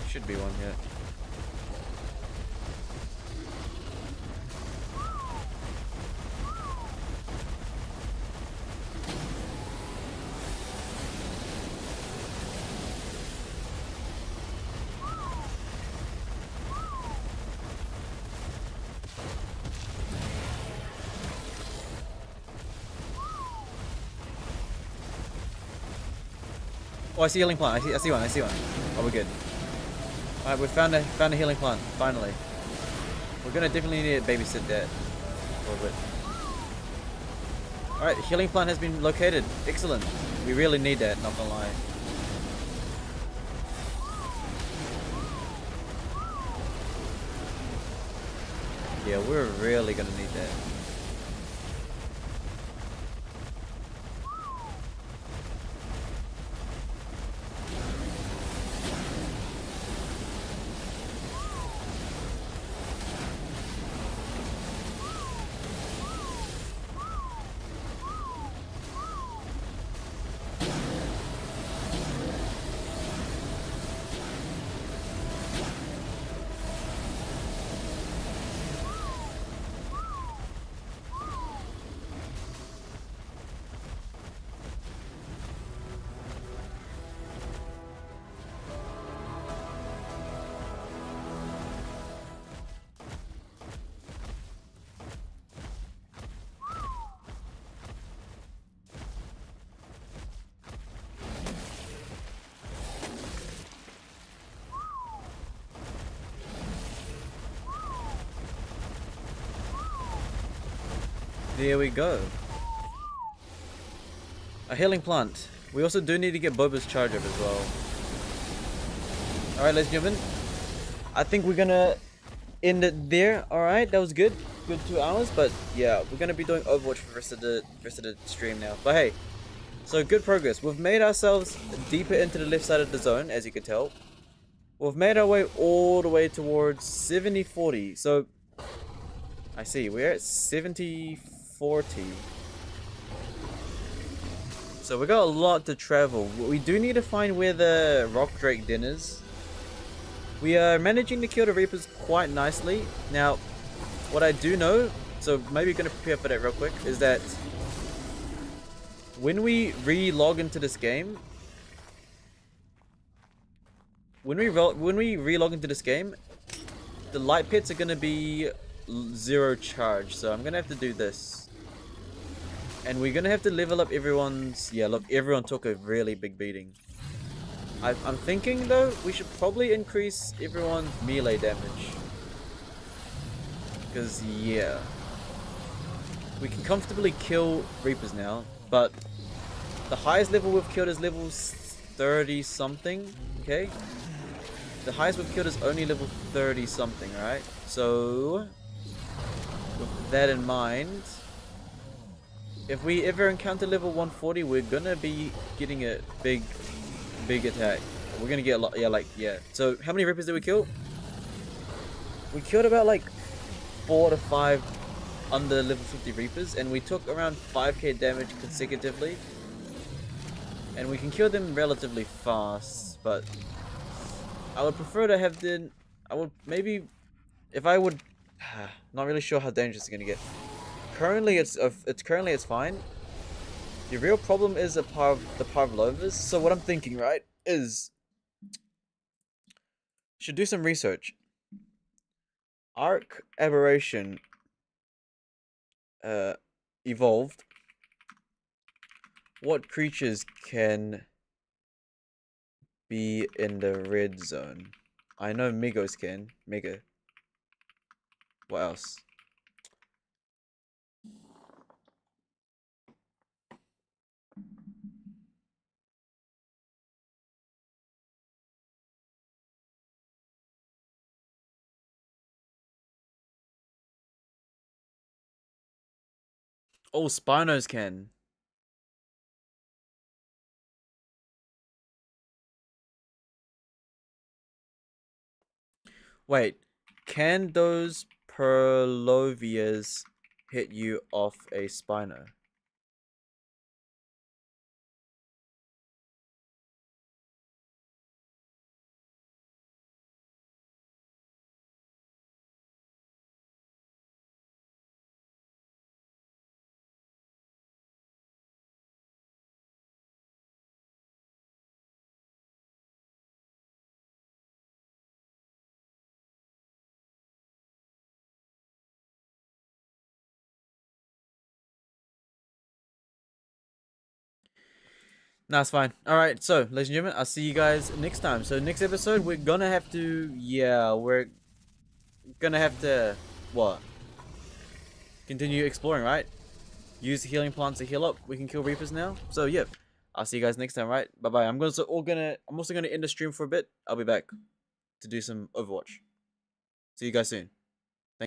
Should be one here. Oh, I see a healing plant. I see one. Oh, we're good. Alright, we found a healing plant, finally. We're gonna definitely need to babysit that a little bit. Alright, healing plant has been located. Excellent. We really need that, not gonna lie. Yeah, we're really gonna need that. There we go. A healing plant. We also do need to get Boba's charge up as well. Alright, ladies and gentlemen. I think we're gonna end it there. Alright, that was good. Good 2 hours, but yeah, we're gonna be doing Overwatch for the rest of the stream now. But hey, so good progress. We've made ourselves deeper into the left side of the zone, as you can tell. We've made our way all the way towards 70-40. So I see, we're at 70-40. So we got a lot to travel. We do need to find where the Rock Drake Den is. We are managing to kill the Reapers quite nicely. Now, what I do know, so maybe gonna prepare for that real quick, is that when we re-log into this game, when we re-log into this game, the light pits are gonna be 0 charge. So I'm gonna have to do this. And we're gonna have to level up everyone's... Yeah, look, everyone took a really big beating. I'm thinking, though, we should probably increase everyone's melee damage. Because, yeah. We can comfortably kill Reapers now, but the highest level we've killed is level 30 something, okay? The highest we've killed is only level 30 something, right? So, with that in mind, if we ever encounter level 140, we're gonna be getting a big attack. We're gonna get a lot, yeah. So, how many Reapers did we kill? We killed about like 4 to 5 under level 50 Reapers, and we took around 5k damage consecutively. And we can kill them relatively fast, but I would prefer to have the... I would maybe... If I would... Not really sure how dangerous it's gonna get. Currently it's fine. The real problem is the Pavlovas. So what I'm thinking, right, is... Should do some research. Arc Aberation evolved. What creatures can be in the red zone? I know Migos can. Mega. What else? Oh, Spinos can. Wait, can those Perlovias hit you off a Spino? Nah, it's fine. Alright, so, ladies and gentlemen, I'll see you guys next time. So, next episode, we're gonna have to... Yeah, we're gonna have to... What? Continue exploring, right? Use the healing plants to heal up. We can kill Reapers now. So, yeah. I'll see you guys next time, right? Bye-bye. I'm also gonna end the stream for a bit. I'll be back to do some Overwatch. See you guys soon.